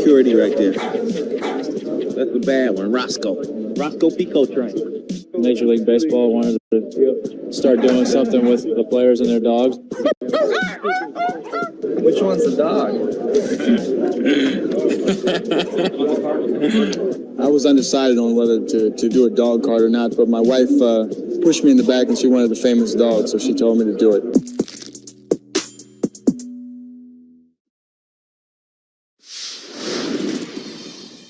security right there. That's the bad one, Roscoe Pico train. Major League Baseball wanted to start doing something with the players and their dogs. Which one's the dog? I was undecided on whether to do a dog card or not, but my wife pushed me in the back and she wanted a famous dog, so she told me to do it.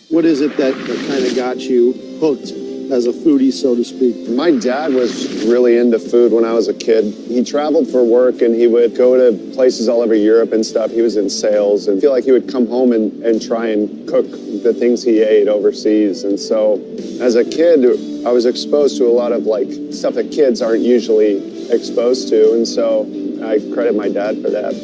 What is it that kind of got you hooked as a foodie, so to speak? My dad was really into food when I was a kid. He traveled for work and he would go to places all over Europe and stuff. He was in sales and I feel like he would come home and try and cook the things he ate overseas. And so as a kid, I was exposed to a lot of like stuff that kids aren't usually exposed to. And so I credit my dad for that.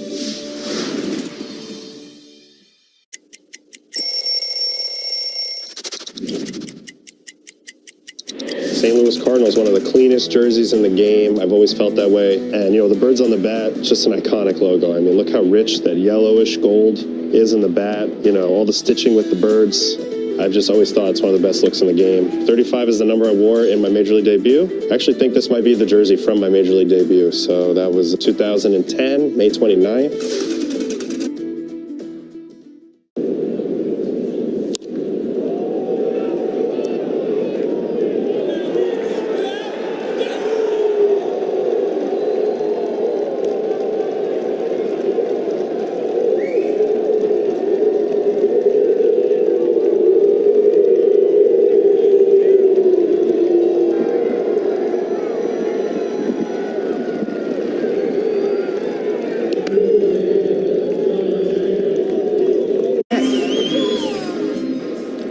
St. Louis Cardinals, one of the cleanest jerseys in the game. I've always felt that way. And, you know, the birds on the bat, just an iconic logo. I mean, look how rich that yellowish gold is in the bat. You know, all the stitching with the birds. I've just always thought it's one of the best looks in the game. 35 is the number I wore in my Major League debut. I actually think this might be the jersey from my Major League debut. So that was 2010, May 29th.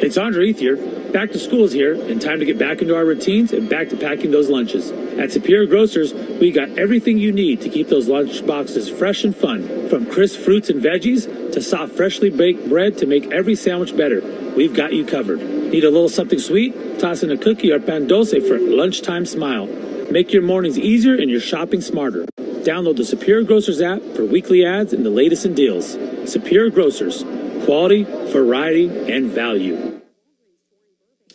It's Andre here. Back to school is here, and time to get back into our routines and back to packing those lunches. At Superior Grocers, we got everything you need to keep those lunch boxes fresh and fun. From crisp fruits and veggies to soft, freshly baked bread to make every sandwich better. We've got you covered. Need a little something sweet? Toss in a cookie or pan dulce for a lunchtime smile. Make your mornings easier and your shopping smarter. Download the Superior Grocers app for weekly ads and the latest in deals. Superior Grocers. Quality, variety, and value.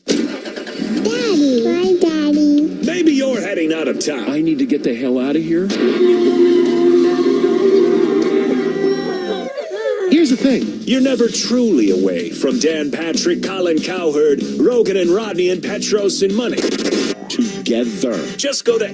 Daddy. Bye, Daddy. Maybe you're heading out of town. I need to get the hell out of here. Here's the thing. You're never truly away from Dan Patrick, Colin Cowherd, Rogan and Rodney and Petros and Money. Together. Just go to...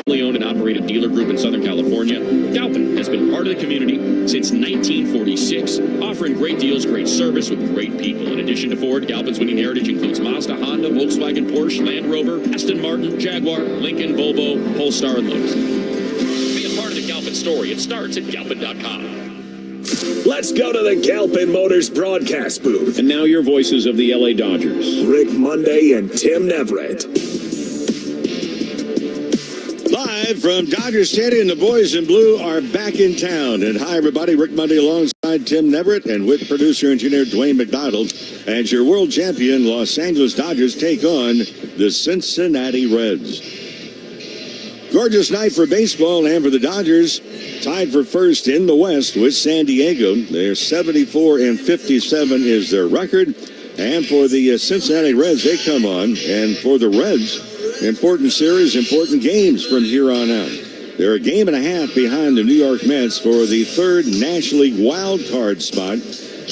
family owned and operated dealer group in Southern California, Galpin has been part of the community since 1946, offering great deals, great service with great people. In addition to Ford, Galpin's winning heritage includes Mazda, Honda, Volkswagen, Porsche, Land Rover, Aston Martin, Jaguar, Lincoln, Volvo, Polestar, and Lotus. Be a part of the Galpin story. It starts at Galpin.com. Let's go to the Galpin Motors broadcast booth. And now your voices of the LA Dodgers. Rick Monday and Tim Neverett. Live from Dodger Stadium, the boys in blue are back in town. And hi, everybody. Rick Monday alongside Tim Neverett and with producer engineer Dwayne McDonald. As your world champion, Los Angeles Dodgers take on the Cincinnati Reds. Gorgeous night for baseball and for the Dodgers. Tied for first in the West with San Diego. They're 74-57 is their record. And for the Cincinnati Reds, they come on. And for the Reds, important series, important games from here on out. They're a game and a half behind the New York Mets for the third National League wild card spot.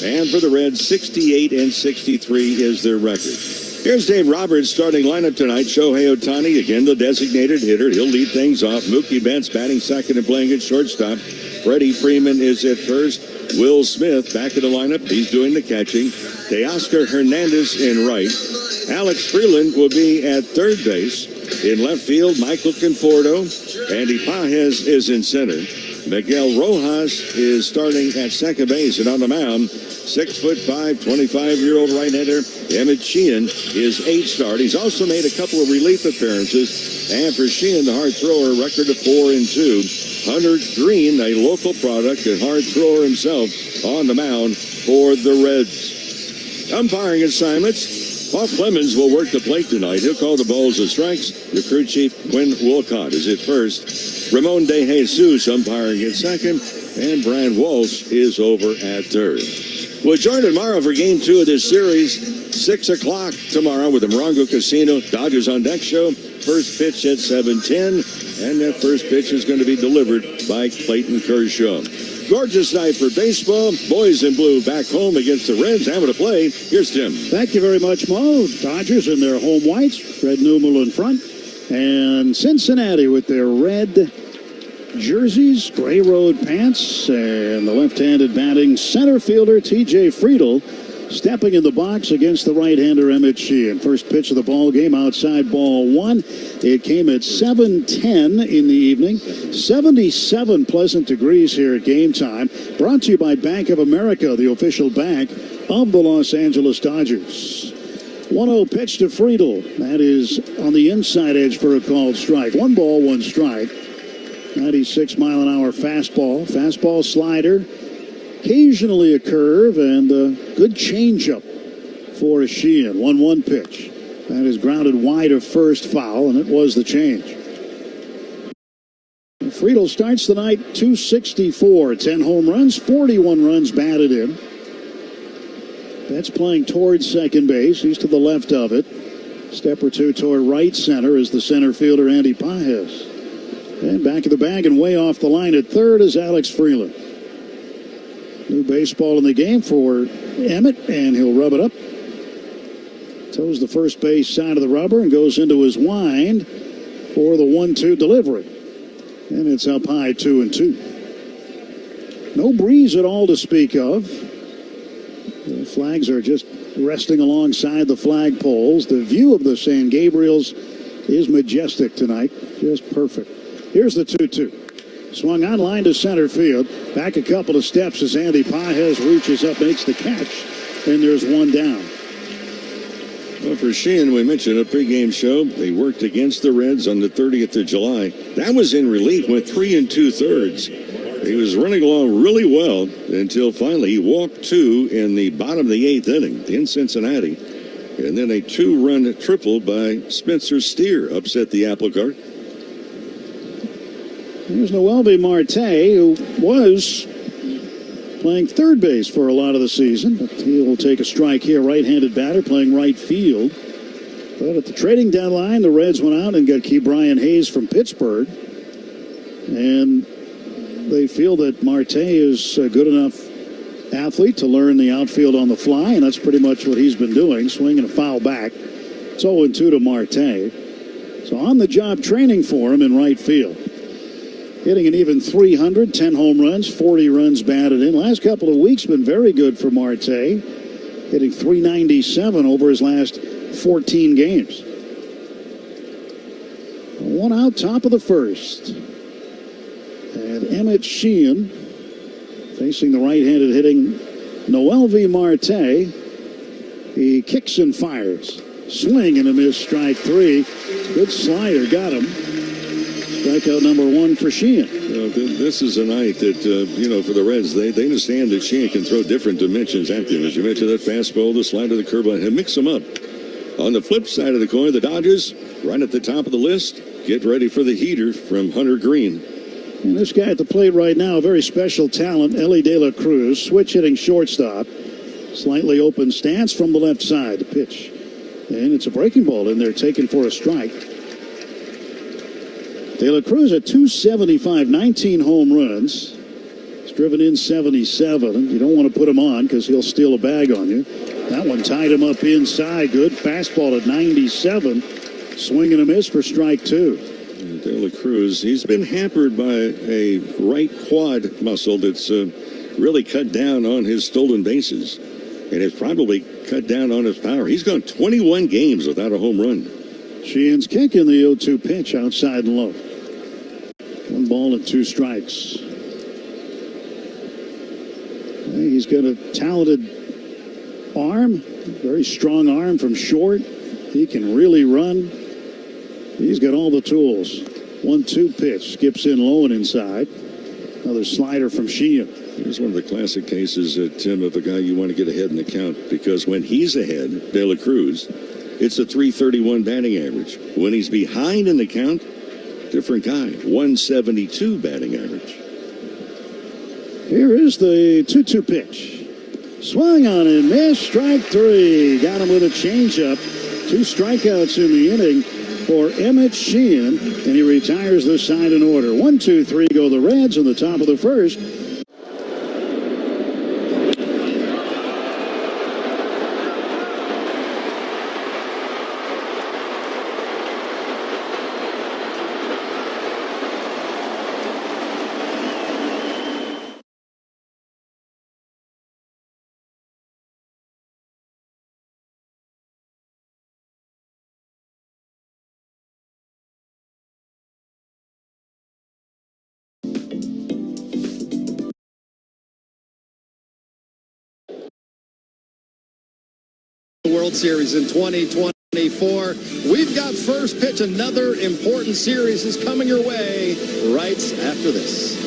And for the Reds, 68-63 is their record. Here's Dave Roberts' starting lineup tonight. Shohei Ohtani, again, the designated hitter. He'll lead things off. Mookie Betts batting second and playing at shortstop. Freddie Freeman is at first. Will Smith back in the lineup. He's doing the catching. Teoscar Hernandez in right. Alex Freeland will be at third base. In left field, Michael Conforto. Andy Pages is in center. Miguel Rojas is starting at second base, and on the mound, 6'5", 25-year-old right-hander Emmett Sheehan is eighth start. He's also made a couple of relief appearances, and for Sheehan, the hard thrower, record of 4-2. Hunter Green, a local product and hard thrower himself, on the mound for the Reds. Umpiring assignments. Paul Clemens will work the plate tonight. He'll call the balls and strikes. The crew chief, Quinn Wolcott, is at first. Ramon De Jesus umpiring at second. And Brian Walsh is over at third. We'll join tomorrow for Game 2 of this series. 6 o'clock tomorrow with the Morongo Casino Dodgers on Deck show. First pitch at 7:10. And that first pitch is going to be delivered by Clayton Kershaw. Gorgeous night for baseball. Boys in blue back home against the Reds. Having to play. Here's Tim. Thank you very much, Mo. Dodgers in their home whites. Red numeral in front. And Cincinnati with their red jerseys, gray road pants, and the left-handed batting center fielder T.J. Friedel stepping in the box against the right-hander Emmett Sheehan. First pitch of the ball game outside ball one. It came at 7:10 in the evening. 77 pleasant degrees here at game time. Brought to you by Bank of America, the official bank of the Los Angeles Dodgers. 1-0 pitch to Friedel. That is on the inside edge for a called strike. 1 ball, 1 strike. 96-mile-an-hour fastball. Fastball slider. Occasionally a curve and a good changeup for Sheehan. 1-1 pitch. That is grounded wide of first, foul, and it was the change. Friedel starts the night .264. 10 home runs, 41 runs batted in. That's playing towards second base. He's to the left of it. Step or two toward right center is the center fielder Andy Pages. And back of the bag and way off the line at third is Alex Freeland. New baseball in the game for Emmett, and he'll rub it up. Toes the first base side of the rubber and goes into his wind for the 1-2 delivery. And it's up high 2-2. No breeze at all to speak of. The flags are just resting alongside the flagpoles. The view of the San Gabriels is majestic tonight. Just perfect. Here's the 2-2. Swung on line to center field. Back a couple of steps as Andy Pages reaches up, makes the catch, and there's one down. Well, for Sheehan, we mentioned a pregame show. They worked against the Reds on the 30th of July. That was in relief with 3 2/3. He was running along really well until finally he walked 2 in the bottom of the 8th inning in Cincinnati. And then a 2-run triple by Spencer Steer upset the apple cart. Here's Noelvi Marte, who was playing third base for a lot of the season. But he will take a strike here. Right-handed batter playing right field. But at the trading deadline, the Reds went out and got Ke'Bryan Hayes from Pittsburgh. And they feel that Marte is a good enough athlete to learn the outfield on the fly, and that's pretty much what he's been doing, swinging a foul back. It's 0-2 to Marte. So on-the-job training for him in right field. Hitting an even 300, 10 home runs, 40 runs batted in. Last couple of weeks been very good for Marte. Hitting 397 over his last 14 games. One out, top of the first. And Emmett Sheehan facing the right-handed hitting Noelvi Marte. He kicks and fires. Swing and a miss, strike three. Good slider, got him. Strikeout number one for Sheehan. This is a night that, for the Reds, they understand that Sheehan can throw different dimensions at them. As you mentioned, that fastball, the slider, the curveball, and mix them up. On the flip side of the coin, the Dodgers, right at the top of the list, get ready for the heater from Hunter Green. And this guy at the plate right now, a very special talent, Ellie De La Cruz, switch hitting shortstop. Slightly open stance from the left side. The pitch. And it's a breaking ball in there, taken for a strike. De La Cruz at 275, 19 home runs. He's driven in 77. You don't want to put him on because he'll steal a bag on you. That one tied him up inside. Good fastball at 97. Swing and a miss for strike two. De La Cruz, he's been hampered by a right quad muscle that's really cut down on his stolen bases. And it's probably cut down on his power. He's gone 21 games without a home run. Sheehan's kick in the 0-2 pitch, outside and low. 1 ball and 2 strikes. He's got a talented arm, very strong arm from short. He can really run. He's got all the tools. 1-2 pitch, skips in low and inside. Another slider from Sheehan. Here's one of the classic cases, Tim, of a guy you want to get ahead in the count, because when he's ahead, De La Cruz, it's a .331 batting average. When he's behind in the count, different guy, 172 batting average. Here is the 2-2 pitch. Swung on and missed, strike three. Got him with a changeup. 2 strikeouts in the inning for Emmett Sheehan, and he retires this side in order. 1-2-3 go the Reds in the top of the first. World Series in 2024. We've got first pitch. Another important series is coming your way right after this.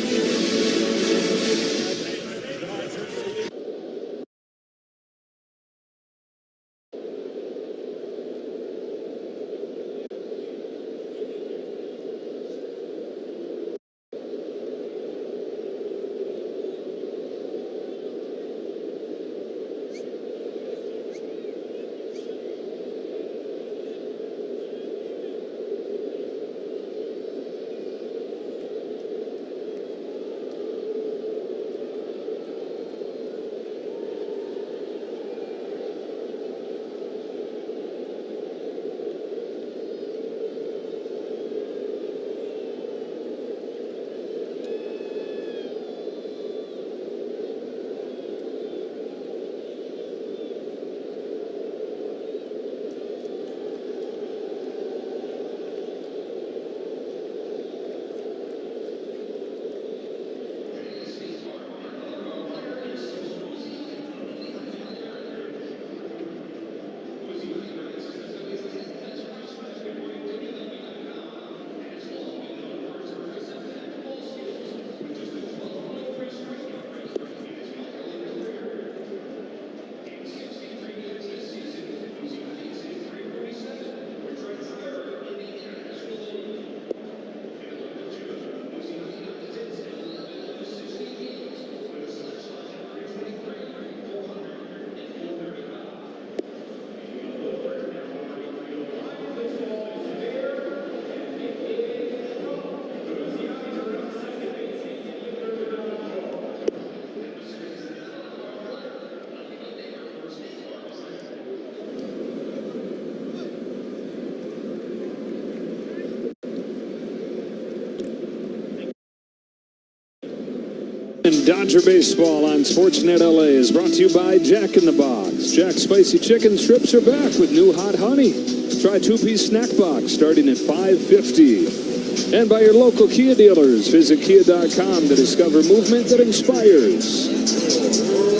And Dodger Baseball on Sportsnet LA is brought to you by Jack in the Box. Jack's Spicy Chicken Strips are back with new hot honey. Try 2-piece snack box starting at $5.50. And by your local Kia dealers. Visit Kia.com to discover movement that inspires.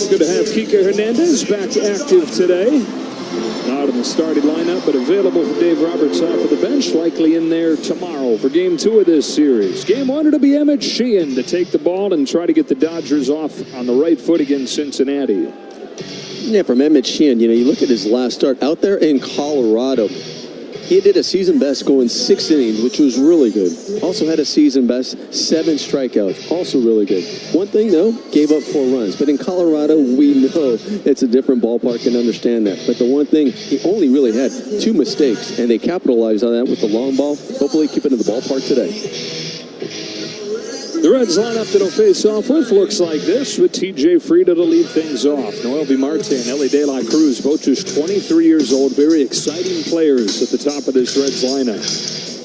Good to have Kike Hernandez back active today. Not in the starting lineup, but available for Dave Roberts off of the bench. Likely in there tomorrow for Game 2 of this series. Game 1 it'll be Emmett Sheehan to take the ball and try to get the Dodgers off on the right foot against Cincinnati. Yeah, from Emmett Sheehan, you look at his last start out there in Colorado. He did a season best going 6 innings, which was really good. Also had a season best 7 strikeouts, also really good. One thing though, gave up 4 runs. But in Colorado, we know it's a different ballpark and understand that. But the one thing, he only really had 2 mistakes, and they capitalized on that with the long ball. Hopefully keep it in the ballpark today. The Reds lineup that'll face off with looks like this, with TJ Frieda to lead things off. Noelvi Marte and Ellie De La Cruz, both just 23 years old, very exciting players at the top of this Reds lineup.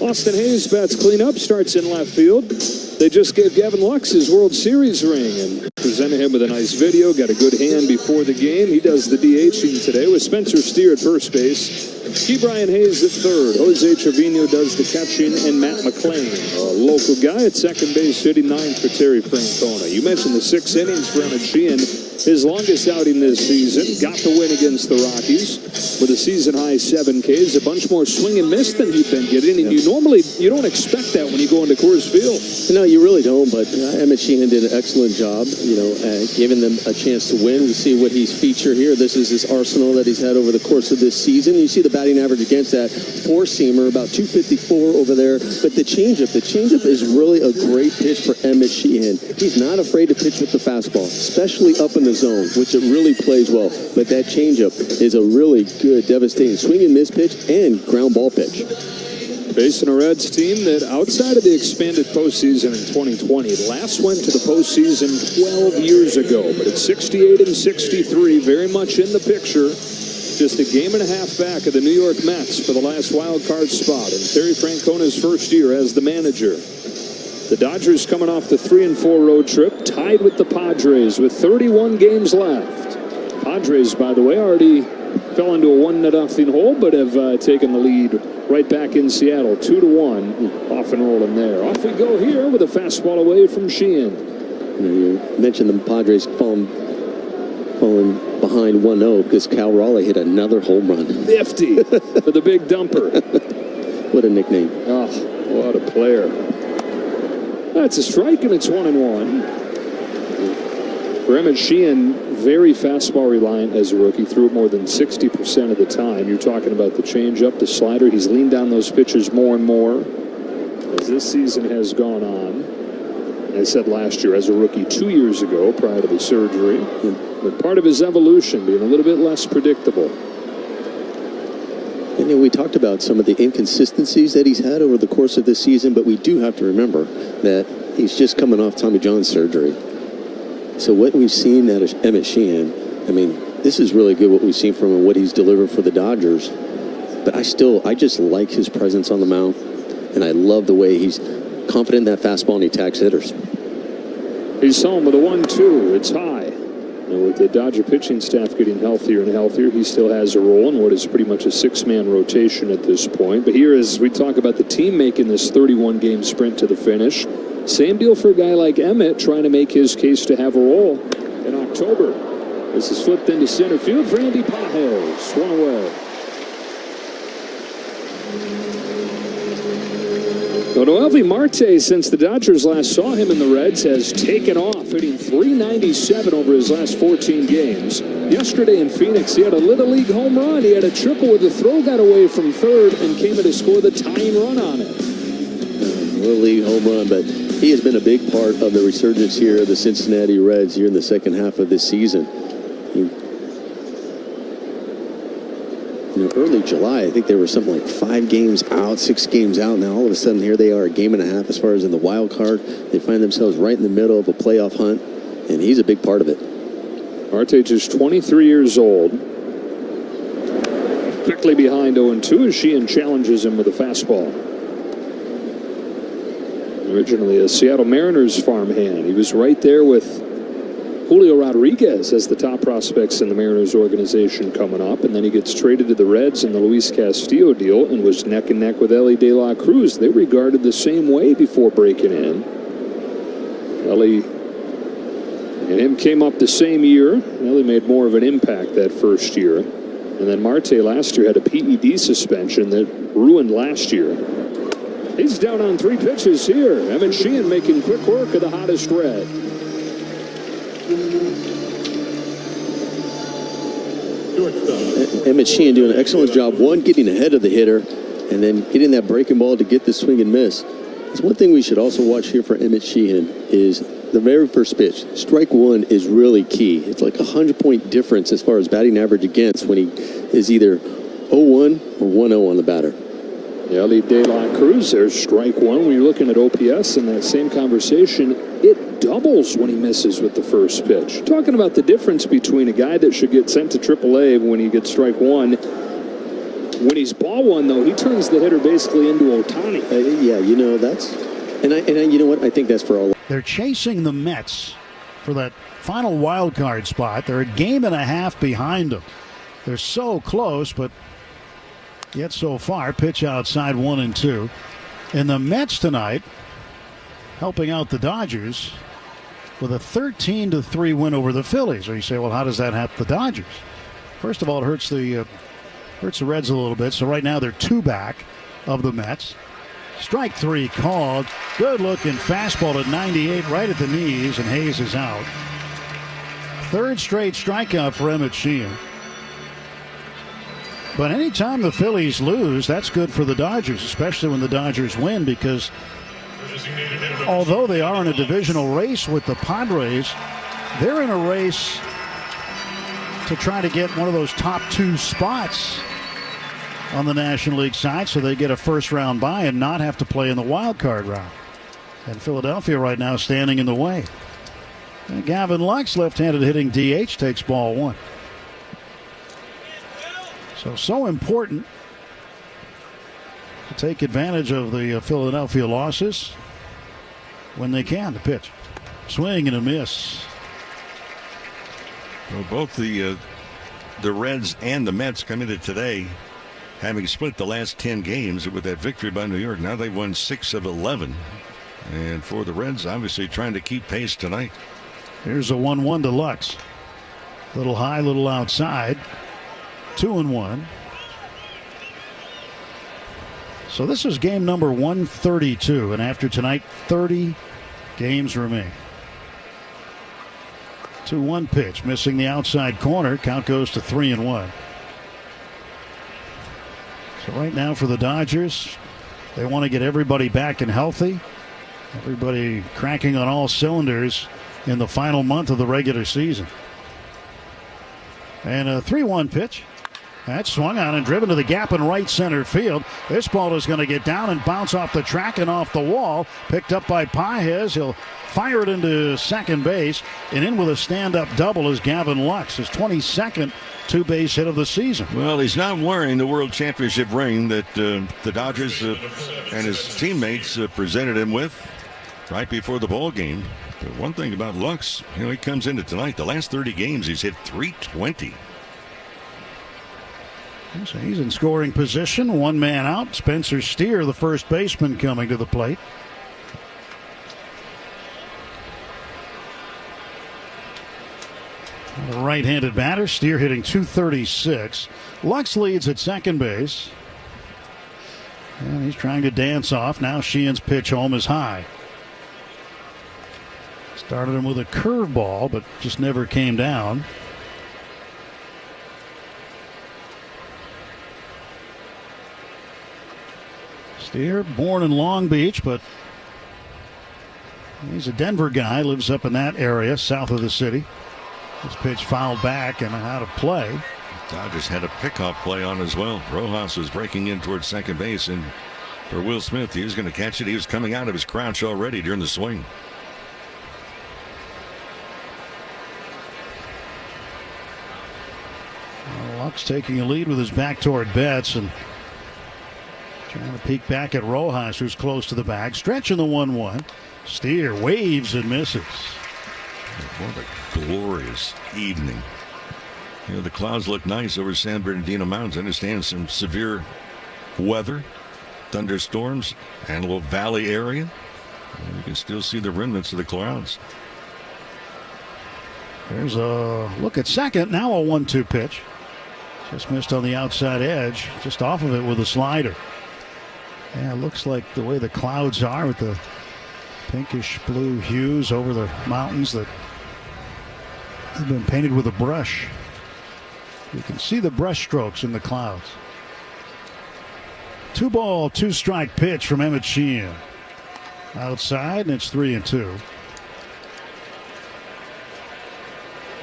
Austin Hayes bats cleanup, starts in left field. They just gave Gavin Lux his World Series ring and presented him with a nice video. Got a good hand before the game. He does the DHing today with Spencer Steer at first base. Key Brian Hayes at third. Jose Trevino does the catching, and Matt McClain, a local guy at second base, hitting 9th for Terry Francona. You mentioned the 6 innings for Emmett Sheehan, his longest outing this season. Got the win against the Rockies with a season-high 7 Ks. A bunch more swing and miss than he'd been getting, and you don't expect that when you go into Coors Field. No, you really don't, but Emmett Sheehan did an excellent job, giving them a chance to win. We see what he's featured here. This is his arsenal that he's had over the course of this season. You see the batting average against that 4-seamer, about 254 over there. But the changeup is really a great pitch for Emmett Sheehan. He's not afraid to pitch with the fastball, especially up in the zone, which it really plays well. But that changeup is a really good, devastating swing and miss pitch and ground ball pitch. Facing a Reds team that, outside of the expanded postseason in 2020, last went to the postseason 12 years ago. But at 68 and 63, very much in the picture. Just a game and a half back of the New York Mets for the last wild card spot in Terry Francona's first year as the manager. The Dodgers coming off the 3-4 road trip, tied with the Padres with 31 games left. Padres, by the way, already fell into a 1-0 hole, but have taken the lead right back in Seattle, 2-1, off and rolling there. Off we go here with a fastball away from Sheehan. You mentioned the Padres falling behind 1-0 because Cal Raleigh hit another home run. 50 for the big dumper. What a nickname. Oh, what a player. That's a strike, and it's 1-1. For Emmett Sheehan, very fastball reliant as a rookie. Threw it more than 60% of the time. You're talking about the changeup, the slider. He's leaned down those pitches more and more as this season has gone on. I said last year as a rookie 2 years ago prior to the surgery. But part of his evolution being a little bit less predictable. And we talked about some of the inconsistencies that he's had over the course of this season, but we do have to remember that he's just coming off Tommy John surgery. So what we've seen out of Emmett Sheehan, this is really good what we've seen from him, what he's delivered for the Dodgers. But I just like his presence on the mound, and I love the way he's confident in that fastball and he tags hitters. He's home with a 1-2. It's high. And with the Dodger pitching staff getting healthier and healthier, he still has a role in what is pretty much a 6-man rotation at this point. But here, as we talk about the team making this 31-game sprint to the finish, same deal for a guy like Emmett trying to make his case to have a role in October. This is flipped into center field for Andy Pajes. One away. Noelvi Marte, since the Dodgers last saw him in the Reds, has taken off, hitting .397 over his last 14 games. Yesterday in Phoenix, he had a Little League home run. He had a triple where the throw got away from third and came in to score the tying run on it. Little League home run, but he has been a big part of the resurgence here of the Cincinnati Reds here in the second half of this season. Early July, I think they were something like 5 games out, 6 games out. Now all of a sudden here they are, a game and a half as far as in the wild card. They find themselves right in the middle of a playoff hunt, and he's a big part of it. Marte just 23 years old. Quickly behind 0-2 as Sheehan challenges him with a fastball. Originally a Seattle Mariners farmhand. He was right there with Julio Rodriguez as the top prospects in the Mariners organization coming up, and then he gets traded to the Reds in the Luis Castillo deal and was neck and neck with Ellie De La Cruz. They regarded the same way before breaking in. Ellie and him came up the same year. Ellie made more of an impact that first year. And then Marte last year had a PED suspension that ruined last year. He's down on 3 pitches here. Emmett Sheehan making quick work of the hottest red. Emmett Sheehan doing an excellent job. One, getting ahead of the hitter, and then hitting that breaking ball to get the swing and miss. It's one thing we should also watch here for Emmett Sheehan is the very first pitch. Strike one is really key. It's like a 100-point difference as far as batting average against when he is either 0-1 or 1-0 on the batter. Ellie De La Cruz, there's strike one. When you're looking at OPS in that same conversation, it doubles when he misses with the first pitch. Talking about the difference between a guy that should get sent to AAA when he gets strike one. When he's ball one, though, he turns the hitter basically into Ohtani. Yeah, you know, that's... And you know what? I think that's for all. They're chasing the Mets for that final wild card spot. They're a game and a half behind them. They're so close, but yet so far. Pitch outside 1-2. And the Mets tonight helping out the Dodgers with a 13-3 win over the Phillies. Or you say, well, how does that help the Dodgers? First of all, it hurts the Reds a little bit. So right now they're 2 back of the Mets. Strike 3 called. Good looking fastball at 98 right at the knees, and Hayes is out. 3rd straight strikeout for Emmett Sheehan. But anytime the Phillies lose, that's good for the Dodgers, especially when the Dodgers win, because although they are in a divisional race with the Padres, they're in a race to try to get one of those top 2 spots on the National League side so they get a first-round bye and not have to play in the wild card round. And Philadelphia right now standing in the way. And Gavin Lux, left-handed hitting DH, takes ball 1. So important to take advantage of the Philadelphia losses when they can. The pitch. Swing and a miss. Well, both the Reds and the Mets come into today having split the last 10 games with that victory by New York. Now they've won 6 of 11. And for the Reds, obviously trying to keep pace tonight. Here's a 1-1 to Lux. Little high, little outside. 2-1. So this is game number 132. And after tonight, 30 games remain. 2-1 pitch. Missing the outside corner. Count goes to 3-1. So right now for the Dodgers, they want to get everybody back and healthy. Everybody cracking on all cylinders in the final month of the regular season. And a 3-1 pitch. That's swung on and driven to the gap in right center field. This ball is going to get down and bounce off the track and off the wall. Picked up by Pages. He'll fire it into second base. And in with a stand-up double is Gavin Lux, his 22nd two-base hit of the season. Well, he's not wearing the World Championship ring that the Dodgers and his teammates presented him with right before the ball game. But one thing about Lux, he comes into tonight, the last 30 games, he's hit .320. So he's in scoring position. 1 man out. Spencer Steer, the first baseman, coming to the plate. The right-handed batter. Steer hitting .236. Lux leads at second base. And he's trying to dance off. Now Sheehan's pitch home is high. Started him with a curveball, but just never came down. Steer, born in Long Beach, but he's a Denver guy, lives up in that area south of the city. This pitch fouled back and out of play. Dodgers had a pickoff play on as well. Rojas was breaking in towards second base, and for Will Smith, he was going to catch it. He was coming out of his crouch already during the swing. Lux taking a lead with his back toward Betts and trying to peek back at Rojas, who's close to the bag. Stretching the 1-1. Steer waves and misses. What a glorious evening. You know, the clouds look nice over San Bernardino Mountains. I understand some severe weather, thunderstorms, Antelope Valley area. And you can still see the remnants of the clouds. There's a look at second. Now a 1-2 pitch. Just missed on the outside edge. Just off of it with a slider. Yeah, it looks like the way the clouds are with the pinkish blue hues over the mountains that have been painted with a brush. You can see the brush strokes in the clouds. 2-ball, 2-strike pitch from Emmett Sheehan. Outside, and it's 3-2.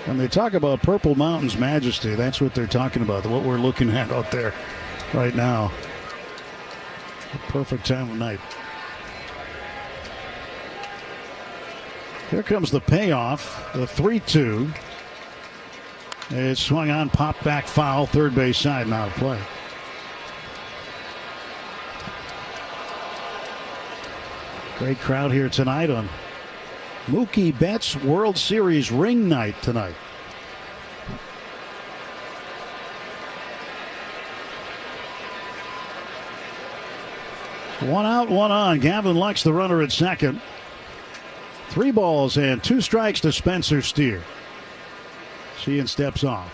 When they talk about Purple Mountain's majesty, that's what they're talking about, what we're looking at out there right now. The perfect time of night. Here comes the payoff, the 3-2. It's swung on, popped back foul, third base side, now to play. Great crowd here tonight on Mookie Betts World Series ring night tonight. One out, one on. Gavin Lux, the runner at second. 3 balls and 2 strikes to Spencer Steer. Sheehan steps off.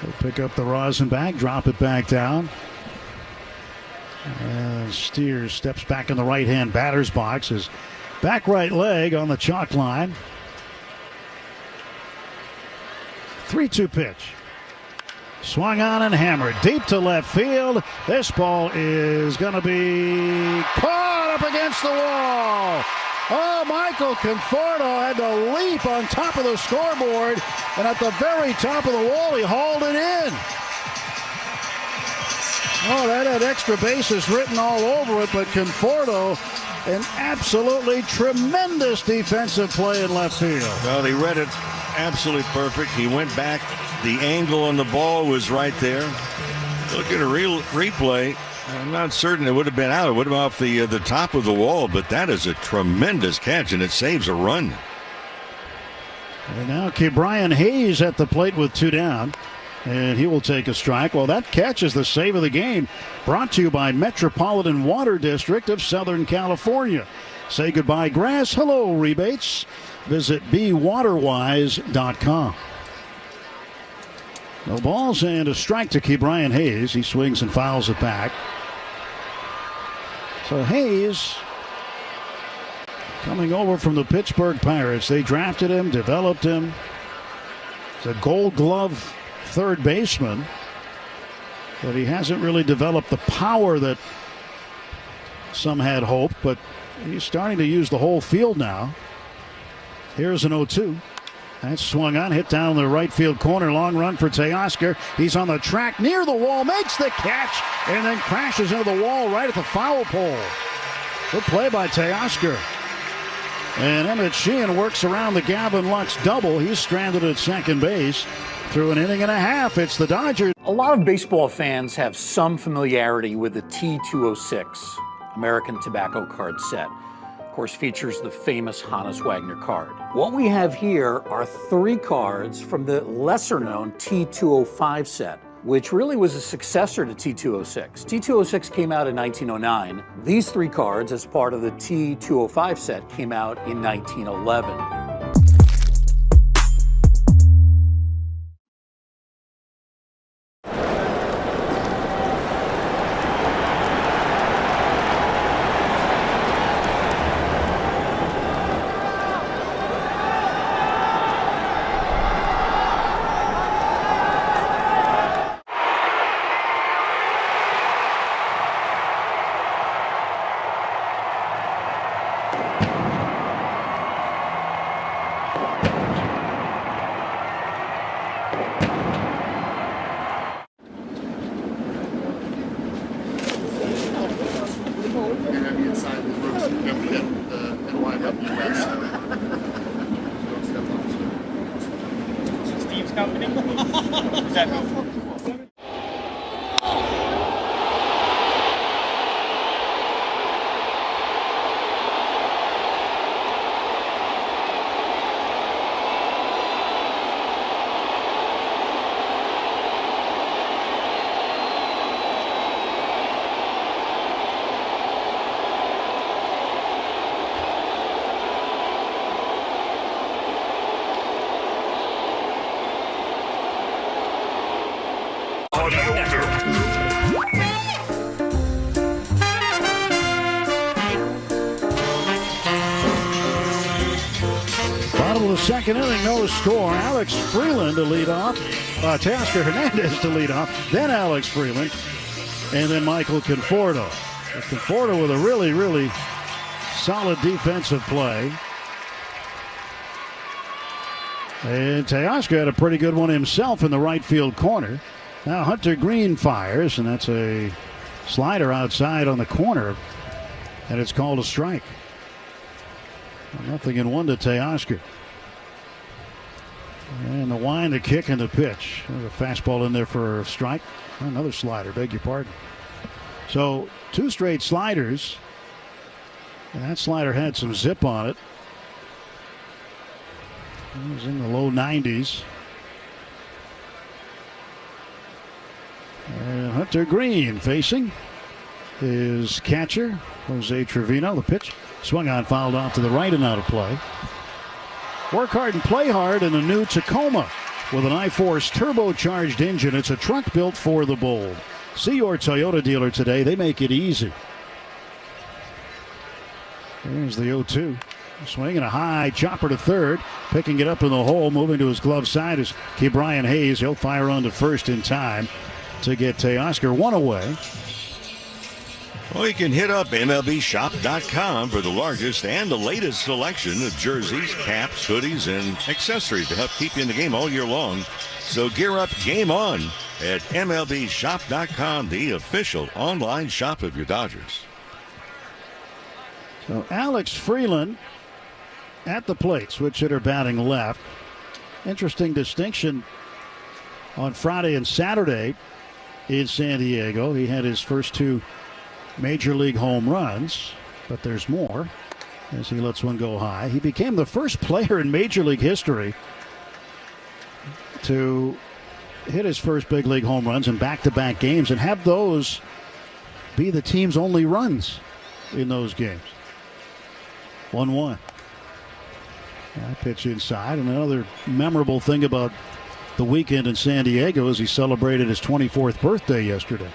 He'll pick up the rosin back, drop it back down. And Steer steps back in the right-hand batter's box. His back right leg on the chalk line. 3-2 pitch. Swung on and hammered deep to left field. This ball is going to be caught up against the wall. Oh, Michael Conforto had to leap on top of the scoreboard, and at the very top of the wall, he hauled it in. Oh, that had extra bases written all over it, but Conforto, an absolutely tremendous defensive play in left field. Well, he read it absolutely perfect. He went back. The angle on the ball was right there. Look at a replay. I'm not certain it would have been out. It would have been off the top of the wall, but that is a tremendous catch, and it saves a run. And now Brian Hayes at the plate with 2 down, and he will take a strike. Well, that catch is the save of the game, brought to you by Metropolitan Water District of Southern California. Say goodbye, grass. Hello, rebates. Visit bewaterwise.com. No balls and a strike to Brian Hayes. He swings and fouls it back. So Hayes coming over from the Pittsburgh Pirates. They drafted him, developed him. He's a Gold Glove third baseman, but he hasn't really developed the power that some had hoped, but he's starting to use the whole field now. Here's an 0-2. That's swung on, hit down the right field corner. Long run for Teoscar. He's on the track near the wall, makes the catch, and then crashes into the wall right at the foul pole. Good play by Teoscar. And Emmett Sheehan works around the Gavin Lux double. He's stranded at second base through an inning and a half. It's the Dodgers. A lot of baseball fans have some familiarity with the T206 American Tobacco card set. Of course, features the famous Hannes Wagner card. What we have here are 3 cards from the lesser-known T205 set, which really was a successor to T206. T206 came out in 1909. These 3 cards, as part of the T205 set, came out in 1911. Steve's company? Is that of the second inning, no score. Alex Freeland to lead off. Teoscar Hernandez to lead off. Then Alex Freeland. And then Michael Conforto. Conforto with a really, really solid defensive play. And Teoscar had a pretty good one himself in the right field corner. Now Hunter Green fires, and that's a slider outside on the corner. And it's called a strike. 0-1 to Teoscar. And the wind, the kick, and the pitch. There's a fastball in there for a strike. Another slider, beg your pardon. So 2 straight sliders. And that slider had some zip on it. It was in the low 90s. And Hunter Green facing his catcher, Jose Trevino. The pitch swung on, fouled off to the right and out of play. Work hard and play hard in the new Tacoma with an I-Force turbocharged engine. It's a truck built for the bold. See your Toyota dealer today. They make it easy. There's the 0-2. Swinging a high chopper to third. Picking it up in the hole. Moving to his glove side is Brian Hayes. He'll fire on to first in time to get Teoscar one away. Well, you can hit up MLBShop.com for the largest and the latest selection of jerseys, caps, hoodies, and accessories to help keep you in the game all year long. So gear up, game on at MLBShop.com, the official online shop of your Dodgers. So Alex Freeland at the plate, switch hitter batting left. Interesting distinction on Friday and Saturday in San Diego. He had his first 2 major league home runs, but there's more as he lets one go high. He became the first player in major league history to hit his first big league home runs in back-to-back games and have those be the team's only runs in those games. 1-1. Pitch inside. And another memorable thing about the weekend in San Diego is he celebrated his 24th birthday yesterday.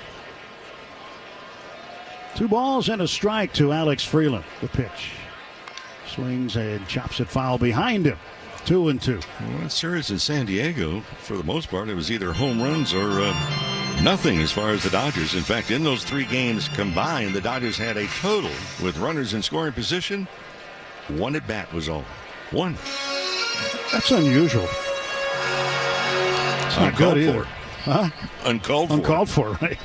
2 balls and a strike to Alex Freeland. The pitch. Swings and chops it foul behind him. 2-2. Well, that series in San Diego, for the most part, it was either home runs or nothing as far as the Dodgers. In fact, in those 3 games combined, the Dodgers had a total with runners in scoring position. 1 at bat was all. 1. That's unusual. It's not good either. Huh? Uncalled for. Uncalled for, right?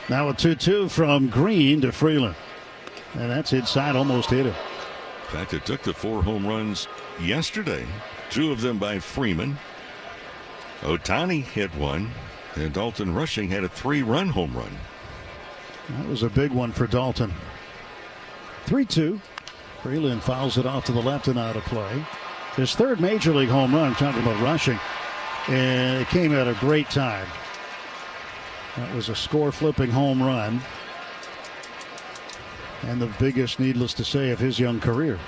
Now a 2-2 from Green to Freeland. And that's inside, almost hit him. In fact, it took the 4 home runs yesterday. 2 of them by Freeman. Ohtani hit 1. And Dalton Rushing had a 3-run home run. That was a big one for Dalton. 3-2. Freeland fouls it off to the left and out of play. His 3rd major league home run, I'm talking about Rushing. And it came at a great time. That was a score-flipping home run. And the biggest, needless to say, of his young career.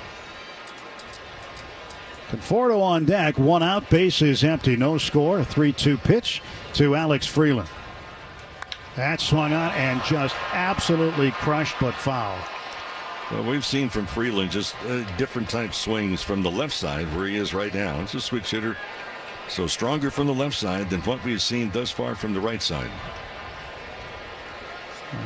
Conforto on deck, 1 out, bases empty, no score. A 3-2 pitch to Alex Freeland. That swung on and just absolutely crushed but foul. Well, we've seen from Freeland just different type swings from the left side where he is right now. It's a switch hitter, so stronger from the left side than what we've seen thus far from the right side.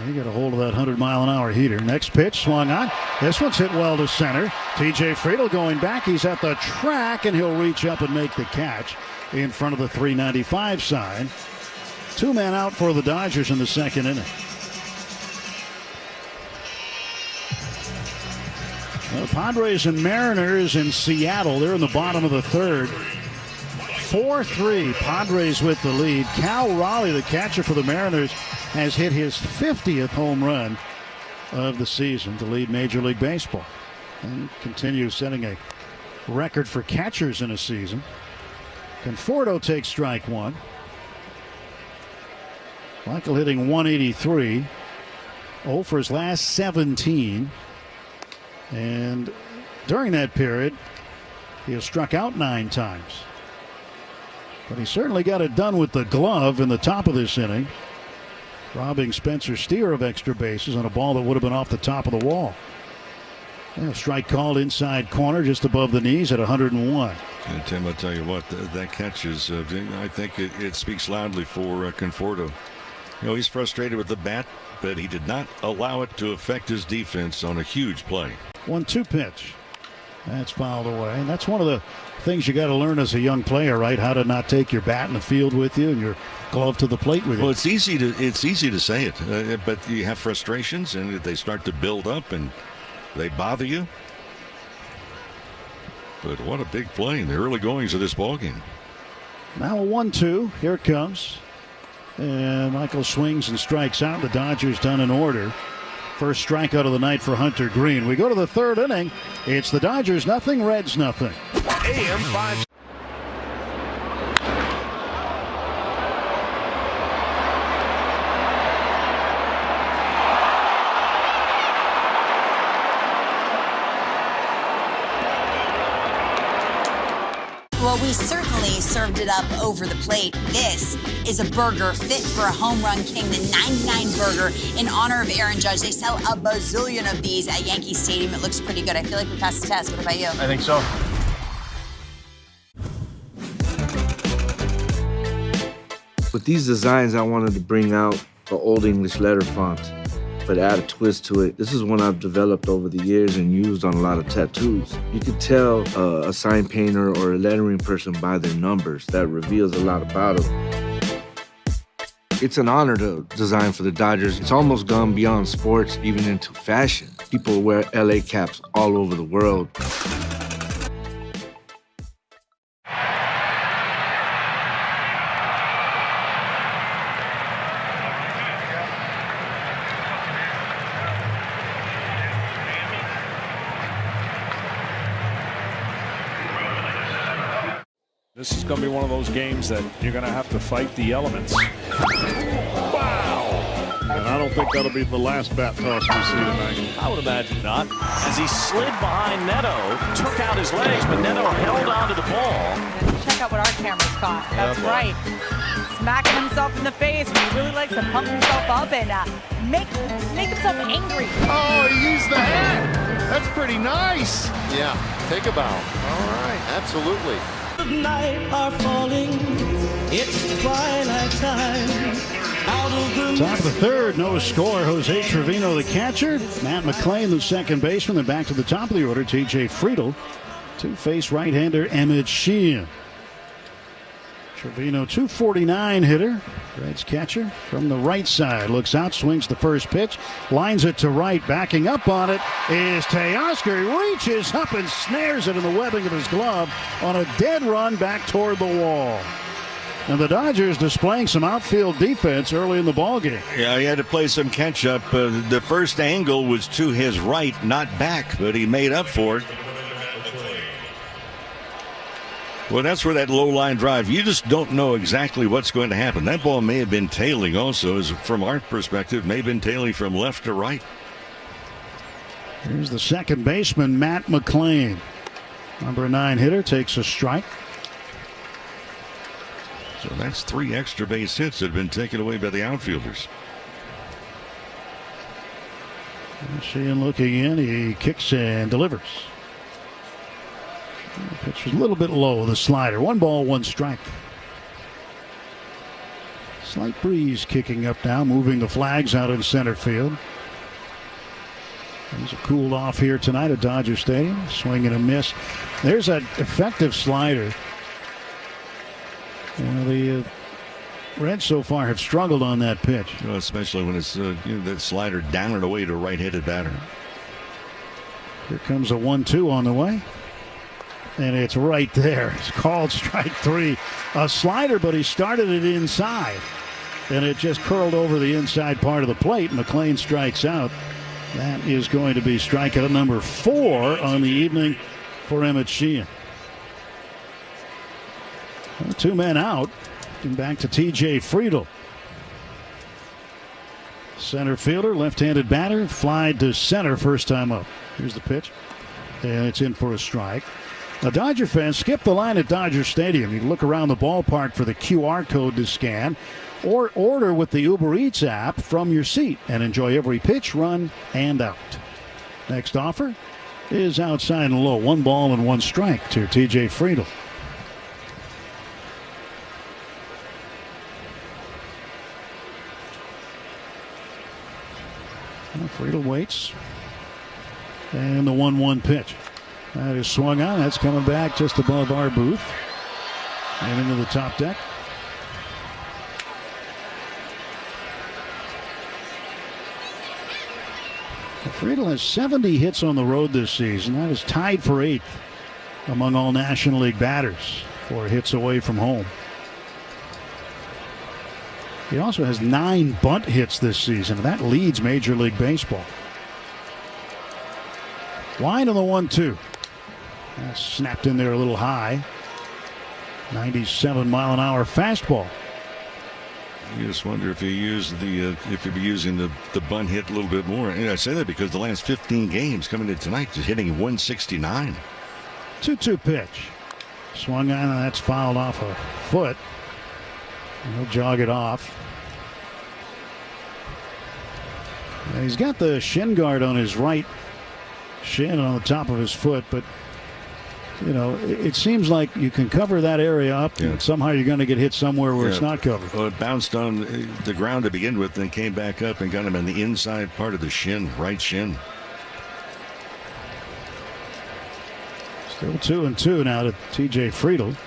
He got a hold of that 100-mile-an-hour heater. Next pitch swung on. This one's hit well to center. TJ Friedl going back. He's at the track, and he'll reach up and make the catch in front of the 395 sign. 2 men out for the Dodgers in the 2nd inning. Well, Padres and Mariners in Seattle. They're in the bottom of the 3rd. 4-3. Padres with the lead. Cal Raleigh, the catcher for the Mariners, has hit his 50th home run of the season to lead Major League Baseball. And continues setting a record for catchers in a season. Conforto takes strike 1. Michael hitting 183. 0 for his last 17. And during that period, he has struck out 9 times. But he certainly got it done with the glove in the top of this inning, robbing Spencer Steer of extra bases on a ball that would have been off the top of the wall. Yeah, strike called inside corner just above the knees at 101. And Tim, I'll tell you what, that catch is, I think it speaks loudly for Conforto. He's frustrated with the bat, but he did not allow it to affect his defense on a huge play. 1-2 pitch. That's fouled away. And that's one of the things you got to learn as a young player, right? How to not take your bat in the field with you and your glove to the plate with you. Well, it's easy to say it, but you have frustrations, and they start to build up, and they bother you. But what a big play in the early goings of this ballgame. Now a 1-2. Here it comes. And Michael swings and strikes out. The Dodgers done in order. First strikeout of the night for Hunter Green. We go to the third inning. It's the Dodgers nothing, Reds nothing. AM 5. Well, we certainly served it up over the plate. This is a burger fit for a home run king, the 99 burger in honor of Aaron Judge. They sell a bazillion of these at Yankee Stadium. It looks pretty good. I feel like we passed the test. What about you? I think so. With these designs, I wanted to bring out the Old English letter font, but add a twist to it. This is one I've developed over the years and used on a lot of tattoos. You could tell a sign painter or a lettering person by their numbers. That reveals a lot about them. It's an honor to design for the Dodgers. It's almost gone beyond sports, even into fashion. People wear LA caps all over the world. This is going to be one of those games that you're going to have to fight the elements. Wow! And I don't think that'll be the last bat toss we see tonight. I would imagine not. As he slid behind Neto, took out his legs, but Neto held onto the ball. Check out what our cameras caught. That's right. Smacking himself in the face. He really likes to pump himself up and make himself angry. Oh, he used the hat. That's pretty nice. Yeah, take a bow. All right, absolutely. Night are falling, it's twilight time. Top of the third, no score. Jose Trevino, the catcher. Matt McClain, the second baseman. Then back to the top of the order, TJ Friedl. To-face right-hander Emmett Sheehan. Trevino, 249 hitter. Reds catcher from the right side. Looks out, swings the first pitch. Lines it to right. Backing up on it is Teoscar. He reaches up and snares it in the webbing of his glove on a dead run back toward the wall. And the Dodgers displaying some outfield defense early in the ballgame. Yeah, he had to play some catch-up. The first angle was to his right, not back, but he made up for it. Well, that's where that low line drive, you just don't know exactly what's going to happen. That ball may have been tailing also, as from our perspective, may have been tailing from left to right. Here's the second baseman, Matt McClain. Number 9 hitter takes a strike. So that's 3 extra base hits that have been taken away by the outfielders. Sheehan looking in, he kicks and delivers. The pitch was a little bit low, the slider. 1 ball, 1 strike. Slight breeze kicking up now, moving the flags out in center field. Things have cooled off here tonight at Dodger Stadium. Swing and a miss. There's an effective slider. The Reds so far have struggled on that pitch. Especially when it's that slider down and away to a right-handed batter. Here comes a 1-2 on the way. And it's right there. It's called strike 3. A slider, but he started it inside. And it just curled over the inside part of the plate. McClain strikes out. That is going to be strikeout number 4 on the evening for Emmett Sheehan. 2 men out. And back to TJ Friedl. Center fielder, left-handed batter, flied to center first time up. Here's the pitch. And it's in for a strike. Now, Dodger fans, skip the line at Dodger Stadium. You can look around the ballpark for the QR code to scan or order with the Uber Eats app from your seat and enjoy every pitch, run, and out. Next offer, is outside and low. 1 ball and 1 strike to TJ Friedl. Friedl waits. And the 1-1 pitch. That is swung on. That's coming back just above our booth. And into the top deck. Friedl has 70 hits on the road this season. That is tied for 8th among all National League batters for hits away from home. He also has 9 bunt hits this season. That leads Major League Baseball. Line on the 1-2. Snapped in there a little high. 97-mile-an-hour fastball. You just wonder if he used if he'd be using the bunt hit a little bit more. And I say that because the last 15 games coming in tonight, just hitting 169. 2-2 pitch. Swung on, and that's fouled off a foot. He'll jog it off. And he's got the shin guard on his right shin on the top of his foot, but you know, it seems like you can cover that area up, and somehow you're going to get hit somewhere where it's not covered. Well, it bounced on the ground to begin with, then came back up and got him in the inside part of the shin, right shin. Still 2-2 now to TJ Friedl.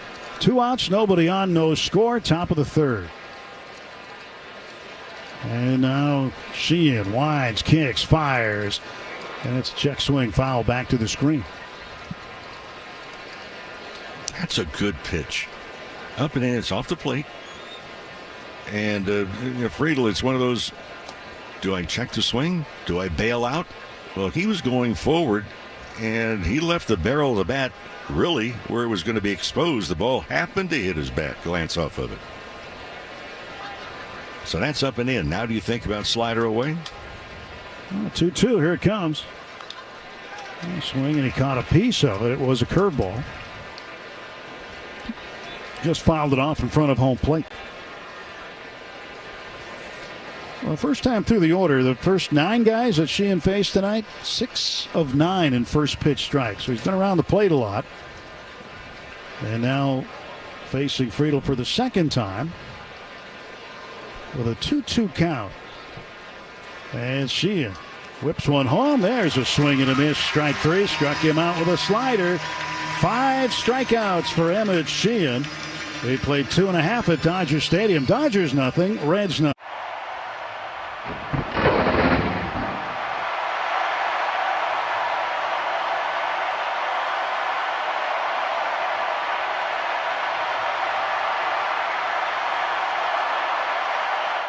2 outs, nobody on, no score, top of the 3rd. And now Sheehan winds, kicks, fires, and it's a check swing foul back to the screen. That's a good pitch. Up and in, it's off the plate. And Friedl, it's one of those, do I check the swing? Do I bail out? Well, he was going forward, and he left the barrel of the bat really where it was going to be exposed. The ball happened to hit his bat, glance off of it. So that's up and in. Now do you think about slider away? 2-2, here it comes. Swing, and he caught a piece of it. It was a curveball. Just fouled it off in front of home plate. Well, first time through the order, the first 9 guys that Sheehan faced tonight, 6 of 9 in first pitch strikes. So he's been around the plate a lot. And now facing Friedl for the second time with a 2-2 count. And Sheehan whips one home. There's a swing and a miss. Strike 3. Struck him out with a slider. 5 strikeouts for Emmett Sheehan. They played 2.5 at Dodger Stadium. Dodgers nothing, Reds nothing.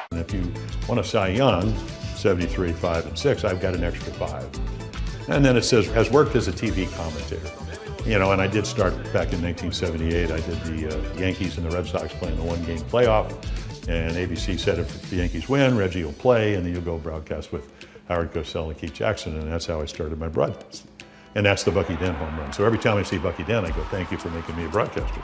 And if you want a Cy Young, 73, 5, and 6, I've got an extra 5. And then it says, has worked as a TV commentator. You know, and I did start back in 1978. I did the Yankees and the Red Sox playing the 1-game playoff. And ABC said if the Yankees win, Reggie will play, and then you'll go broadcast with Howard Cosell and Keith Jackson. And that's how I started my broadcast. And that's the Bucky Dent home run. So every time I see Bucky Dent, I go, thank you for making me a broadcaster.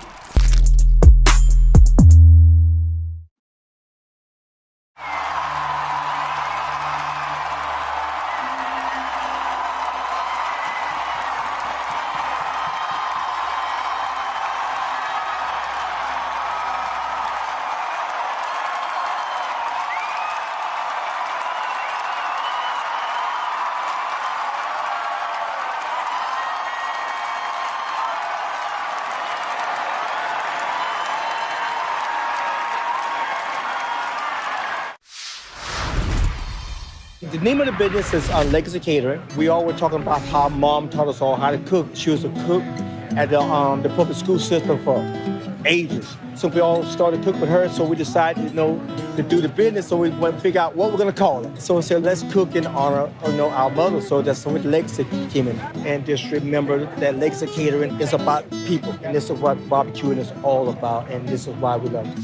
The name of the business is Legacy Catering. We all were talking about how Mom taught us all how to cook. She was a cook at the public school system for ages. So we all started to cook with her, so we decided, to do the business, so we went to figure out what we're going to call it. So we said, let's cook in honor of, our mother. So that's when Legacy came in. And just remember that Legacy Catering is about people, and this is what barbecuing is all about, and this is why we love it.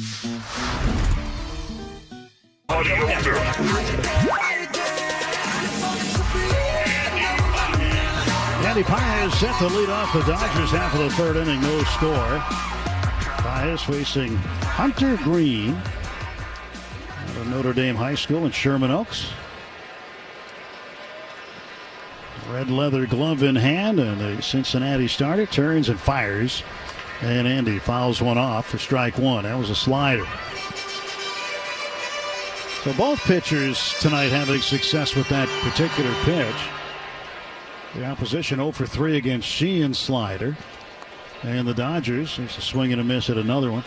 Andy Paez set to lead off the Dodgers half of the 3rd inning, no score. Paez facing Hunter Green out of Notre Dame High School in Sherman Oaks. Red leather glove in hand, and the Cincinnati starter turns and fires. And Andy fouls one off for strike one. That was a slider. So both pitchers tonight having success with that particular pitch. The opposition 0 for 3 against Sheehan's slider. And the Dodgers, there's a swing and a miss at another one.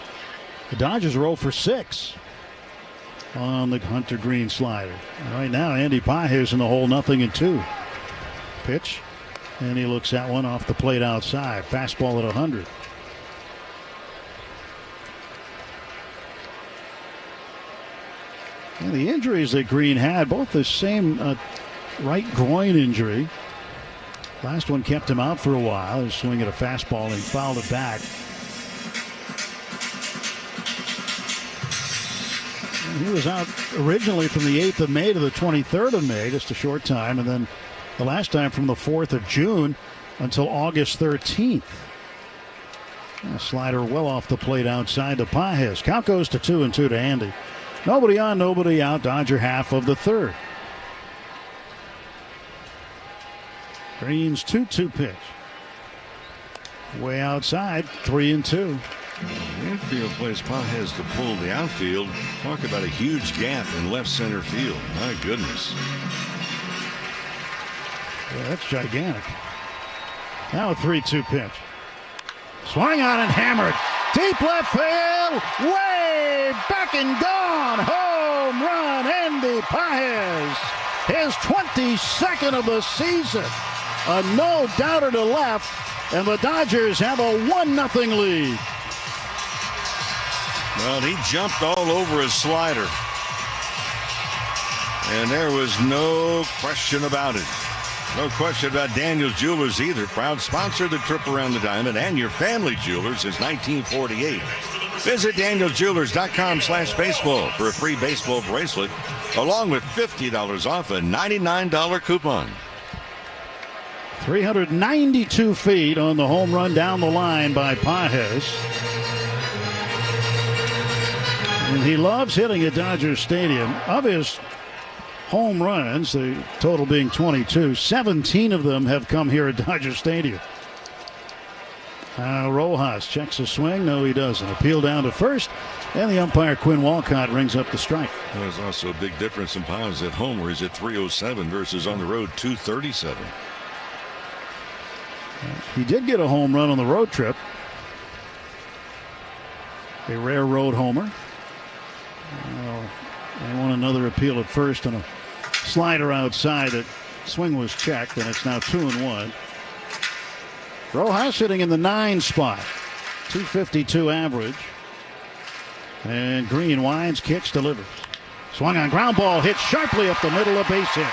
The Dodgers are 0 for 6 on the Hunter Green slider. And right now, Andy Pages in the hole, 0-2. Pitch, and he looks at one off the plate outside. Fastball at 100. And the injuries that Green had, both the same right groin injury. Last one kept him out for a while. He was swinging a fastball and he fouled it back. And he was out originally from the 8th of May to the 23rd of May, just a short time, and then the last time from the 4th of June until August 13th. A slider well off the plate outside to Pages. Count goes to 2-2 to Andy. Nobody on, nobody out. Dodger half of the third. Green's 2-2 pitch. Way outside, 3-2. Infield plays Pages to pull the outfield. Talk about a huge gap in left center field. My goodness. Yeah, that's gigantic. Now a 3-2 pitch. Swung on and hammered. Deep left field. Way back and gone. Home run, Andy Pages. His 22nd of the season. A no-doubter to left. And the Dodgers have a 1-0 lead. Well, he jumped all over his slider. And there was no question about it. No question about Daniel's Jewelers either. Proud sponsor of the trip around the diamond and your family jewelers since 1948. Visit danieljewelers.com/baseball for a free baseball bracelet, along with $50 off a $99 coupon. 392 feet on the home run down the line by Pages. And he loves hitting at Dodger Stadium. Of his home runs, the total being 22, 17 of them have come here at Dodger Stadium. Rojas checks a swing. No, he doesn't. Appeal down to first, and the umpire, Quinn Walcott, rings up the strike. There's also a big difference in Pages at home, where he's at 307 versus on the road 237. He did get a home run on the road trip. A rare road homer. They want another appeal at first and a slider outside. That swing was checked, and it's now 2-1. Rojas sitting in the 9 spot. 252 average. And Green winds, kicks, delivers. Swung on, ground ball, hit sharply up the middle, a base hit.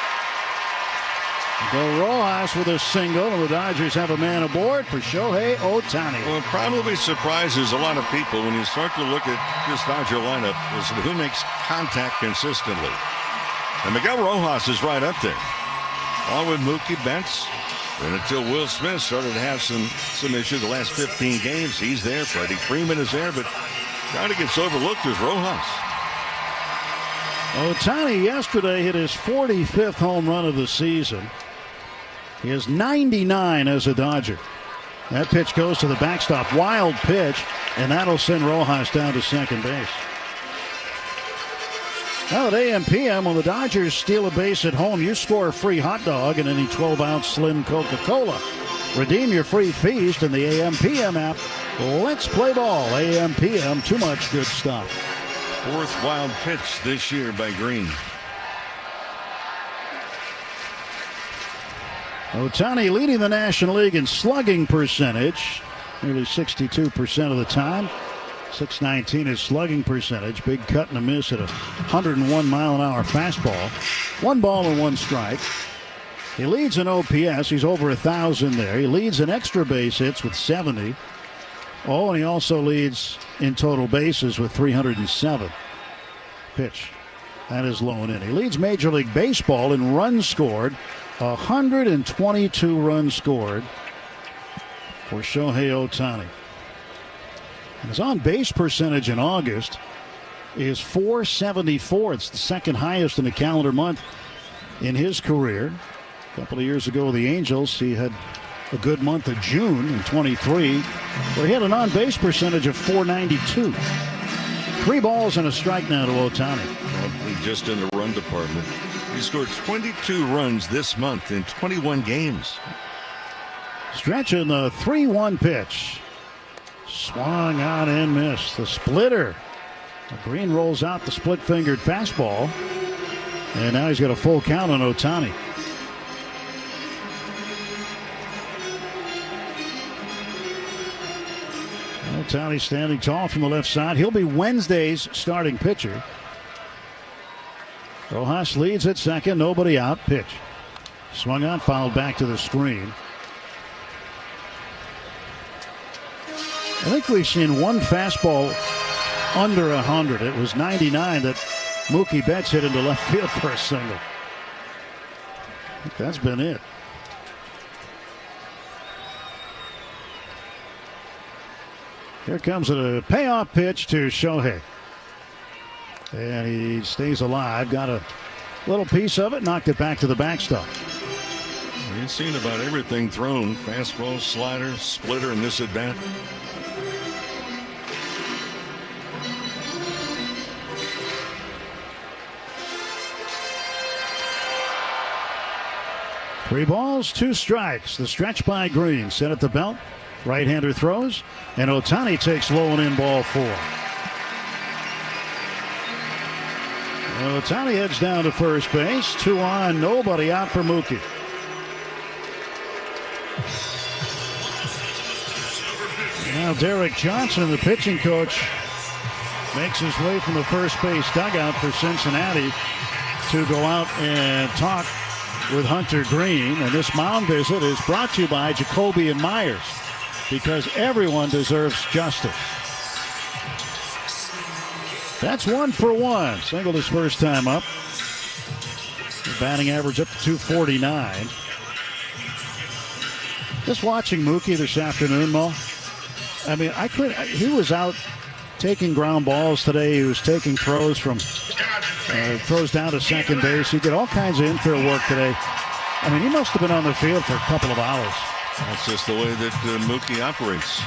Go Rojas with a single, and the Dodgers have a man aboard for Shohei Ohtani. Well, it probably surprises a lot of people when you start to look at this Dodger lineup is who makes contact consistently. And Miguel Rojas is right up there, along with Mookie Betts. And until Will Smith started to have some issues the last 15 games, he's there. Freddie Freeman is there, but kind of gets overlooked is Rojas. Ohtani yesterday hit his 45th home run of the season. He has 99 as a Dodger. That pitch goes to the backstop. Wild pitch, and that'll send Rojas down to second base. Now at AM/PM, when the Dodgers steal a base at home, you score a free hot dog and any 12-ounce slim Coca-Cola. Redeem your free feast in the AM/PM app. Let's play ball. AM/PM, too much good stuff. 4th wild pitch this year by Green. Ohtani leading the National League in slugging percentage, nearly 62% of the time. .619 is slugging percentage. Big cut and a miss at a 101-mile-an-hour fastball. 1 ball and 1 strike. He leads in OPS. He's over 1,000 there. He leads in extra base hits with 70. Oh, and he also leads in total bases with 307. Pitch. That is low and in. He leads Major League Baseball in runs scored. 122 runs scored for Shohei Ohtani. And his on-base percentage in August is .474. It's the second highest in a calendar month in his career. A couple of years ago with the Angels, he had a good month of June in 23, where he had an on-base percentage of .492. 3 balls and a strike now to Ohtani. Well, just in the run department. He scored 22 runs this month in 21 games. Stretching the 3-1 pitch. Swung on and missed. The splitter. Green rolls out the split-fingered fastball. And now he's got a full count on Ohtani. Ohtani standing tall from the left side. He'll be Wednesday's starting pitcher. Rojas leads at second. Nobody out. Pitch. Swung on, fouled back to the screen. I think we've seen one fastball under 100. It was 99 that Mookie Betts hit into left field for a single. I think that's been it. Here comes a payoff pitch to Shohei. And he stays alive. Got a little piece of it. Knocked it back to the backstop. We've seen about everything thrown. Fastball, slider, splitter in this at bat. Three balls, 2 strikes. The stretch by Green. Set at the belt. Right-hander throws. And Ohtani takes low and in ball 4. Ohtani heads down to first base. 2 on, nobody out for Mookie. Now Derek Johnson, the pitching coach, makes his way from the first base dugout for Cincinnati to go out and talk with Hunter Green. And this mound visit is brought to you by Jacoby and Myers, because everyone deserves justice. That's 1 for 1. Singled his first time up. The batting average up to 249. Just watching Mookie this afternoon, Mo. I mean, he was out taking ground balls today. He was taking throws from throws down to second base. He did all kinds of infield work today. I mean, he must have been on the field for a couple of hours. That's just the way that Mookie operates.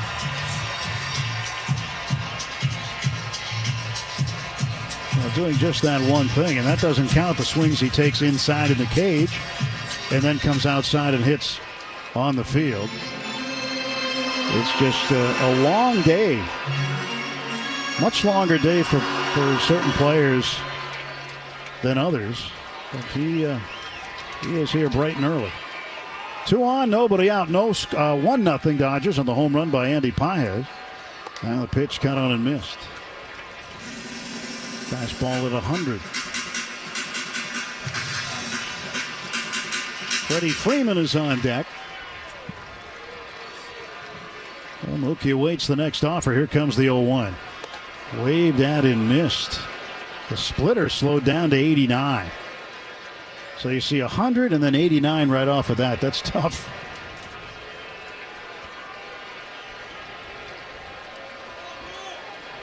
Doing just that one thing, and that doesn't count the swings he takes inside in the cage and then comes outside and hits on the field. It's just a long day, much longer day for certain players than others, but he is here bright and early. 2 on, nobody out. 1-0 Dodgers on the home run by Andy Paez. Now the pitch cut on and missed. Fastball at 100. Freddie Freeman is on deck. Well, Mookie awaits the next offer. Here comes the 0-1. Waved at and missed. The splitter slowed down to 89. So you see 100 and then 89 right off of that. That's tough.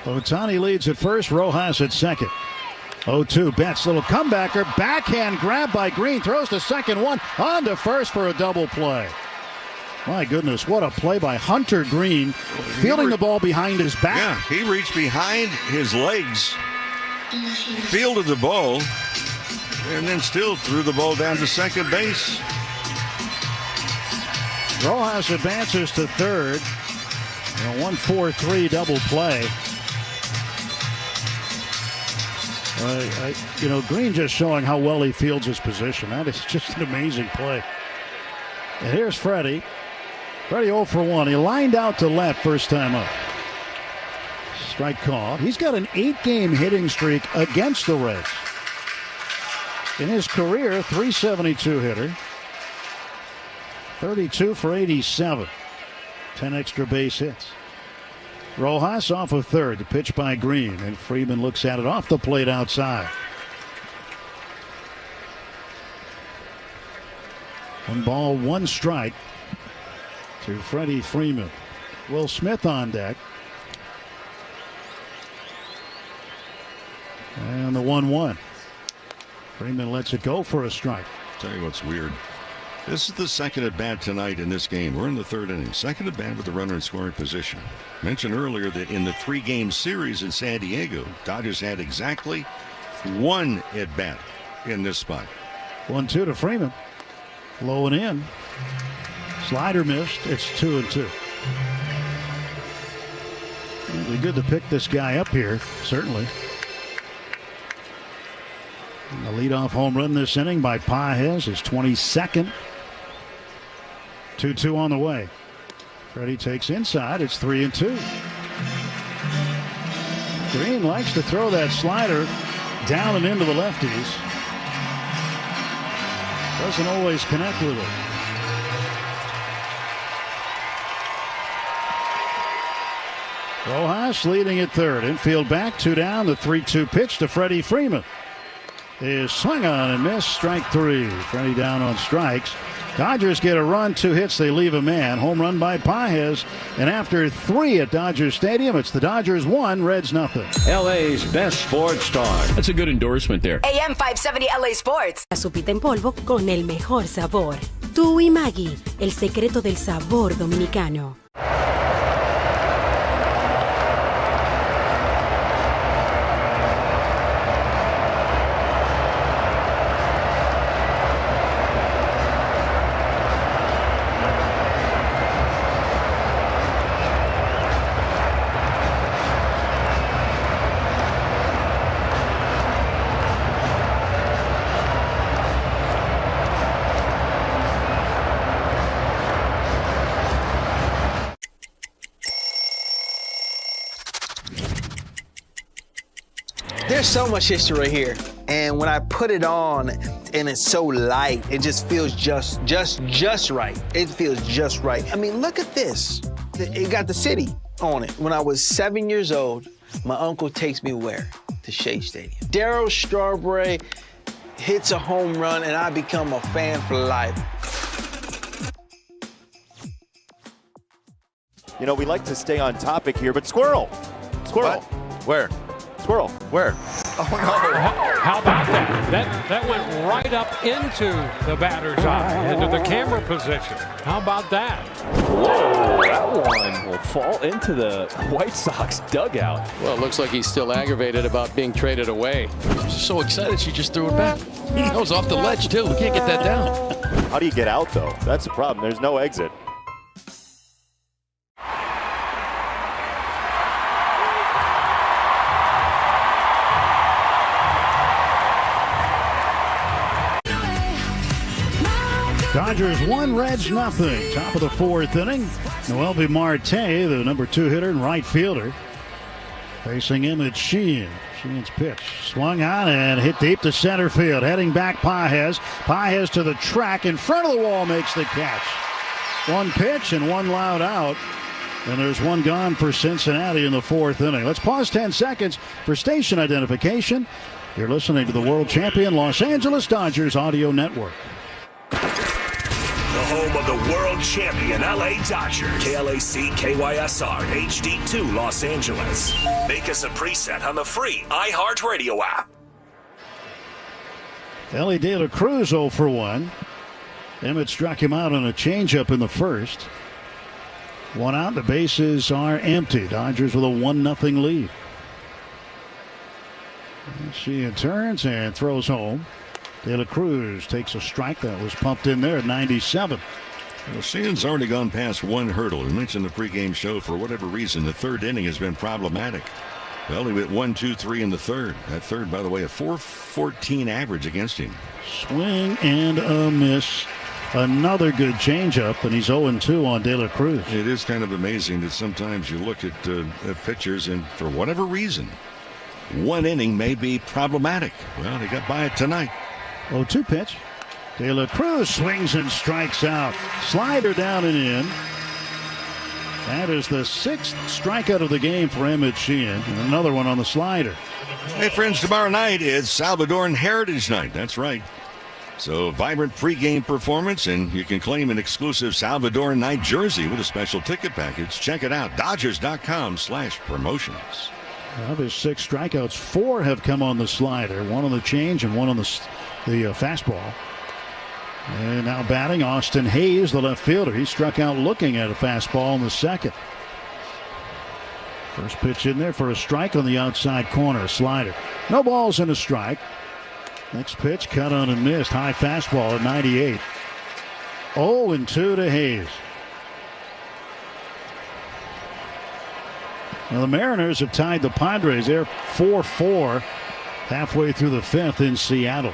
Ohtani leads at first, Rojas at second. 0-2, Betts, little comebacker, backhand grab by Green, throws to second, one, on to first for a double play. My goodness, what a play by Hunter Green, fielding the ball behind his back. Yeah, he reached behind his legs, fielded the ball, and then still threw the ball down to second base. Rojas advances to third. A 1-4-3 double play. Green just showing how well he fields his position. That is just an amazing play. And here's Freddie. Freddie 0 for 1. He lined out to left first time up. Strike called. He's got an 8-game hitting streak against the Reds. In his career, .372 hitter. 32 for 87. 10 extra base hits. Rojas off of third. The pitch by Green. And Freeman looks at it off the plate outside. 1 ball, 1 strike to Freddie Freeman. Will Smith on deck. And the 1-1. Freeman lets it go for a strike. Tell you what's weird. This is the second at bat tonight in this game. We're in the third inning. Second at bat with the runner in scoring position. Mentioned earlier that in the 3-game series in San Diego, Dodgers had exactly one at bat in this spot. 1-2 to Freeman. Low and in. Slider missed. It's 2-2. It'd be good to pick this guy up here, certainly. And the leadoff home run this inning by Pages is 22nd. 2-2 on the way. Freddie takes inside. It's 3-2. Green likes to throw that slider down and into the lefties. Doesn't always connect with it. Rojas leading at third. Infield back, 2 down. The 3-2 pitch to Freddie Freeman is swung on and missed. Strike 3. Freddie down on strikes. Dodgers get a run, 2 hits, they leave a man. Home run by Pages. And after 3 at Dodger Stadium, it's the Dodgers 1, Reds nothing. LA's best sports star. That's a good endorsement there. AM 570 LA Sports. La sopita en polvo con el mejor sabor. Tú y Maggi, el secreto del sabor dominicano. There's so much history right here, and when I put it on and it's so light, it just feels just right. It feels just right. I mean, look at this. It got the city on it. When I was 7 years old, my uncle takes me where? To Shea Stadium. Darryl Strawberry hits a home run, and I become a fan for life. You know, we like to stay on topic here, but squirrel. What? Where? Squirrel. Where? Oh, no. How about that? That went right up into the batter's eye, into the camera position. How about that? Whoa, that one will fall into the White Sox dugout. Well, it looks like he's still aggravated about being traded away. She's so excited she just threw it back. That was off the ledge, too. We can't get that down. How do you get out, though? That's the problem. There's no exit. Dodgers 1, Reds nothing. Top of the 4th inning. Noelvi Marte, the number 2 hitter and right fielder, facing Emmett Sheehan. Sheehan's pitch swung on and hit deep to center field. Heading back, Pages. Pages to the track in front of the wall, makes the catch. 1 pitch and 1 loud out. And there's 1 gone for Cincinnati in the 4th inning. Let's pause 10 seconds for station identification. You're listening to the world champion Los Angeles Dodgers Audio Network. The home of the world champion LA Dodgers. KLAC KYSR HD2 Los Angeles. Make us a preset on the free iHeartRadio app. Ellie De La Cruz 0 for 1. Emmett struck him out on a changeup in the first. 1 out. The bases are empty. Dodgers with a 1-0 lead. She turns and throws home. De La Cruz takes a strike that was pumped in there at 97. Well, Sheehan's already gone past 1 hurdle. We mentioned the pregame show, for whatever reason, the 3rd inning has been problematic. Well, he went 1, 2, 3 in the 3rd. That 3rd, by the way, a .414 average against him. Swing and a miss. Another good changeup, and he's 0-2 on De La Cruz. It is kind of amazing that sometimes you look at pitchers, and for whatever reason, 1 inning may be problematic. Well, he got by it tonight. 0-2 pitch. De La Cruz swings and strikes out. Slider down and in. That is the 6th strikeout of the game for Emmett Sheehan. And another one on the slider. Hey, friends, tomorrow night is Salvadoran Heritage Night. That's right. So, vibrant pregame performance, and you can claim an exclusive Salvadoran Night jersey with a special ticket package. Check it out. Dodgers.com/promotions. Of his 6 strikeouts, 4 have come on the slider. 1 on the change and 1 on the fastball. And now batting, Austin Hayes, the left fielder. He struck out looking at a fastball in the second. First pitch in there for a strike on the outside corner, slider. No balls and a strike. Next pitch, cut on and missed. High fastball at 98. 0-2 to Hayes. Now the Mariners have tied the Padres. They're 4-4 halfway through the fifth in Seattle.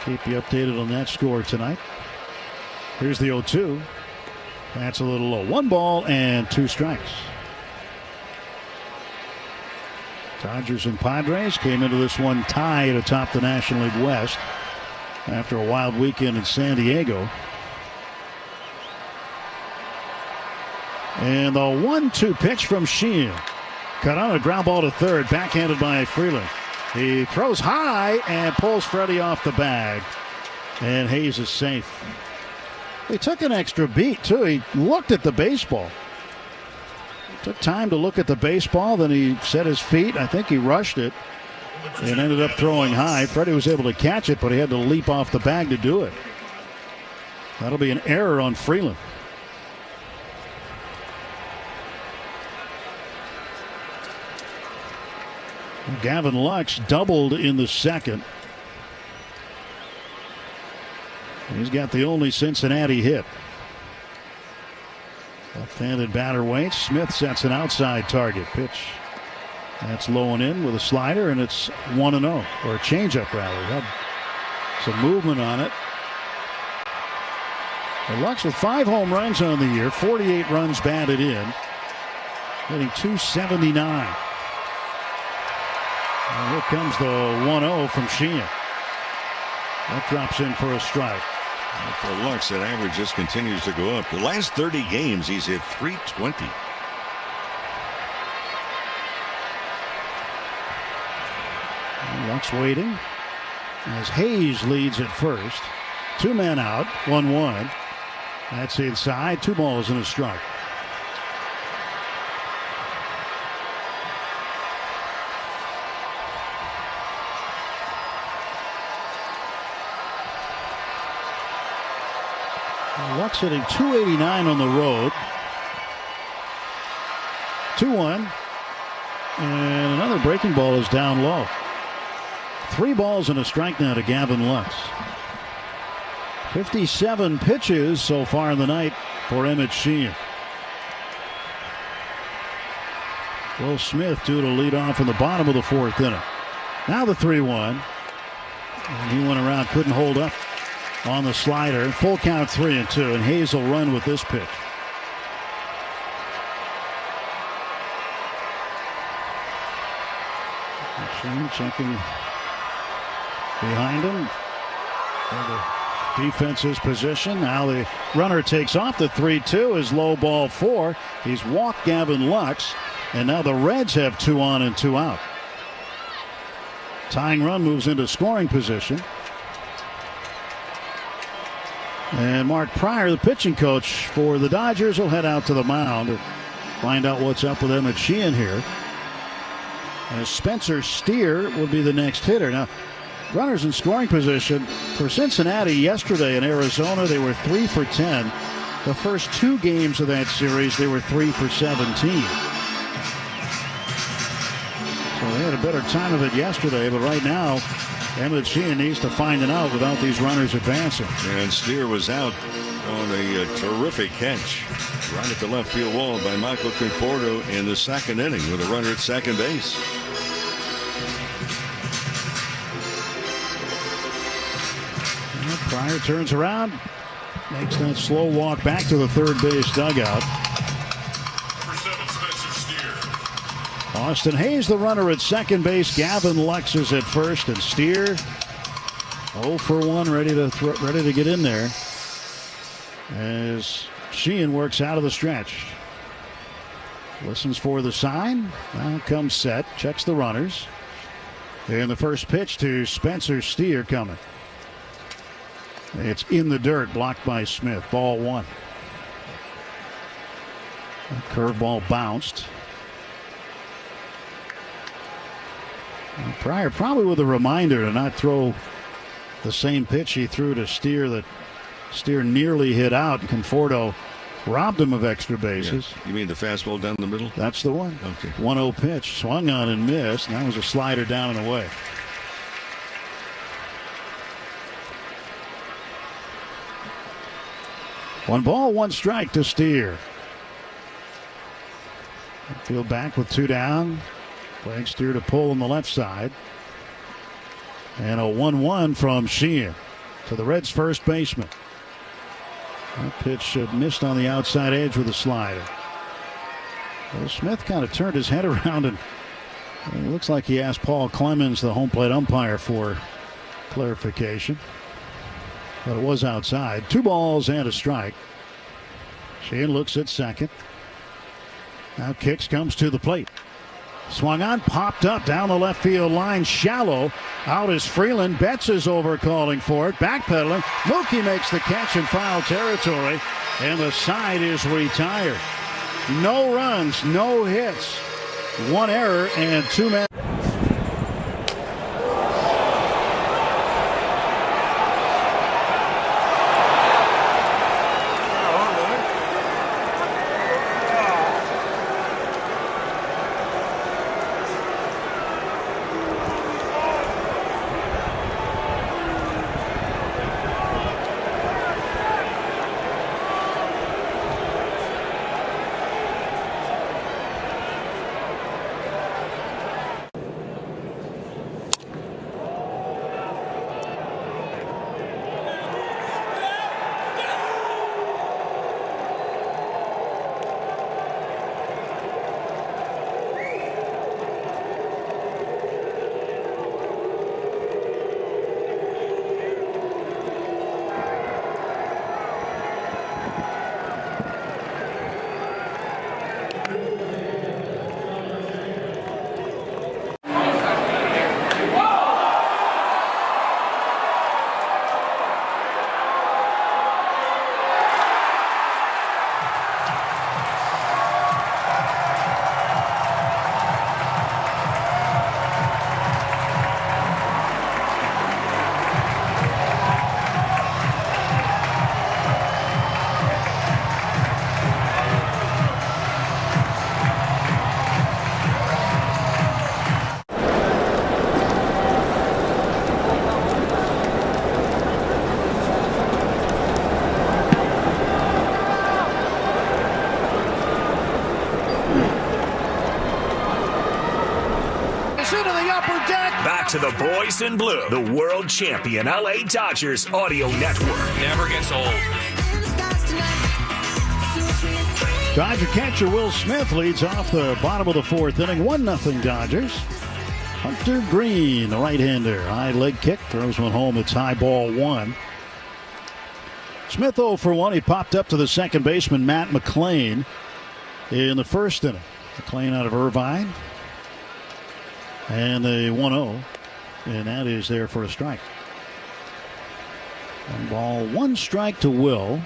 Keep you updated on that score tonight. Here's the 0-2. That's a little low. 1 ball and 2 strikes. Dodgers and Padres came into this one tied atop the National League West after a wild weekend in San Diego. And the 1-2 pitch from Sheehan. Cut on a ground ball to third, backhanded by Freeland. He throws high and pulls Freddie off the bag. And Hayes is safe. He took an extra beat, too. He looked at the baseball. Took time to look at the baseball, then he set his feet. I think he rushed it and ended up throwing high. Freddie was able to catch it, but he had to leap off the bag to do it. That'll be an error on Freeland. Gavin Lux doubled in the second. He's got the only Cincinnati hit. Left-handed batter waits. Smith sets an outside target pitch. That's low and in with a slider, and it's 1-0, or a changeup rather. Had some movement on it. And Lux with 5 home runs on the year, 48 runs batted in, hitting .279. And here comes the 1-0 from Sheehan. That drops in for a strike. For Lux, that average just continues to go up. The last 30 games, he's hit .320. Lux waiting as Hayes leads at first. 2 men out, 1-1. That's inside. 2 balls and a strike. Lux hitting .289 on the road. 2-1. And another breaking ball is down low. 3 balls and a strike now to Gavin Lux. 57 pitches so far in the night for Emmett Sheehan. Will Smith due to lead off in the bottom of the 4th inning. Now the 3-1. And he went around, couldn't hold up on the slider. Full count 3-2, and Hayes will run with this pitch. Sheehan checking behind him. The defense's position. Now the runner takes off. The 3-2 is low ball 4. He's walked Gavin Lux, and now the Reds have 2 on and 2 out. Tying run moves into scoring position. And Mark Pryor, the pitching coach for the Dodgers, will head out to the mound and find out what's up with Emmett Sheehan here. As Spencer Steer would be the next hitter. Now, runners in scoring position for Cincinnati yesterday in Arizona, they were 3 for 10. The first 2 games of that series, they were 3 for 17. So they had a better time of it yesterday, but right now, Emmett Sheehan needs to find an out without these runners advancing. And Steer was out on a terrific catch right at the left field wall by Michael Conforto in the 2nd inning with a runner at second base. And Pryor turns around, makes that slow walk back to the 3rd base dugout. Austin Hayes, the runner at second base. Gavin Lux is at first, and Steer 0 for 1, ready to get in there as Sheehan works out of the stretch. Listens for the sign. Now comes set, checks the runners. And the first pitch to Spencer Steer coming. It's in the dirt, blocked by Smith. Ball 1. Curveball bounced. Pryor probably with a reminder to not throw the same pitch he threw to Steer that Steer nearly hit out. Conforto robbed him of extra bases. Yeah. You mean the fastball down the middle? That's the one. Okay. 1-0 pitch. Swung on and missed. And that was a slider down and away. One ball, one strike to Steer. Field back with 2 down. Playing Steer to pull on the left side. And a 1-1 from Sheehan to the Reds' first baseman. That pitch missed on the outside edge with a slider. Well, Smith kind of turned his head around, and it looks like he asked Paul Clemens, the home plate umpire, for clarification. But it was outside. 2 balls and a strike. Sheehan looks at second. Now kicks, comes to the plate. Swung on, popped up down the left field line, shallow. Out is Freeland. Betts is over calling for it. Backpedaling. Mookie makes the catch in foul territory, and the side is retired. No runs, no hits. 1 error and 2 men. Back to the boys in blue, the world champion LA Dodgers audio network. Never gets old. Dodger catcher Will Smith leads off the bottom of the 4th inning. 1-0 Dodgers. Hunter Green, the right-hander. High leg kick, throws one home. It's high, ball 1. Smith 0 for 1. He popped up to the second baseman, Matt McLean, in the 1st inning. McLean out of Irvine. And the 1-0. And that is there for a strike. 1 ball, 1 strike to Will.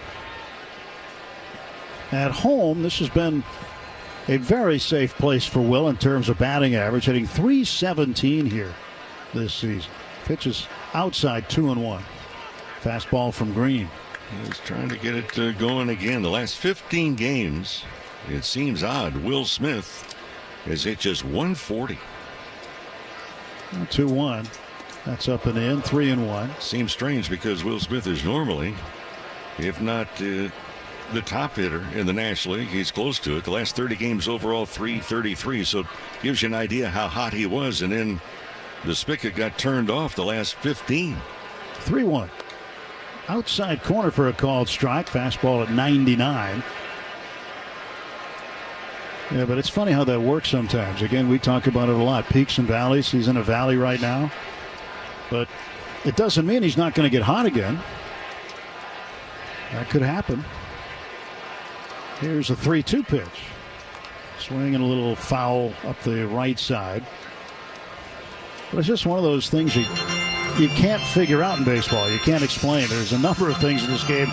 At home, this has been a very safe place for Will in terms of batting average, hitting .317 here this season. Pitches outside 2-1. Fastball from Green. He's trying to get it going again. The last 15 games, it seems odd. Will Smith has hit just 140. 2-1. That's up and in. 3-1. Seems strange because Will Smith is normally, if not the top hitter in the National League, he's close to it. The last 30 games overall, .333. So gives you an idea how hot he was. And then the spigot got turned off the last 15. 3-1. Outside corner for a called strike. Fastball at 99. Yeah, but it's funny how that works sometimes. Again, we talk about it a lot. Peaks and valleys. He's in a valley right now. But it doesn't mean he's not going to get hot again. That could happen. Here's a 3-2 pitch. Swinging a little foul up the right side. But it's just one of those things you can't figure out in baseball. You can't explain. There's a number of things in this game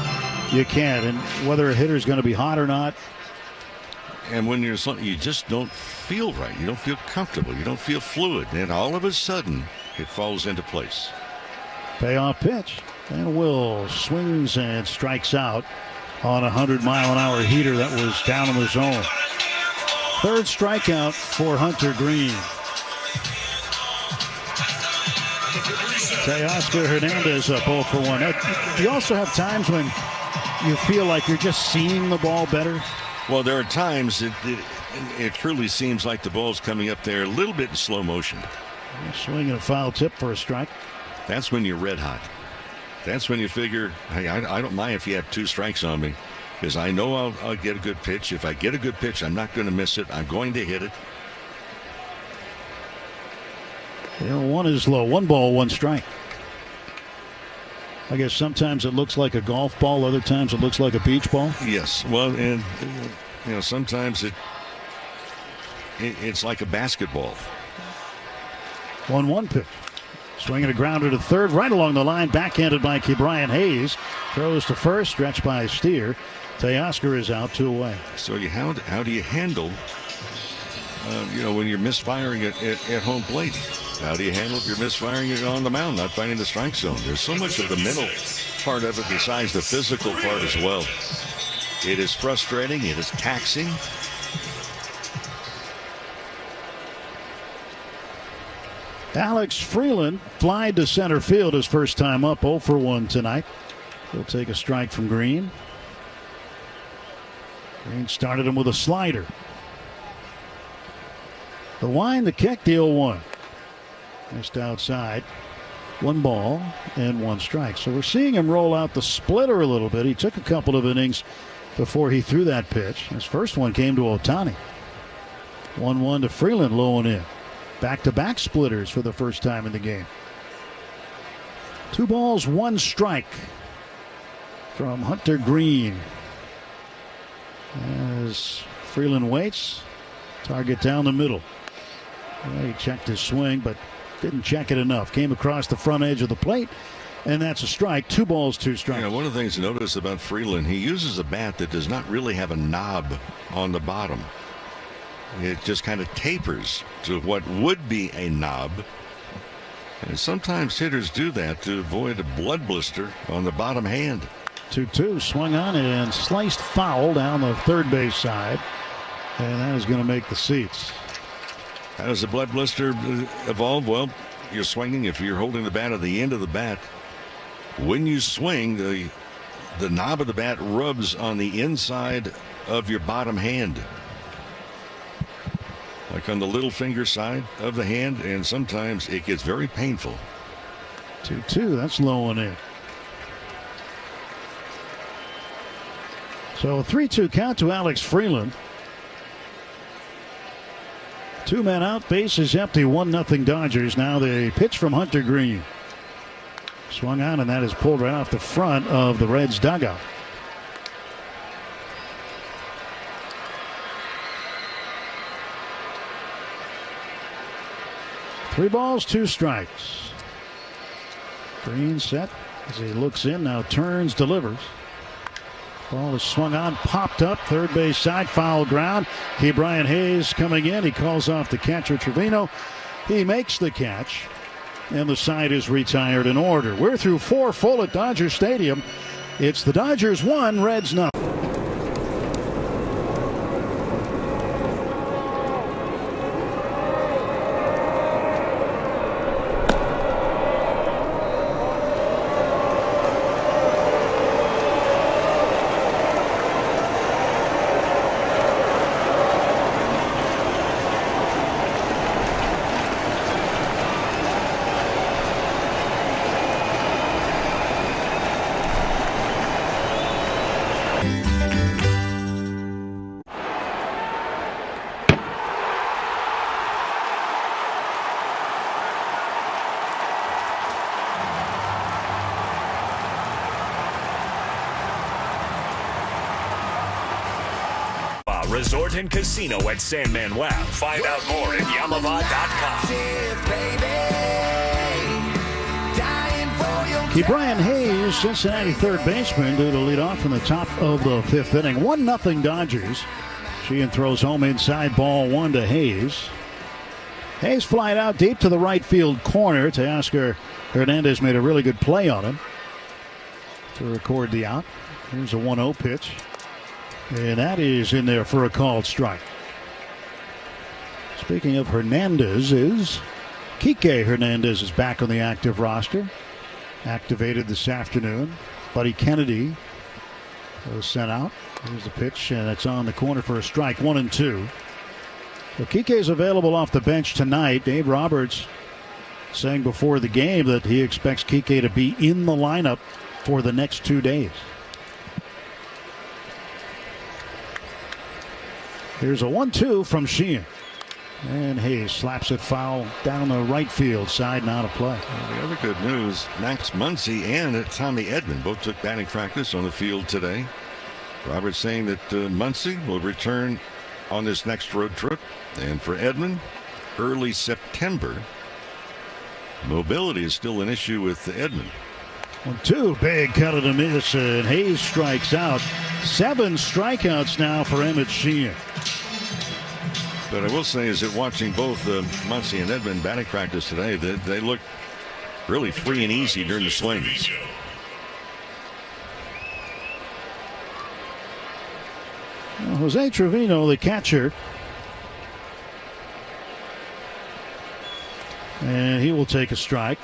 you can't. And whether a hitter's going to be hot or not, And when you're something, you just don't feel right. You don't feel comfortable. You don't feel fluid. And all of a sudden, it falls into place. Payoff pitch. And Will swings and strikes out on a 100-mile-an-hour heater that was down in the zone. Third strikeout for Hunter Green. Teoscar Hernandez up 0 for 1. You also have times when you feel like you're just seeing the ball better. Well, there are times it truly seems like the ball's coming up there a little bit in slow motion. Swinging a foul tip for a strike. That's when you're red hot. That's when you figure, hey, I don't mind if you have 2 strikes on me, because I know I'll get a good pitch. If I get a good pitch, I'm not going to miss it. I'm going to hit it. 1 is low. 1 ball, 1 strike. I guess sometimes it looks like a golf ball. Other times it looks like a beach ball. Yes. Well, and sometimes it's like a basketball. 1-1 pitch. Swinging a grounder to third, right along the line, backhanded by Ke'Bryan Hayes. Throws to first, stretched by Steer. Teoscar is out, 2 away. So how do you handle, when you're misfiring at home plate? How do you handle if you're misfiring it on the mound, not finding the strike zone? There's so much of the mental part of it besides the physical part as well. It is frustrating. It is taxing. Alex Freeland flied to center field his first time up, 0 for 1 tonight. He'll take a strike from Green. Green started him with a slider. The wind, the kick, the 0-1. Missed outside. 1 ball and 1 strike. So we're seeing him roll out the splitter a little bit. He took a couple of innings before he threw that pitch. His first one came to Ohtani. 1-1 to Freeland, low and in. Back-to-back splitters for the first time in the game. 2 balls, 1 strike from Hunter Green. As Freeland waits, target down the middle. Well, he checked his swing, but didn't check it enough. Came across the front edge of the plate, and that's a strike. 2 balls, 2 strikes. One of the things to notice about Freeland, he uses a bat that does not really have a knob on the bottom. It just kind of tapers to what would be a knob. And sometimes hitters do that to avoid a blood blister on the bottom hand. 2-2, swung on and sliced foul down the third base side. And that is going to make the seats. How does the blood blister evolve? Well, you're swinging. If you're holding the bat at the end of the bat, when you swing, the knob of the bat rubs on the inside of your bottom hand, like on the little finger side of the hand, and sometimes it gets very painful. 2-2, that's low and in. So a 3-2 count to Alex Freeland. 2 men out, bases empty, 1-0 Dodgers. Now the pitch from Hunter Green. Swung on, and that is pulled right off the front of the Reds dugout. Three balls, 2 strikes. Green set as he looks in, now turns, delivers. Ball is swung on, popped up, third base side, foul ground. Ke'Bryan Hayes coming in. He calls off the catcher, Trevino. He makes the catch, and the side is retired in order. We're through 4 full at Dodger Stadium. It's the Dodgers 1, Reds 0. Resort and Casino at San Manuel. Find out more at Yamava.com. Ke'Bryan Hayes, Cincinnati third baseman, due to lead off from the top of the 5th inning. 1-0 Dodgers. Sheehan throws home inside, ball 1 to Hayes. Hayes flying out deep to the right field corner. Teoscar Hernandez made a really good play on him to record the out. Here's a 1-0 pitch. And that is in there for a called strike. Speaking of Hernandez, Kike Hernandez is back on the active roster. Activated this afternoon. Buddy Kennedy was sent out. Here's the pitch, and it's on the corner for a strike. 1-2. So Kike is available off the bench tonight. Dave Roberts saying before the game that he expects Kike to be in the lineup for the next 2 days. Here's a 1-2 from Sheehan. And Hayes slaps it foul down the right field side, not a play. Well, the other good news, Max Muncy and Tommy Edman both took batting practice on the field today. Roberts saying that Muncy will return on this next road trip. And for Edman, early September. Mobility is still an issue with Edman. 1-2, big cut of the miss, and Hayes strikes out. 7 strikeouts now for Emmett Sheehan. But I will say is that watching both Muncy and Edman batting practice today, they look really free and easy during the swings. Well, Jose Trevino, the catcher, and he will take a strike.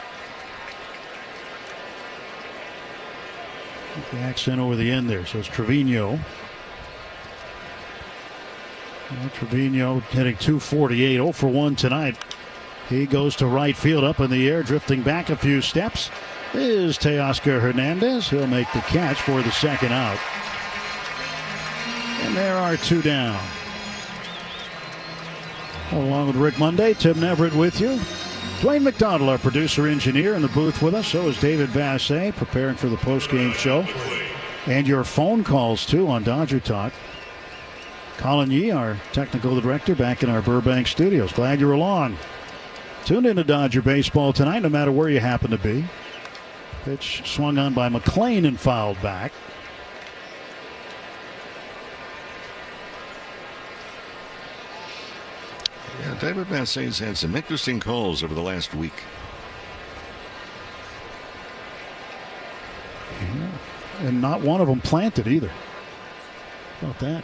The accent over the end there, so it's Trevino. Well, Trevino hitting .248, 0 for 1 tonight. He goes to right field, up in the air, drifting back a few steps is Teoscar Hernandez. He'll make the catch for the second out. And there are 2 down. Along with Rick Monday, Tim Neverett with you. Dwayne McDonald, our producer-engineer, in the booth with us. So is David Vassay, preparing for the postgame show. And your phone calls, too, on Dodger Talk. Colin Yee, our technical director, back in our Burbank studios. Glad you're along. Tuned into Dodger baseball tonight, no matter where you happen to be. Pitch swung on by McLean and fouled back. Yeah, David Vassay's had some interesting calls over the last week. Yeah. And not one of them planted either. How about that?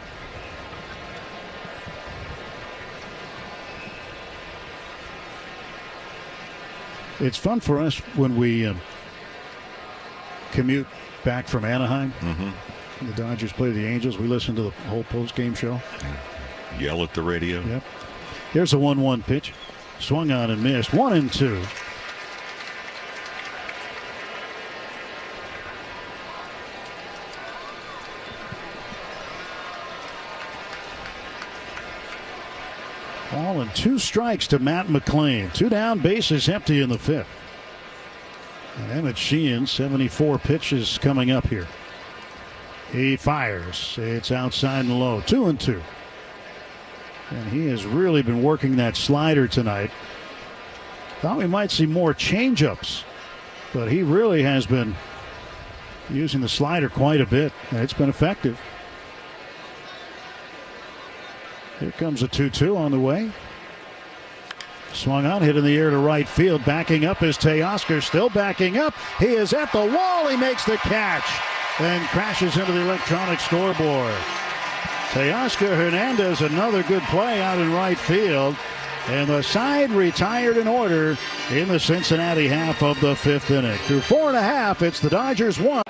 It's fun for us when we commute back from Anaheim. The Dodgers play the Angels. We listen to the whole post-game show. Yell at the radio. Yep. Here's a 1-1 pitch. Swung on and missed. 1-2. Ball and 2 strikes to Matt McLean. 2 down, bases empty in the 5th. And Emmett Sheehan, 74 pitches coming up here. He fires. It's outside and low. 2-2. And he has really been working that slider tonight. Thought we might see more changeups, but he really has been using the slider quite a bit, and it's been effective. Here comes a 2-2 on the way. Swung on, hit in the air to right field. Backing up is Teoscar, still backing up. He is at the wall. He makes the catch and crashes into the electronic scoreboard. Teoscar Hernandez, another good play out in right field. And the side retired in order in the Cincinnati half of the 5th inning. Through 4.5, it's the Dodgers 1.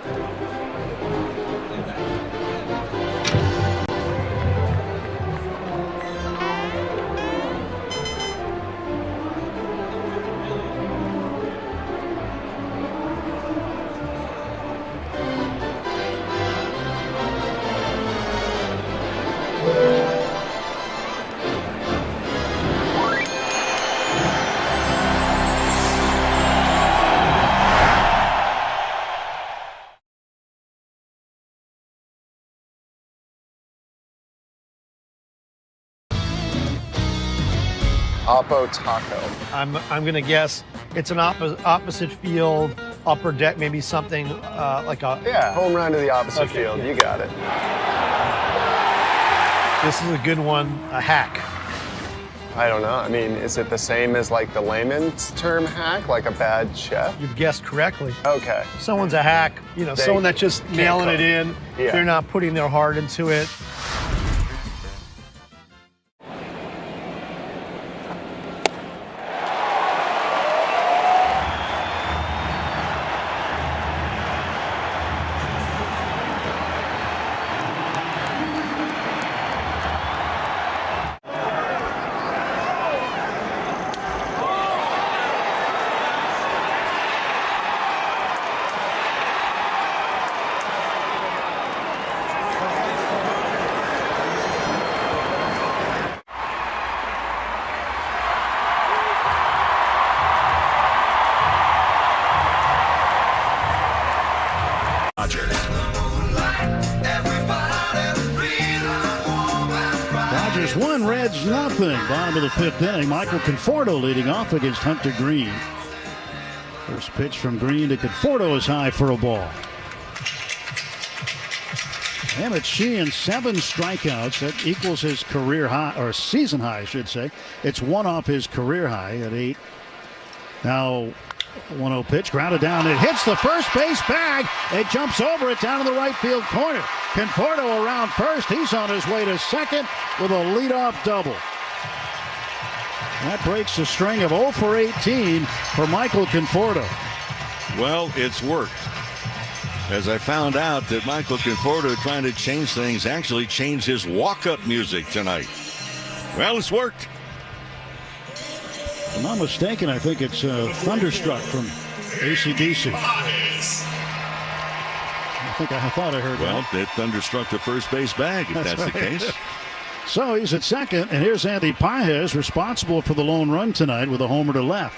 Oppo Taco. I'm going to guess it's an opposite field, upper deck, maybe something like a... Yeah, home run to the opposite field. You got it. This is a good one, a hack. I don't know. I mean, is it the same as like the layman's term hack, like a bad chef? You've guessed correctly. Okay. Someone's a hack, you know, someone that's just mailing it in. Yeah. They're not putting their heart into it. Dodgers 1, Reds nothing. Bottom of the 5th inning. Michael Conforto leading off against Hunter Green. First pitch from Green to Conforto is high for a ball. Emmett Sheehan, 7 strikeouts. That equals his career high, or season high, I should say. It's 1 off his career high at 8. Now, 1-0 pitch, grounded down. It hits the first base bag. It jumps over it down to the right field corner. Conforto around first. He's on his way to second with a leadoff double. That breaks a string of 0 for 18 for Michael Conforto. Well, it's worked. As I found out that Michael Conforto, trying to change things, actually changed his walk-up music tonight. Well, it's worked. If I'm not mistaken, I think it's Thunderstruck from AC/DC. I thought I heard that. Well, it thunderstruck the first base bag, if that's the case. So he's at second, and here's Andy Pages, responsible for the lone run tonight with a homer to left.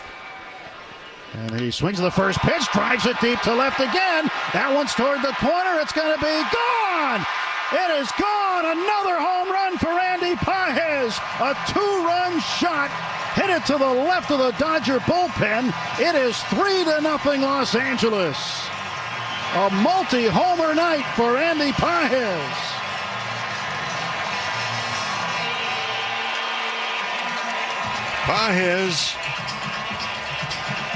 And he swings the first pitch, drives it deep to left again. That one's toward the corner. It's going to be gone. It is gone. Another home run for Andy Pages. A 2-run shot. Hit it to the left of the Dodger bullpen. It is 3-0 Los Angeles. A multi-homer night for Andy Pages. Pages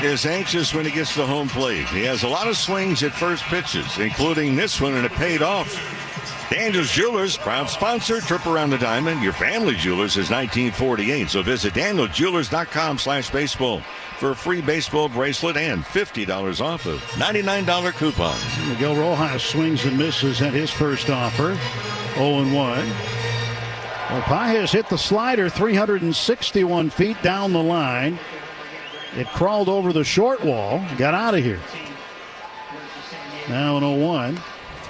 is anxious when he gets to home plate. He has a lot of swings at first pitches, including this one, and it paid off. Daniel's Jewelers, proud sponsor, trip around the diamond. Your family jewelers is 1948. So visit DanielJewelers.com/baseball for a free baseball bracelet and $50 off a $99 coupon. Miguel Rojas swings and misses at his first offer. 0-1. Well, Pages hit the slider 361 feet down the line. It crawled over the short wall, got out of here. Now an 0-1,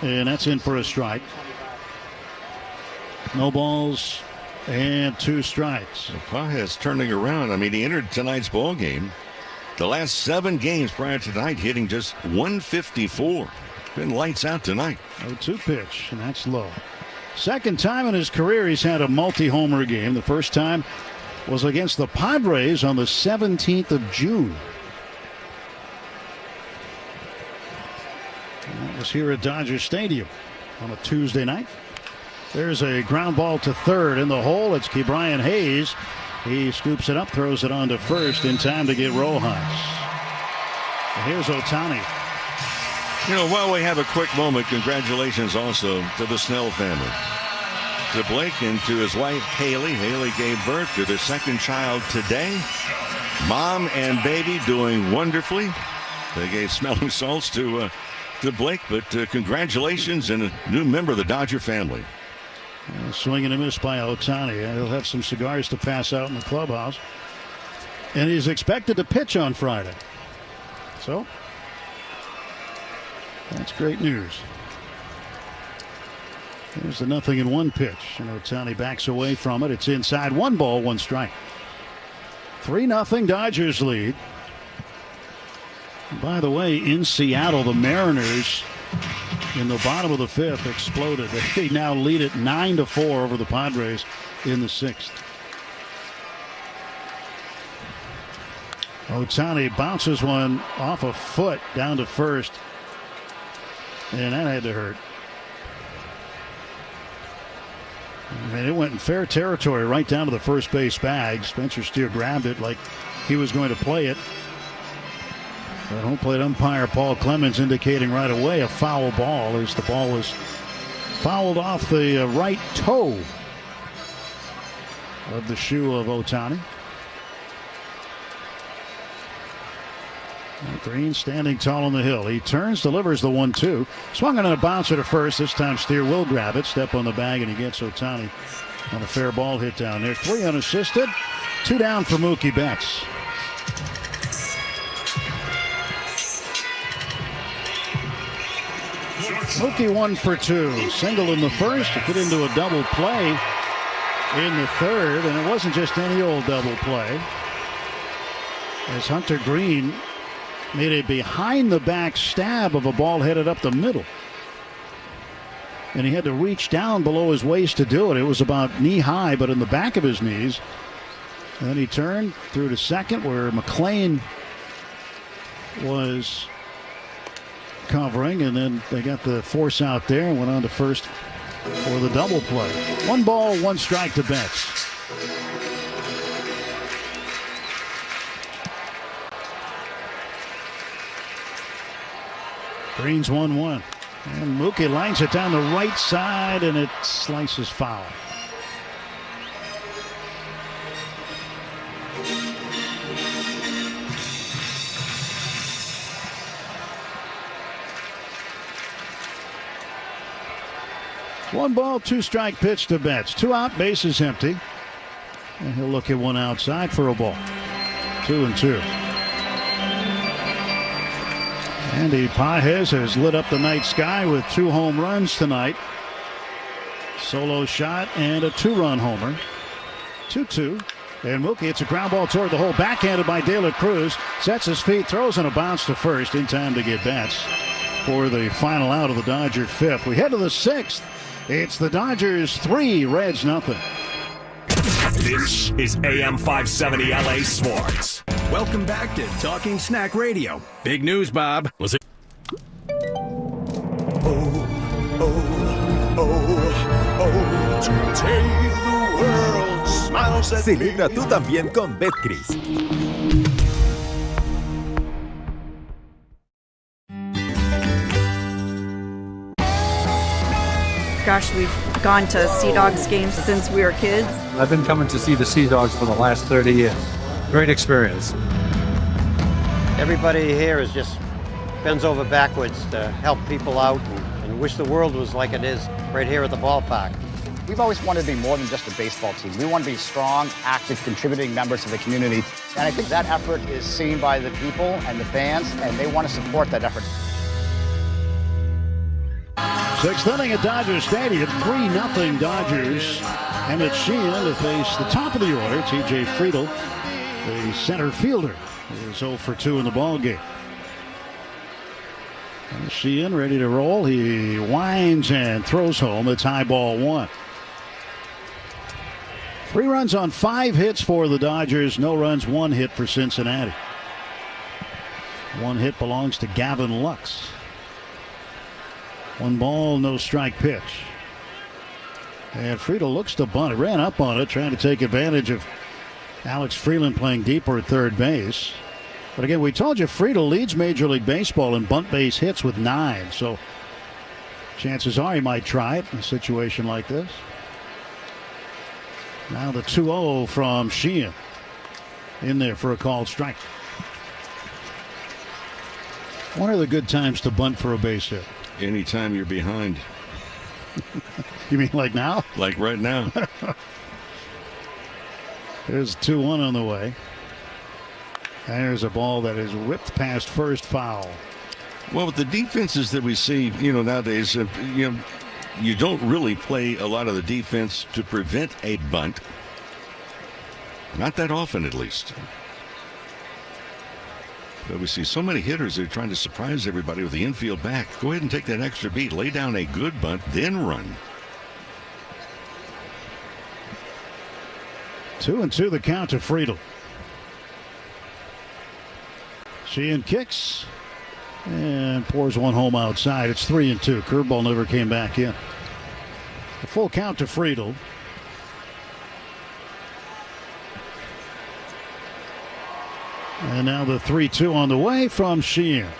and that's in for a strike. No balls and 2 strikes. Pages turning around. I mean, he entered tonight's ball game. The last 7 games prior to tonight, hitting just 154. Been lights out tonight. 0-2 pitch, and that's low. Second time in his career he's had a multi-homer game. The first time was against the Padres on the 17th of June. And that was here at Dodger Stadium on a Tuesday night. There's a ground ball to third in the hole. It's Ke'Bryan Hayes. He scoops it up, throws it on to first in time to get Rojas. And here's Ohtani. You know, while we have a quick moment, congratulations also to the Snell family. To Blake and to his wife, Haley. Haley gave birth to their second child today. Mom and baby doing wonderfully. They gave smelling salts to Blake, but congratulations and a new member of the Dodger family. Swing and a miss by Ohtani. He'll have some cigars to pass out in the clubhouse. And he's expected to pitch on Friday. So, that's great news. There's the 0-1 pitch. And Ohtani backs away from it. It's inside. 1 ball, 1 strike. 3-0 Dodgers lead. And by the way, in Seattle, the Mariners in the bottom of the 5th exploded. They now lead it 9-4 over the Padres in the 6th. Ohtani bounces one off a foot down to first. And that had to hurt. I mean, it went in fair territory right down to the first base bag. Spencer Steer grabbed it like he was going to play it. But home plate umpire Paul Clemens indicating right away a foul ball as the ball was fouled off the right toe of the shoe of Ohtani. Green standing tall on the hill. He turns, delivers the 1-2. Swung on a bouncer to first. This time Steer will grab it. Step on the bag, and he gets Ohtani on a fair ball hit down there. 3 unassisted. 2 down for Mookie Betts. Mookie 1 for 2. Single in the first to get into a double play in the third. And it wasn't just any old double play, as Hunter Green made a behind-the-back stab of a ball headed up the middle. And he had to reach down below his waist to do it. It was about knee-high, but in the back of his knees. And then he turned through to second, where McLean was covering. And then they got the force out there and went on to first for the double play. 1 ball, 1 strike to Betts. Green's 1-1. And Mookie lines it down the right side, and it slices foul. One ball, 2 strike pitch to Betts. 2 out, bases empty. And he'll look at one outside for a ball. 2-2. Andy Pages has lit up the night sky with 2 home runs tonight. Solo shot and a 2-run homer. 2-2. And Mookie hits a ground ball toward the hole, backhanded by De La Cruz. Sets his feet, throws on a bounce to first in time to get Betts for the final out of the Dodger 5th. We head to the 6th. It's the Dodgers 3, Reds nothing. This is AM 570 LA Sports. Welcome back to Talking Snack Radio. Big news, Bob. Was it? To take the world, smiles at Celebra tú también con Betcris. Gosh, we've gone to Sea Dogs games since we were kids. I've been coming to see the Sea Dogs for the last 30 years. Great experience. Everybody here is just bends over backwards to help people out and wish the world was like it is right here at the ballpark. We've always wanted to be more than just a baseball team. We want to be strong, active, contributing members of the community. And I think that effort is seen by the people and the fans, and they want to support that effort. 6th inning at Dodger Stadium, 3-0 Dodgers. And it's Sheehan to face the top of the order, T.J. Friedl, the center fielder, is 0 for 2 in the ballgame. Sheehan ready to roll. He winds and throws home. It's high ball 1. 3 runs on 5 hits for the Dodgers. No runs, 1 hit for Cincinnati. 1 hit belongs to Gavin Lux. 1 ball, no strike pitch. And Friedl looks to bunt. He ran up on it, trying to take advantage of Alex Freeland playing deeper at third base. But again, we told you Friedl leads Major League Baseball in bunt base hits with 9. So chances are he might try it in a situation like this. Now the 2-0 from Sheehan in there for a called strike. One of the good times to bunt for a base hit. Anytime you're behind. You mean like now? Like right now. There's 2-1 on the way. And there's a ball that is whipped past first, foul. Well, with the defenses that we see, nowadays, you don't really play a lot of the defense to prevent a bunt. Not that often, at least. But we see so many hitters that are trying to surprise everybody with the infield back. Go ahead and take that extra beat. Lay down a good bunt, then run. 2-2 the count to Friedl. Sheehan kicks and pours one home outside. It's 3-2. Curveball never came back in. A full count to Friedl. And now the 3-2 on the way from Sheehan.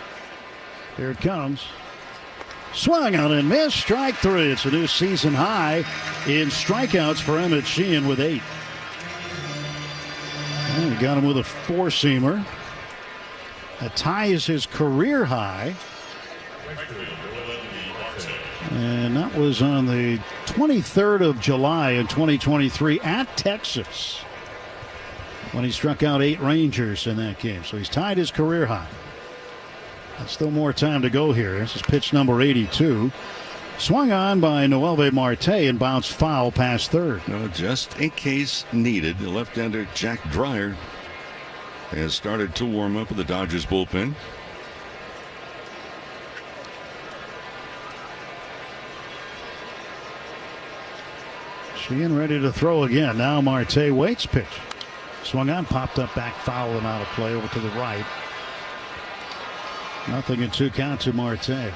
Here it comes. Swung on and missed. Strike three. It's a new season high in strikeouts for Emmett Sheehan with 8. And we got him with a four-seamer. That ties his career high. And that was on the 23rd of July in 2023 at Texas, when he struck out 8 Rangers in that game. So he's tied his career high. There's still more time to go here. This is pitch number 82. Swung on by Noelvi Marte and bounced foul past third. No, just in case needed. The left-hander Jack Dreyer has started to warm up with the Dodgers bullpen. Sheehan ready to throw again. Now Marte waits. Pitch. Swung on, popped up, back foul and out of play over to the right. 0-2 count to Marte.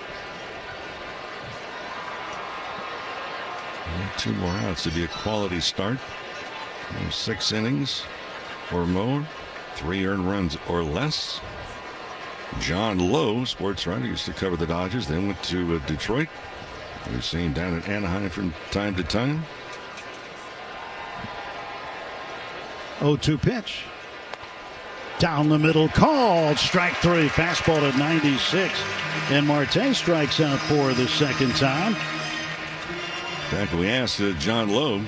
2 more outs to be a quality start. 6 innings or more. 3 earned runs or less. John Lowe, sports writer, used to cover the Dodgers, then went to Detroit. We've seen down at Anaheim from time to time. 0-2 pitch. Down the middle, called. Strike three. Fastball at 96. And Marte strikes out for the second time. In fact, we asked John Lowe.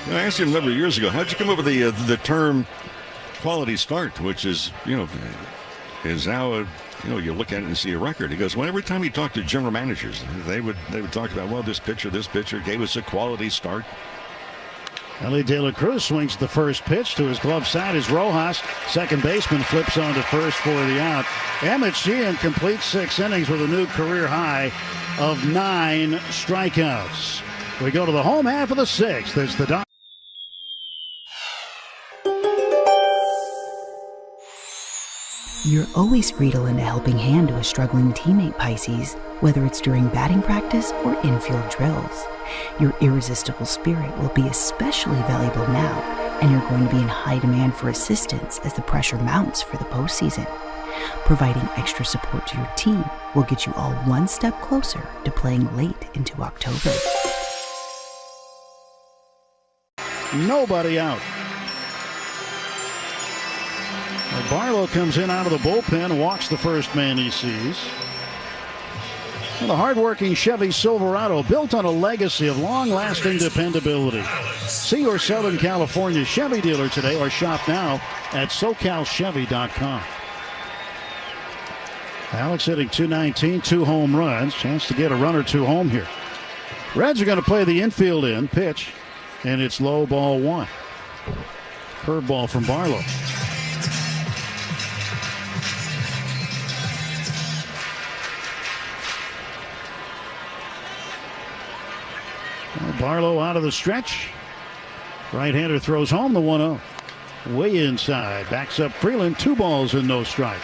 I asked him a number of years ago, how'd you come up with the term quality start, which is, is now you look at it and see a record. He goes, well, every time he talked to general managers, they would talk about, well, this pitcher gave us a quality start. Ellie De La Cruz swings the first pitch. To his glove side is Rojas. Second baseman flips on to first for the out. Emmett Sheehan completes 6 innings with a new career high of 9 strikeouts. We go to the home half of the 6th. There's the Dodgers. You're always free to lend a helping hand to a struggling teammate, Pisces, whether it's during batting practice or infield drills. Your irresistible spirit will be especially valuable now, and you're going to be in high demand for assistance as the pressure mounts for the postseason. Providing extra support to your team will get you all one step closer to playing late into October. Nobody out. Barlow comes in out of the bullpen, walks the first man he sees. Well, the hardworking Chevy Silverado, built on a legacy of long-lasting dependability. See your Southern California Chevy dealer today or shop now at SoCalChevy.com. Alex hitting .219, 2 home runs. Chance to get a run or 2 home here. Reds are going to play the infield in. Pitch, and it's low, ball 1. Curveball from Barlow. Barlow out of the stretch. Right-hander throws home the 1-0. Way inside. Backs up Freeland. 2 balls and no strikes.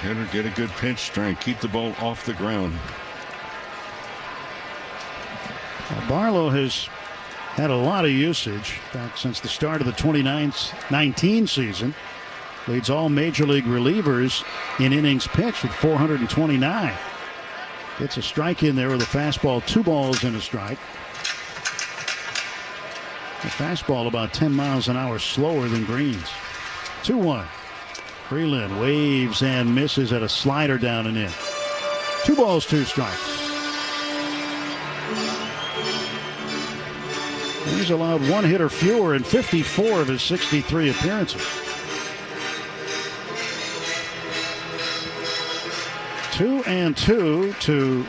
Hitter get a good pinch. Try and keep the ball off the ground. Barlow has had a lot of usage. In fact, since the start of the 2019 season. Leads all major league relievers in innings pitched with 429. Gets a strike in there with a fastball, 2 balls and a strike. The fastball about 10 miles an hour slower than Green's. 2-1. Freeland waves and misses at a slider down and in. 2 balls, 2 strikes. He's allowed 1 hit or fewer in 54 of his 63 appearances. 2-2 to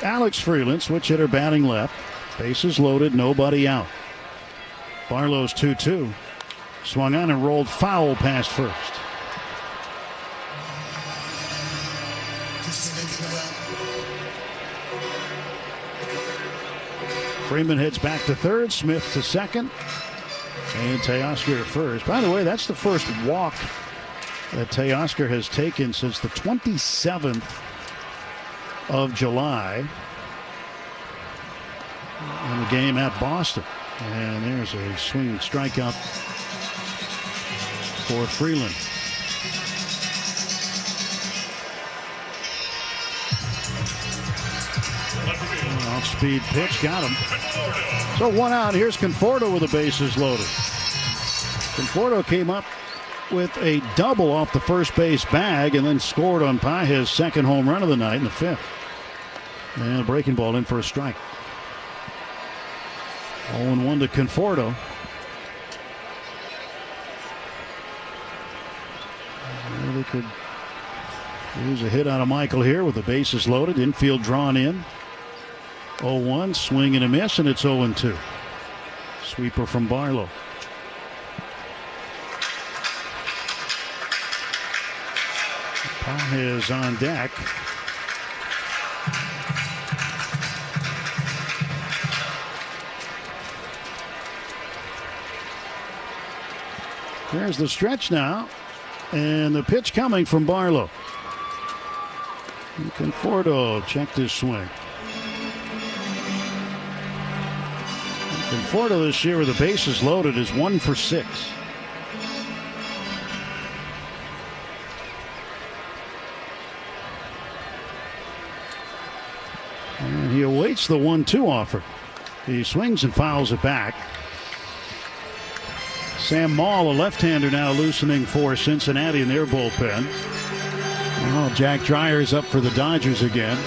Alex Freeland, switch hitter batting left. Bases loaded, nobody out. Barlow's 2-2. Swung on and rolled foul past first. Freeman heads back to third, Smith to second, and Teoscar at first. By the way, that's the first walk that Teoscar has taken since the 27th of July in the game at Boston. And there's a swinging strikeout for Freeland. Off-speed pitch, got him. So 1 out. Here's Conforto with the bases loaded. Conforto came up with a double off the first base bag and then scored on Page's second home run of the night in the 5th. And a breaking ball in for a strike. 0-1 to Conforto. They could use a hit out of Michael here with the bases loaded. Infield drawn in. 0-1, swing and a miss, and it's 0-2. Sweeper from Barlow. Pages on deck. There's the stretch now, and the pitch coming from Barlow. Conforto checked his swing. Conforto this year with the bases loaded is 1 for 6. And he awaits the 1-2 offer. He swings and fouls it back. Sam Maul, a left-hander, now loosening for Cincinnati in their bullpen. Oh, Jack Dreyer's up for the Dodgers again.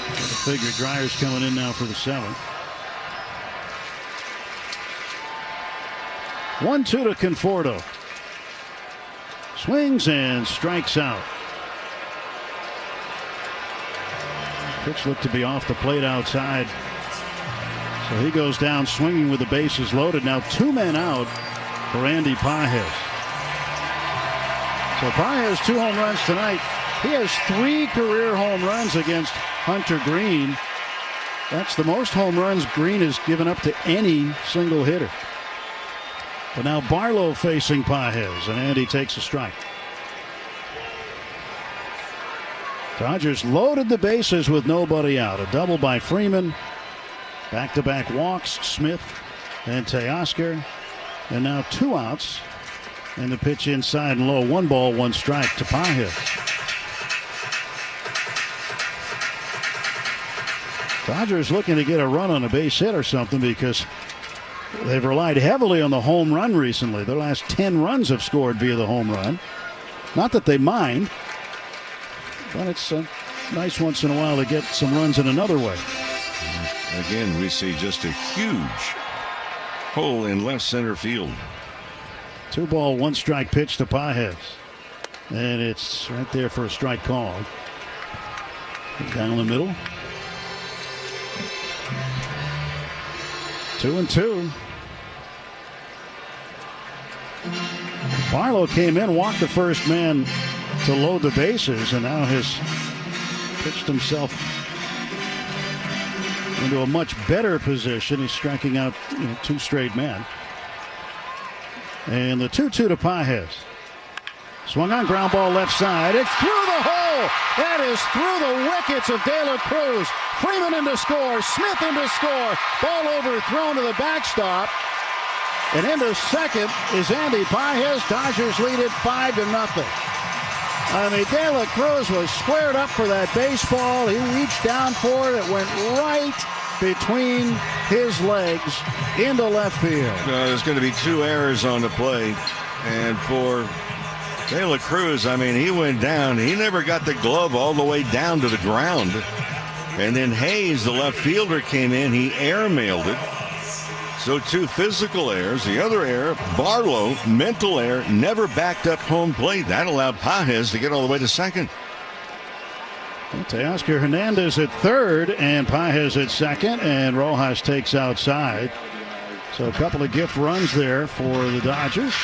I figure Dreyer's coming in now for the 7th. 1-2 to Conforto. Swings and strikes out. Pitch looked to be off the plate outside. So he goes down swinging with the bases loaded. Now 2 men out for Andy Pages. So Pages 2 home runs tonight. He has 3 career home runs against Hunter Green. That's the most home runs Green has given up to any single hitter. But now Barlow facing Pages, and Andy takes a strike. Dodgers loaded the bases with nobody out. A double by Freeman. Back-to-back walks, Smith and Teoscar. And now 2 outs. And the pitch inside and low. 1 ball, 1 strike to Pages. Dodgers looking to get a run on a base hit or something because they've relied heavily on the home run recently. Their last 10 runs have scored via the home run. Not that they mind, but it's nice once in a while to get some runs in another way. Again, we see just a huge hole in left center field. 2 ball, 1 strike pitch to Pages. And it's right there for a strike call. Down the middle. 2-2. Barlow came in, walked the first man to load the bases, and now has pitched himself into a much better position. He's striking out 2 straight men. And the 2-2 to Pages. Swung on, ground ball left side. It's through the hole. That is through the wickets of De La Cruz. Freeman into score. Smith into score. Ball overthrown to the backstop. And into second is Andy Pages. Dodgers lead it 5-0. I mean, De La Cruz was squared up for that baseball. He reached down for it. It went right between his legs into left field. There's going to be 2 errors on the play. And for De La Cruz, I mean, he went down. He never got the glove all the way down to the ground. And then Hayes, the left fielder, came in. He airmailed it. So 2 physical errors. The other error, Barlow, mental error, never backed up home plate. That allowed Pages to get all the way to second. Teoscar Hernandez at third and Pages at second, and Rojas takes outside. So a couple of gift runs there for the Dodgers.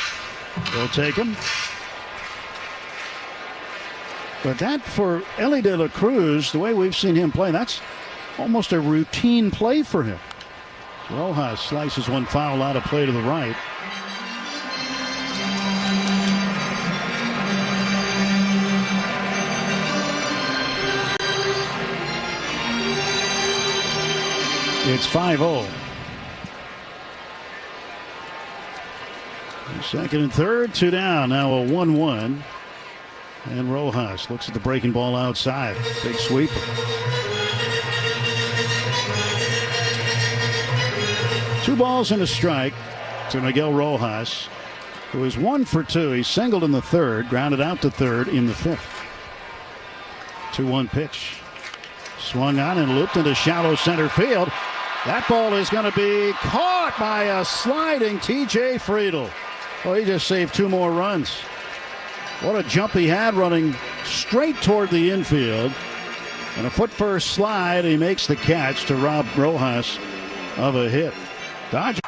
They'll take them. But that for Elly De La Cruz, the way we've seen him play, that's almost a routine play for him. Rojas slices one foul out of play to the right. It's 5-0. Second and third, 2 down. Now a 1-1. And Rojas looks at the breaking ball outside. Big sweeper. 2 balls and a strike to Miguel Rojas, who is 1 for 2. He singled in the third, grounded out to third in the fifth. 2-1 pitch. Swung on and looped into shallow center field. That ball is going to be caught by a sliding T.J. Friedl. Oh, he just saved 2 more runs. What a jump he had running straight toward the infield. And a foot first slide, he makes the catch to rob Rojas of a hit. Dodgers.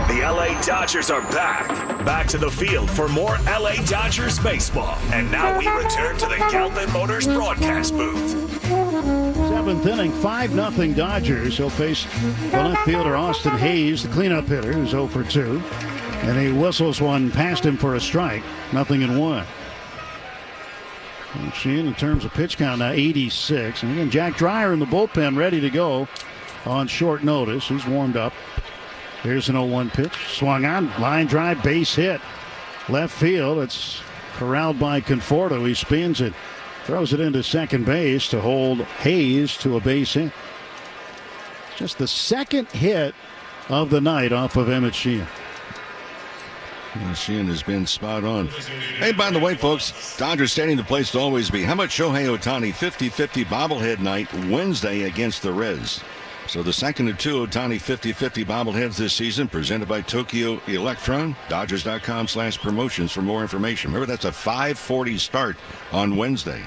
The LA Dodgers are back to the field for more LA Dodgers baseball. And now we return to the Galvin Motors broadcast booth. 7th inning, 5-0 Dodgers. He'll face the left fielder Austin Hayes, the cleanup hitter, who's 0 for 2. And he whistles one past him for a strike. 0-1. Sheehan, in terms of pitch count, now 86. And again, Jack Dreyer in the bullpen ready to go on short notice. He's warmed up. Here's an 0-1 pitch. Swung on. Line drive. Base hit. Left field. It's corralled by Conforto. He spins it. Throws it into second base to hold Hayes to a base hit. Just the second hit of the night off of Emmett Sheehan. Sheehan has been spot on. Hey, by the way, folks, Dodger Stadium, the place to always be. How about Shohei Ohtani 50-50 bobblehead night Wednesday against the Reds? So the second of 2 Ohtani 50-50 bobbleheads this season, presented by Tokyo Electron. Dodgers.com/promotions for more information. Remember, that's a 5:40 start on Wednesday.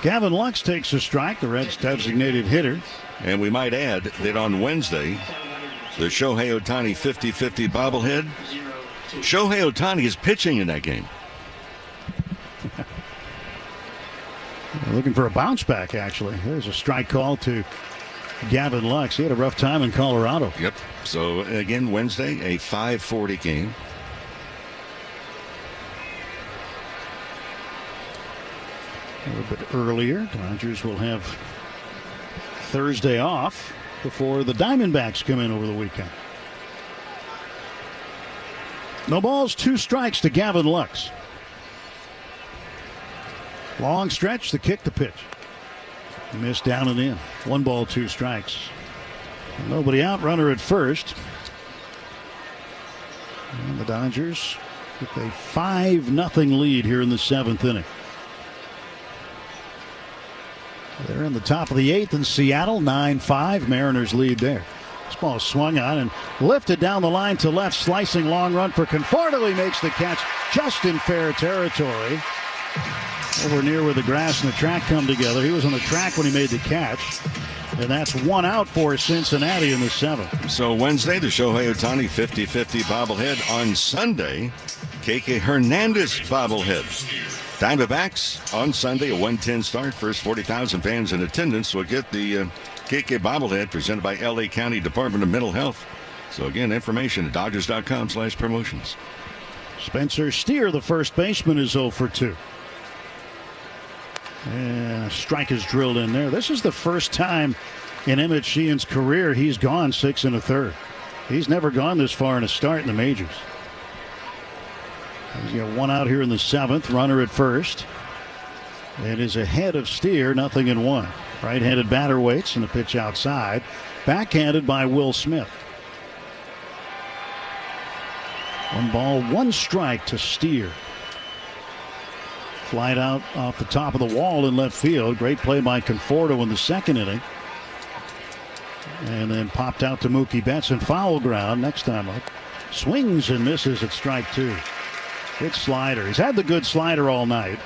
Gavin Lux takes a strike, the Reds' designated hitter. And we might add that on Wednesday, the Shohei Ohtani 50-50 bobblehead, Shohei Ohtani is pitching in that game. Looking for a bounce back, actually. There's a strike call to Gavin Lux. He had a rough time in Colorado. Yep. So, again, Wednesday, a 5:40 game. A little bit earlier. Dodgers will have Thursday off before the Diamondbacks come in over the weekend. No balls, 2 strikes to Gavin Lux. Long stretch, the kick, the pitch. Missed down and in. 1 ball, 2 strikes. Nobody out, runner at first. And the Dodgers with a 5-0 lead here in the 7th inning. They're in the top of the 8th in Seattle, 9-5. Mariners lead there. This ball swung on and lifted down the line to left, slicing long run for Conforto. He makes the catch just in fair territory. over near where the grass and the track come together. He was on the track when he made the catch. And that's 1 out for Cincinnati in the 7th. So Wednesday, the Shohei Ohtani 50-50 bobblehead. On Sunday, KK Hernandez bobblehead. Diamondbacks on Sunday, a 1:10 start. First 40,000 fans in attendance will get the KK bobblehead presented by LA County Department of Mental Health. So again, information at Dodgers.com/promotions. Spencer Steer, the first baseman, is 0 for 2. And a strike is drilled in there. This is the first time in Emmett Sheehan's career he's gone 6 1/3. He's never gone this far in a start in the majors. He's got 1 out here in the 7th. Runner at first. It is ahead of Steer, 0-1. Right-handed batter waits, and the pitch outside. Backhanded by Will Smith. 1 ball, 1 strike to Steer. Flied out off the top of the wall in left field. Great play by Conforto in the 2nd inning. And then popped out to Mookie Betts in foul ground next time up. Swings and misses at strike 2. Good slider. He's had the good slider all night.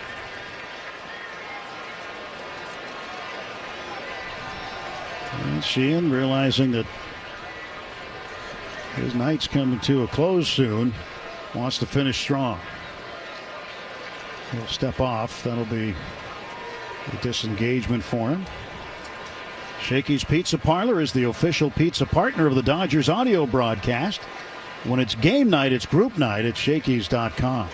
And Sheehan, realizing that his night's coming to a close soon, wants to finish strong. He'll step off. That'll be a disengagement for him. Shakey's Pizza Parlor is the official pizza partner of the Dodgers audio broadcast. When it's game night, it's group night at Shakey's.com.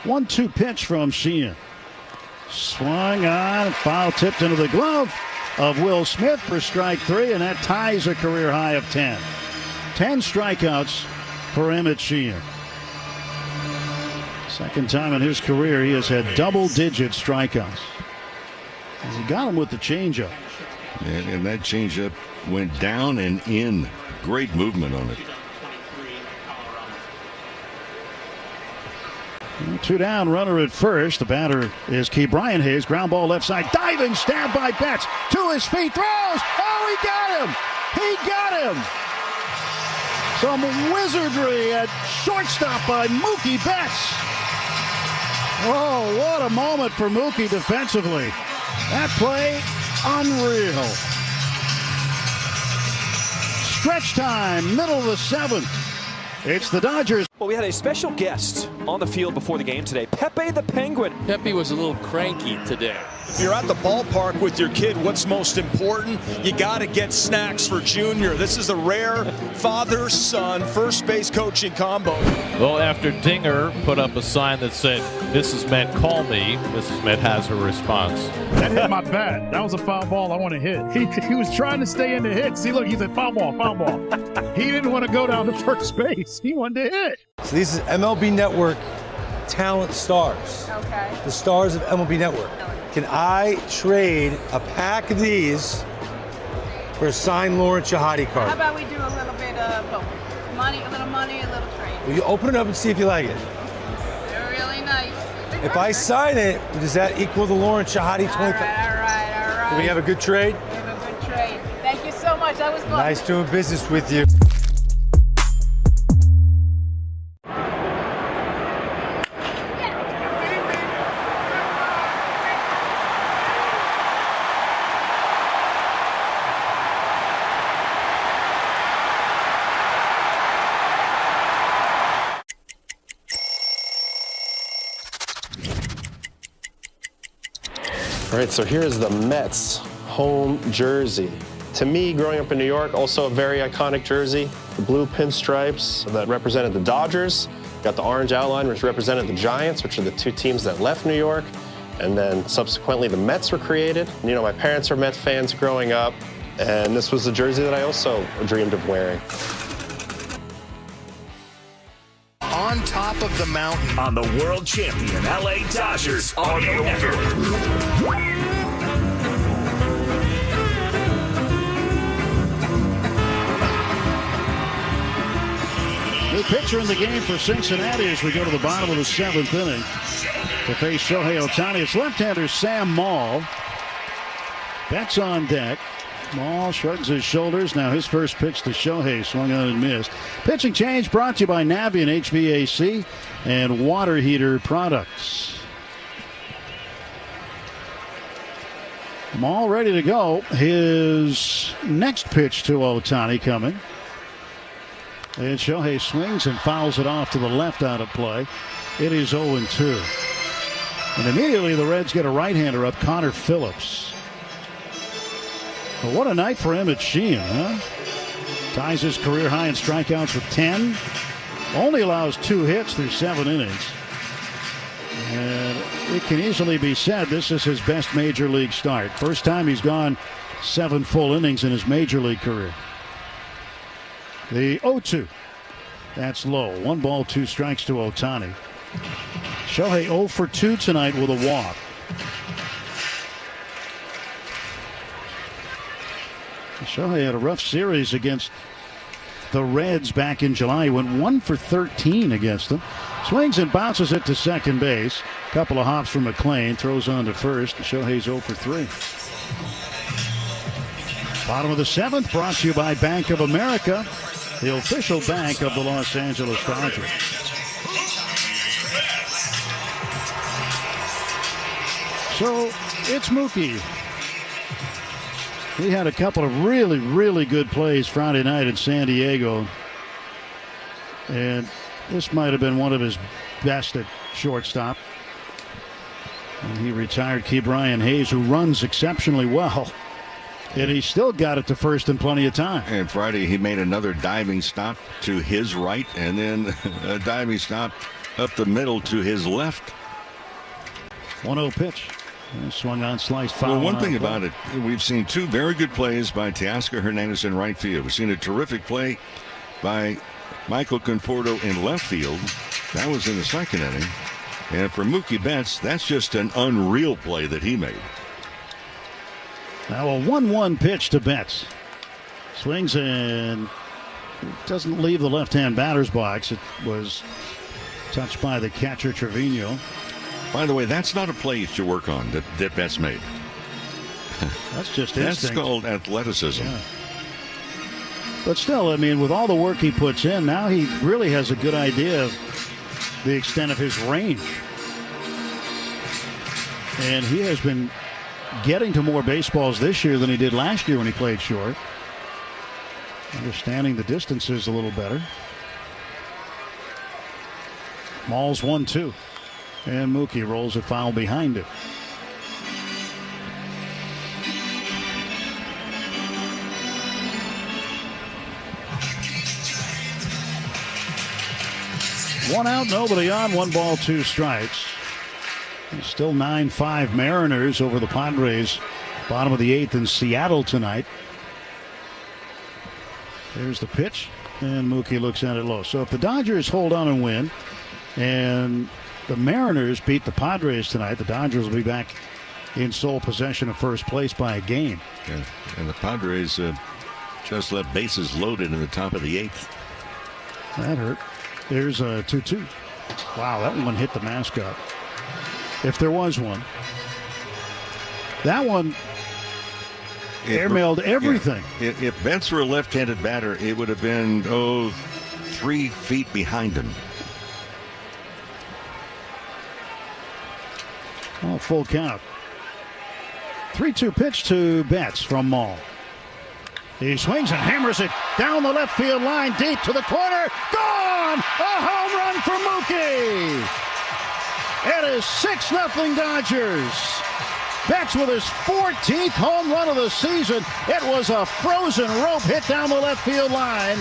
1-2 pitch from Sheehan. Swung on, foul tipped into the glove of Will Smith for strike 3, and that ties a career high of 10. 10 strikeouts for Emmett Sheehan. Second time in his career he has had double-digit strikeouts. And he got him with the changeup. And that changeup went down and in. Great movement on it. 2 down, runner at first. The batter is Brian Hayes. Ground ball left side. Diving stab by Betts. To his feet. Throws. Oh, he got him. He got him. Some wizardry at shortstop by Mookie Betts. Oh, what a moment for Mookie defensively. That play, unreal. Stretch time, middle of the 7th. It's the Dodgers. Well, we had a special guest on the field before the game today, Pepe the Penguin. Pepe was a little cranky today. If you're at the ballpark with your kid, what's most important? You got to get snacks for Junior. This is a rare father-son first base coaching combo. Well, after Dinger put up a sign that said, "Mrs. Met, call me," Mrs. Met has her response. That hit my bat. That was a foul ball I want to hit. He was trying to stay in the hit. See, look, he said foul ball, foul ball. He didn't want to go down to first base. He wanted to hit. So this is MLB Network talent stars. Okay. The stars of MLB Network. Can I trade a pack of these for a signed Lawrence Shahadi card? How about we do a little bit of both? Money, a little trade. Will you open it up and see if you like it? They're really nice. If I sign it, does that equal the Lawrence Shahadi 20? All right. Do we have a good trade? We have a good trade. Thank you so much. That was fun. Nice doing business with you. All right, so here's the Mets home jersey. To me, growing up in New York, also a very iconic jersey. The blue pinstripes that represented the Dodgers. Got the orange outline, which represented the Giants, which are the 2 teams that left New York. And then subsequently, the Mets were created. You know, my parents were Mets fans growing up, and this was the jersey that I also dreamed of wearing. On top of the mountain. On the world champion LA Dodgers audio network. New pitcher in the game for Cincinnati as we go to the bottom of the 7th inning to face Shohei Ohtani. It's left-hander Sam Maul. Betts on deck. Maul shrugs his shoulders. Now his first pitch to Shohei, swung on and missed. Pitching change brought to you by Navien HVAC and Water Heater Products. I'm all ready to go. His next pitch to Ohtani coming. And Shohei swings and fouls it off to the left out of play. It is 0-2. And immediately the Reds get a right-hander up, Connor Phillips. But what a night for him at Sheehan, huh? Ties his career high in strikeouts with 10. Only allows 2 hits through 7 innings. And it can easily be said this is his best major league start. First time he's gone 7 full innings in his major league career. The 0-2. That's low. 1 ball, 2 strikes to Ohtani. Shohei 0 for 2 tonight with a walk. Shohei had a rough series against the Reds back in July. He went 1 for 13 against them. Swings and bounces it to second base. Couple of hops from McClain. Throws on to first. Shohei's 0 for 3. Bottom of the 7th brought to you by Bank of America, the official bank of the Los Angeles Dodgers. So it's Mookie. He had a couple of really, really good plays Friday night in San Diego. And this might have been one of his best at shortstop. And he retired Ke'Bryan Hayes, who runs exceptionally well. And he still got it to first in plenty of time. And Friday he made another diving stop to his right and then a diving stop up the middle to his left. 1-0 pitch. Swung on, sliced foul. Well, one thing about it, we've seen 2 very good plays by Teoscar Hernandez in right field. We've seen a terrific play by Michael Conforto in left field. That was in the 2nd inning. And for Mookie Betts, that's just an unreal play that he made. Now a 1-1 pitch to Betts. Swings and doesn't leave the left-hand batter's box. It was touched by the catcher Trevino. By the way, that's not a play you should work on that Betts made. That's just That's instinct. called athleticism. Yeah. But still, I mean, with all the work he puts in, now he really has a good idea of the extent of his range. And he has been getting to more baseballs this year than he did last year when he played short. Understanding the distances a little better. Mall's 1-2. And Mookie rolls a foul behind it. One out, nobody on. 1 ball, 2 strikes. Still 9-5 Mariners over the Padres. Bottom of the 8th in Seattle tonight. There's the pitch, and Mookie looks at it low. So if the Dodgers hold on and win, and the Mariners beat the Padres tonight, the Dodgers will be back in sole possession of first place by a game. Yeah. And the Padres just left bases loaded in the top of the 8th. That hurt. There's a 2-2. Wow, that one hit the mascot. If there was one. That one airmailed everything. Yeah. If Betts were a left-handed batter, it would have been, 3 feet behind him. Oh, full count. 3-2 pitch to Betts from Mall. He swings and hammers it down the left field line, deep to the corner. Gone! A home run for Mookie! It is 6-0 Dodgers. Betts with his 14th home run of the season. It was a frozen rope hit down the left field line.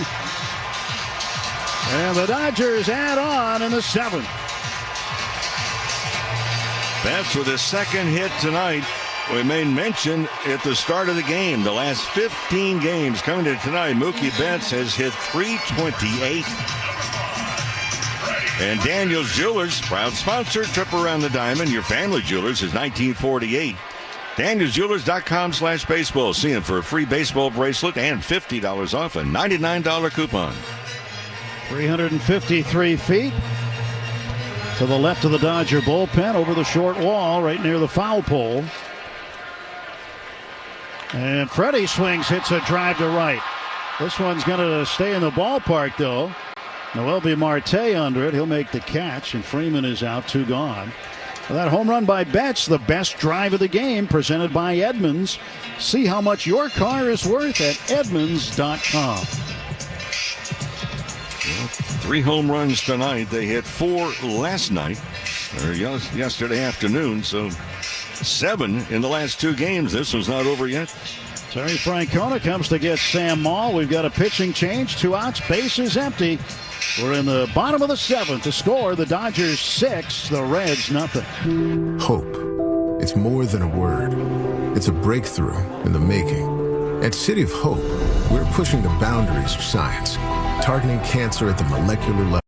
And the Dodgers add on in the 7th. Betts with his 2nd hit tonight. We made mention at the start of the game. The last 15 games coming to tonight, Mookie Betts has hit .328. And Daniel's Jewelers, proud sponsor, Trip Around the Diamond. Your family jewelers is 1948. DanielsJewelers.com/baseball. See him for a free baseball bracelet and $50 off a $99 coupon. 353 feet to the left of the Dodger bullpen over the short wall right near the foul pole. And Freddie swings, hits a drive to right. This one's going to stay in the ballpark, though. Noelvi Marte under it. He'll make the catch, and Freeman is out, 2 gone. That home run by Betts, the best drive of the game, presented by Edmunds. See how much your car is worth at Edmunds.com. Well, 3 home runs tonight. They hit 4 last night, or yesterday afternoon, so 7 in the last 2 games. This one's not over yet. Terry Francona comes to get Sam Maul. We've got a pitching change, 2 outs, bases empty. We're in the bottom of the 7th. To score, the Dodgers 6, the Reds nothing. Hope. It's more than a word. It's a breakthrough in the making. At City of Hope, we're pushing the boundaries of science, targeting cancer at the molecular level.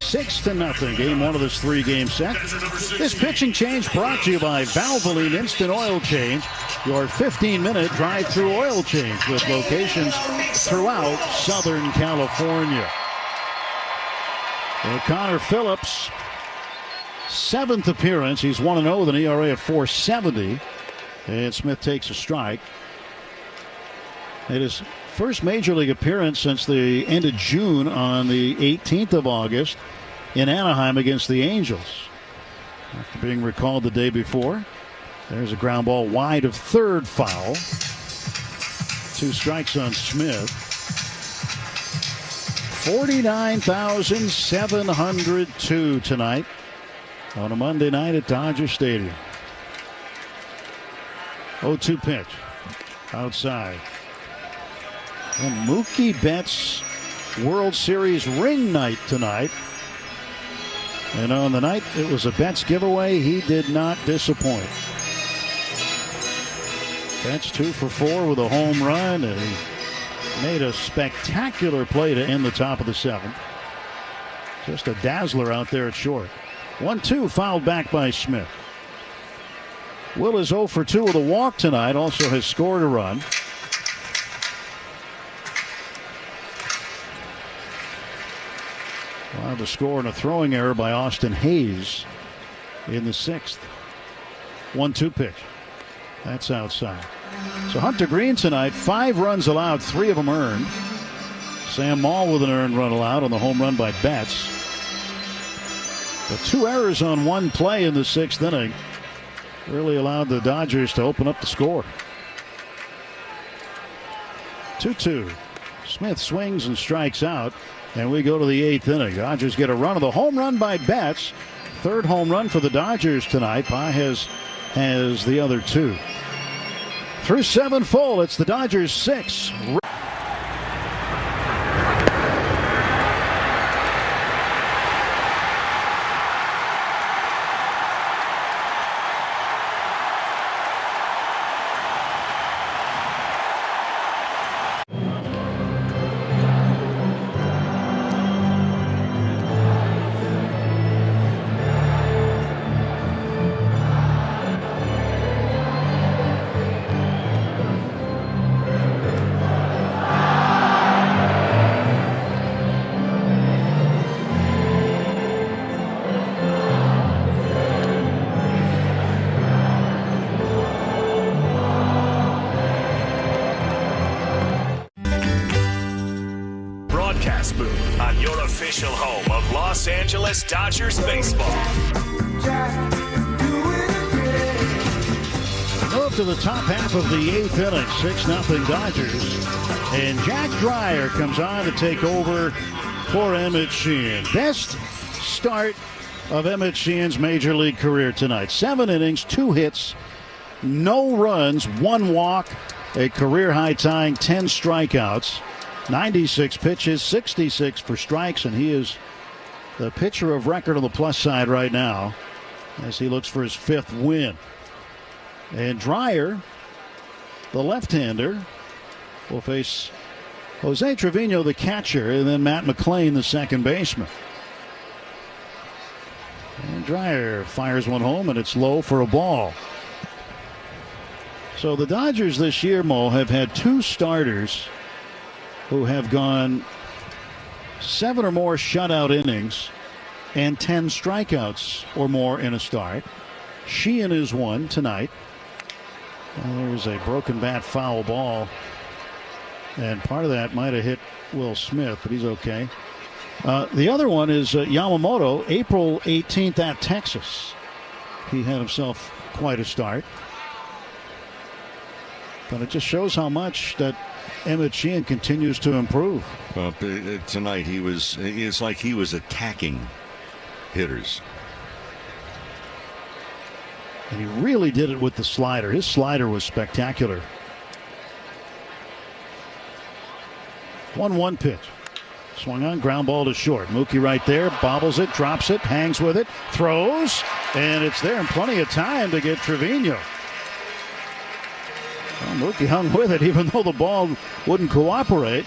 Six to nothing. Game 1 of this 3-game set. This pitching change brought to you by Valvoline Instant Oil Change, your 15-minute drive-through oil change with locations throughout Southern California. Connor Phillips, 7th appearance. He's 1-0 with an ERA of .470. And Smith takes a strike. It is first major league appearance since the end of June on the 18th of August in Anaheim against the Angels. After being recalled the day before. There's a ground ball wide of third, foul. 2 strikes on Smith. 49,702 tonight on a Monday night at Dodger Stadium. 0-2 pitch. Outside. And Mookie Betts World Series ring night tonight. And on the night it was a Betts giveaway, he did not disappoint. Betts 2 for 4 with a home run, and he made a spectacular play to end the top of the 7th. Just a dazzler out there at short. 1-2 fouled back by Smith. Will is 0 for 2 with a walk tonight, also has scored a run. Allowed to score in a throwing error by Austin Hayes in the 6th. 1-2 pitch. That's outside. So Hunter Green tonight, 5 runs allowed, 3 of them earned. Sam Maul with an earned run allowed on the home run by Betts. But 2 errors on 1 play in the 6th inning really allowed the Dodgers to open up the score. 2-2. Smith swings and strikes out. And we go to the 8th inning. Dodgers get a run of the home run by Betts. 3rd home run for the Dodgers tonight. Pages has the other 2. Through 7 full, it's the Dodgers 6. broadcast booth on your official home of Los Angeles Dodgers baseball. Move to the top half of the 8th inning, 6-0 Dodgers. And Jack Dreyer comes on to take over for Emmett Sheehan. Best start of Emmett Sheehan's major league career tonight. 7 innings, 2 hits, no runs, 1 walk, a career-high tying 10 strikeouts, 96 pitches, 66 for strikes, and he is the pitcher of record on the plus side right now as he looks for his 5th win. And Dreyer, the left-hander, will face Jose Trevino, the catcher, and then Matt McLean, the second baseman. And Dreyer fires one home, and it's low for a ball. So the Dodgers this year, Mo, have had 2 starters who have gone 7 or more shutout innings and 10 strikeouts or more in a start. Sheehan is one tonight. There's a broken bat foul ball, and part of that might have hit Will Smith, but he's okay. The other one is Yamamoto, April 18th at Texas. He had himself quite a start. But it just shows how much that Emmett Sheehan continues to improve. Well, tonight it's like he was attacking hitters. And he really did it with the slider. His slider was spectacular. 1-1 pitch. Swung on, ground ball to short. Mookie right there, bobbles it, drops it, hangs with it, throws, and it's there in plenty of time to get Trevino. Well, Mookie hung with it even though the ball wouldn't cooperate.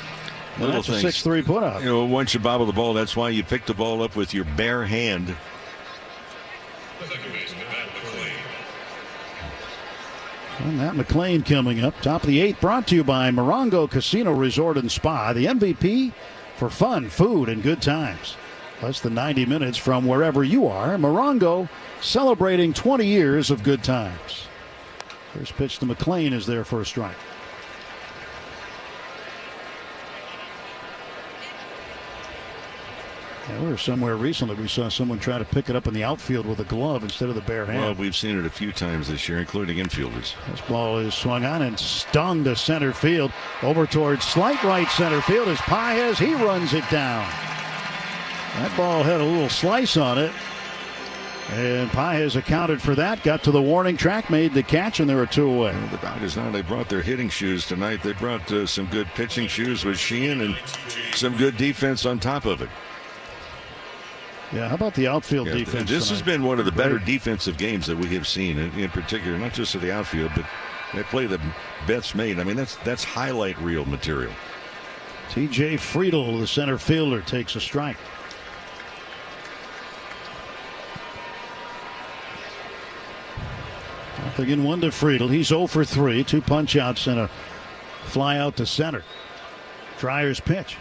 And that's a 6-3 put-out. You know, once you bobble the ball, that's why you pick the ball up with your bare hand. And Matt McLean coming up. Top of the 8th, brought to you by Morongo Casino Resort and Spa, the MVP for fun, food, and good times. Less than 90 minutes from wherever you are. Morongo celebrating 20 years of good times. First pitch to McLean is there for a strike. Yeah, we were somewhere recently. We saw someone try to pick it up in the outfield with a glove instead of the bare hand. Well, we've seen it a few times this year, including infielders. This ball is swung on and stung to center field. Over towards slight right center field is Paez. He runs it down. That ball had a little slice on it. And Paez accounted for that. Got to the warning track, made the catch, and there are 2 away. Well, the Dodgers now, they brought their hitting shoes tonight. They brought some good pitching shoes with Sheehan and some good defense on top of it. Yeah, how about the outfield defense? This tonight? has been one of the better defensive games that we have seen, in particular, not just of the outfield, but they play the bets made. I mean, that's highlight reel material. T.J. Friedel, the center fielder, takes a strike. Again, 1 to Friedel. He's 0 for 3. 2 punch outs and a fly out to center. Dreyer's pitch.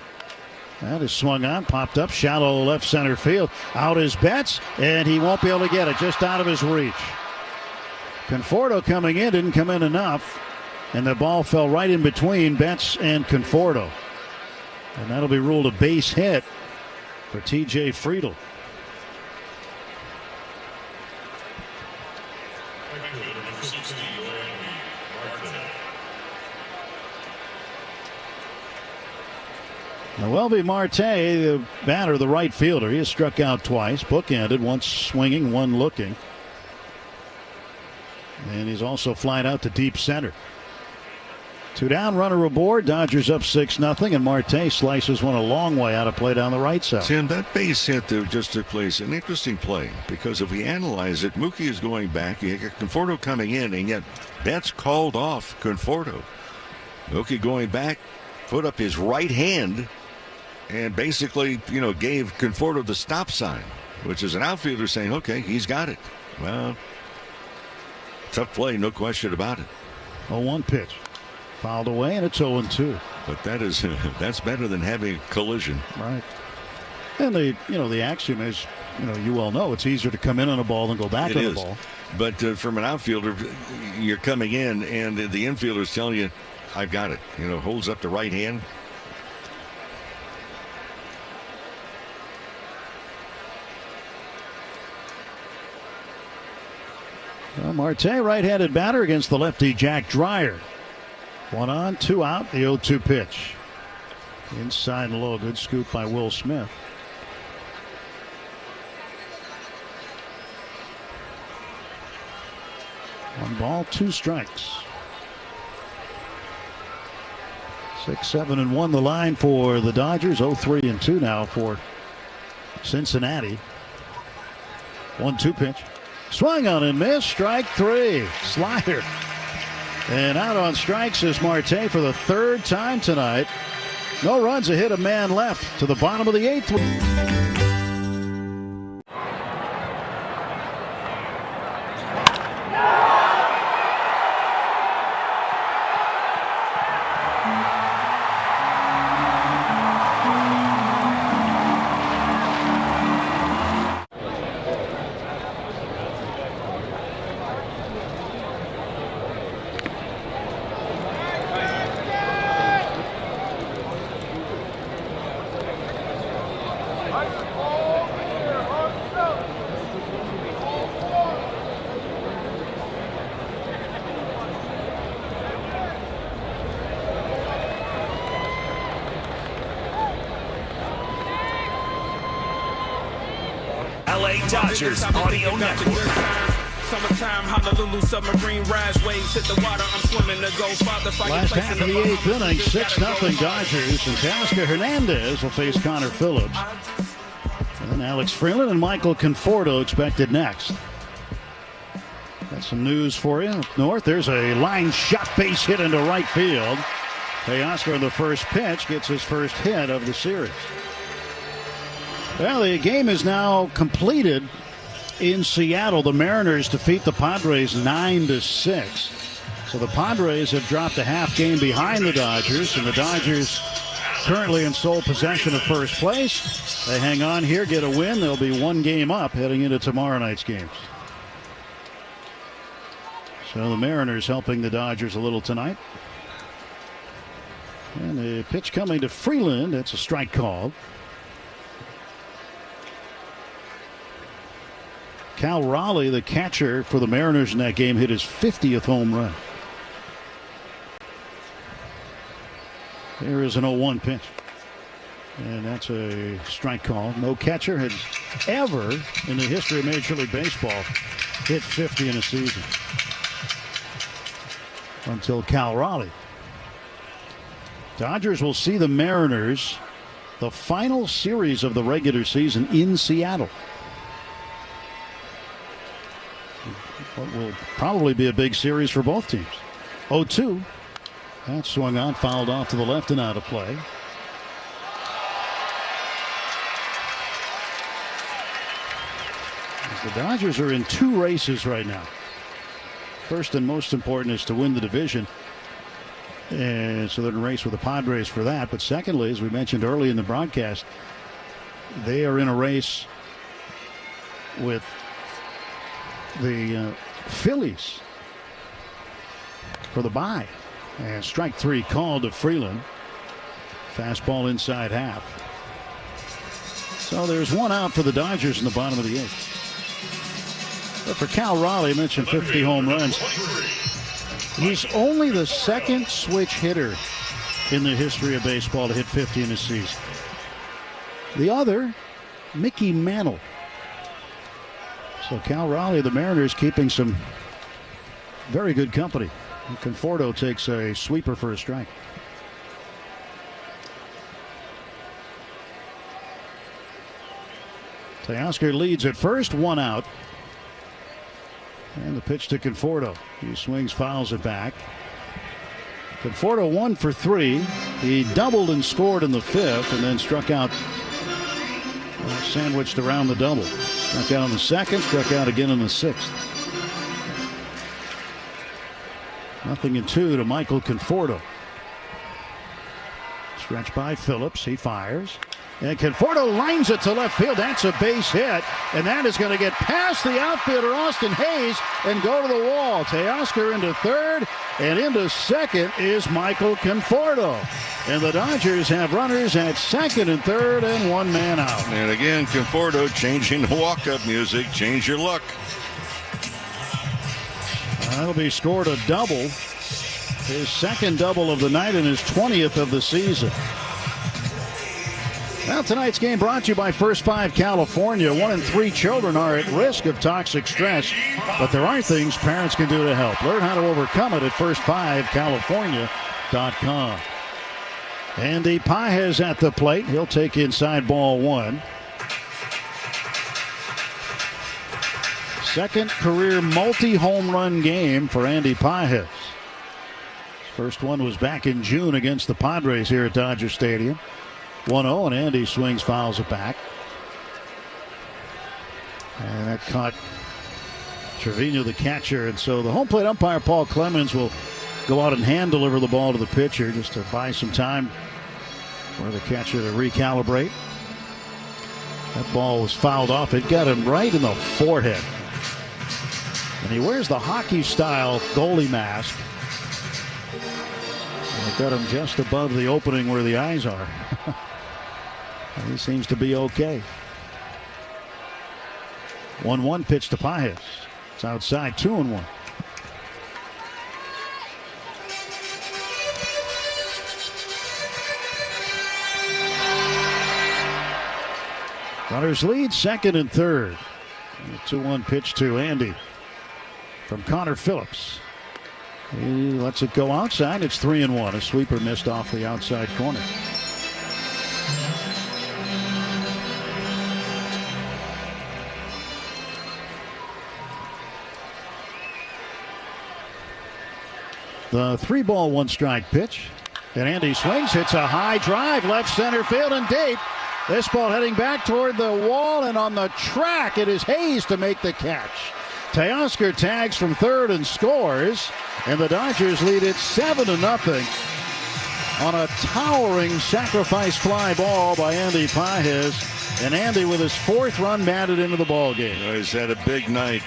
That is swung on, popped up, shallow left center field. Out is Betts, and he won't be able to get it, just out of his reach. Conforto coming in, didn't come in enough, and the ball fell right in between Betts and Conforto. And that'll be ruled a base hit for T.J. Friedel. Noelvi Marte, the batter, the right fielder, he has struck out twice, bookended, once swinging, one looking. And he's also flied out to deep center. 2 down, runner aboard. Dodgers up 6-0, and Marte slices one a long way out of play down the right side. Tim, that base hit that just took place, an interesting play, because if we analyze it, Mookie is going back, you got Conforto coming in, and yet Betts called off Conforto. Mookie going back, put up his right hand, and basically, gave Conforto the stop sign, which is an outfielder saying, okay, he's got it. Well, tough play, no question about it. 0-1 pitch. Fouled away, and it's 0-2. But that's better than having a collision. Right. And the axiom is, you well know, it's easier to come in on a ball than go back on the ball. But from an outfielder, you're coming in, and the infielder's telling you, I've got it. Holds up the right hand. Well, Marte, right-handed batter against the lefty Jack Dreyer. 1 on, 2 out, the 0-2 pitch. Inside and low, good scoop by Will Smith. One ball, 2 strikes. 6-7-1 the line for the Dodgers. 0-3-2 now for Cincinnati. 1-2 pitch. Swung on and missed. Strike 3. Slider. And out on strikes is Marte for the 3rd time tonight. No runs, a hit, a man left to the bottom of the 8th. Dodgers Audio Network. Summertime, Honolulu submarine rise waves hit the water. I'm swimming to go farther. Last half of the 8th inning, 6-0 Dodgers, and Teoscar Hernandez will face Connor Phillips. And then Alex Freeland and Michael Conforto expected next. Got some news for you. Up north, there's a line shot base hit into right field. Teoscar on the first pitch gets his first hit of the series. Well, the game is now completed in Seattle. The Mariners defeat the Padres 9-6. So the Padres have dropped a half game behind the Dodgers, and the Dodgers currently in sole possession of first place. They hang on here, get a win. They'll be 1 game up heading into tomorrow night's games. So the Mariners helping the Dodgers a little tonight. And the pitch coming to Freeland. It's a strike called. Cal Raleigh, the catcher for the Mariners in that game, hit his 50th home run. There is an 0-1 pitch. And that's a strike call. No catcher has ever in the history of Major League Baseball hit 50 in a season. Until Cal Raleigh. Dodgers will see the Mariners the final series of the regular season in Seattle. What will probably be a big series for both teams. 0-2. That swung on, fouled off to the left and out of play. The Dodgers are in 2 races right now. First and most important is to win the division. And so they're in a race with the Padres for that. But secondly, as we mentioned early in the broadcast, they are in a race with the Phillies for the bye. And strike 3 called to Freeland. Fastball inside half. So there's 1 out for the Dodgers in the bottom of the 8th. But for Cal Raleigh, I mentioned 50 home runs. He's only the 2nd switch hitter in the history of baseball to hit 50 in a season. The other, Mickey Mantle. So Cal Raleigh, the Mariners, keeping some very good company. And Conforto takes a sweeper for a strike. Teoscar leads at first, 1 out. And the pitch to Conforto. He swings, fouls it back. Conforto 1 for 3. He doubled and scored in the 5th and then struck out, sandwiched around the double. Struck out on the 2nd, struck out again in the 6th. 0-2 to Michael Conforto. Stretched by Phillips. He fires. And Conforto lines it to left field. That's a base hit. And that is going to get past the outfielder, Austin Hayes, and go to the wall. Teoscar into 3rd, and into 2nd is Michael Conforto. And the Dodgers have runners at 2nd and 3rd, and 1 man out. And again, Conforto changing the walk-up music. Change your luck. That'll be scored a double. His second double of the night and his 20th of the season. Well, tonight's game brought to you by First 5 California. 1 in 3 children are at risk of toxic stress, but there are things parents can do to help. Learn how to overcome it at first5california.com. Andy Pages at the plate. He'll take inside ball 1. Second career multi-home run game for Andy Pages. First one was back in June against the Padres here at Dodger Stadium. 1-0, and Andy swings, fouls it back. And that caught Trevino, the catcher. And so the home plate umpire, Paul Clemens, will go out and hand deliver the ball to the pitcher just to buy some time for the catcher to recalibrate. That ball was fouled off. It got him right in the forehead. And he wears the hockey-style goalie mask. And it got him just above the opening where the eyes are. He seems to be okay. 1-1 pitch to Pages. It's outside, 2-1. Runners lead, second and third. 2-1 pitch to Andy from Connor Phillips. He lets it go outside. It's 3-1. A sweeper missed off the outside corner. The 3-ball, 1-strike pitch. And Andy swings, hits a high drive, left center field and deep. This ball heading back toward the wall, and on the track, it is Hayes to make the catch. Teoscar tags from third and scores, and the Dodgers lead it 7-0 on a towering sacrifice fly ball by Andy Pages. And Andy with his 4th run batted into the ball game. He's had a big night.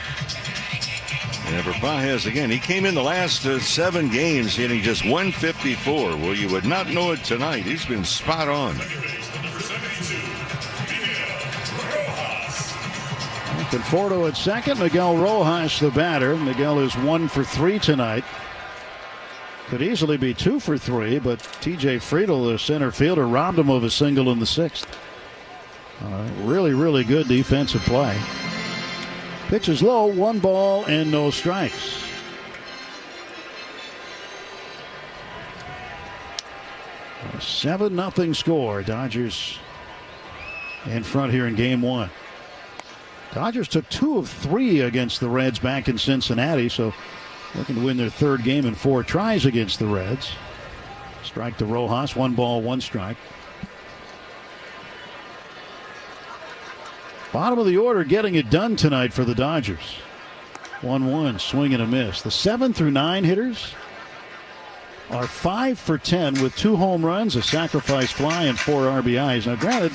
And for Pages, again, he came in the last 7 games hitting just 154. Well, you would not know it tonight. He's been spot on. Conforto at second. Miguel Rojas, the batter. Miguel is 1 for 3 tonight. Could easily be 2 for 3, but TJ Friedel, the center fielder, robbed him of a single in the 6th. Really, really good defensive play. Pitch is low, 1 ball and no strikes. A 7-0 score. Dodgers in front here in game 1. Dodgers took 2 of 3 against the Reds back in Cincinnati, so looking to win their 3rd game in 4 tries against the Reds. Strike to Rojas, 1 ball, 1 strike. Bottom of the order getting it done tonight for the Dodgers. 1-1, swing and a miss. The 7 through 9 hitters are 5 for 10 with 2 home runs, a sacrifice fly, and 4 RBIs. Now, granted,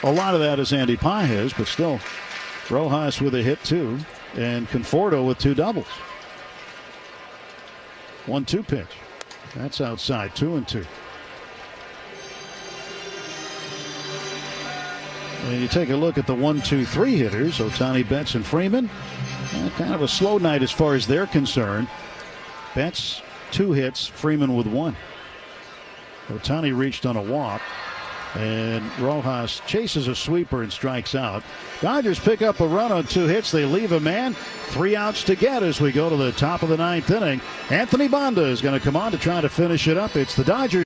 a lot of that is Andy Pages, but still, Rojas with a hit, too, and Conforto with 2 doubles. 1-2 pitch. That's outside, 2-2. And you take a look at the 1-2-3 hitters, Ohtani, Betts, and Freeman. Kind of a slow night as far as they're concerned. Betts, 2 hits, Freeman with 1. Ohtani reached on a walk, and Rojas chases a sweeper and strikes out. Dodgers pick up a run on 2 hits. They leave a man. 3 outs to get as we go to the top of the 9th inning. Anthony Banda is going to come on to try to finish it up. It's the Dodgers.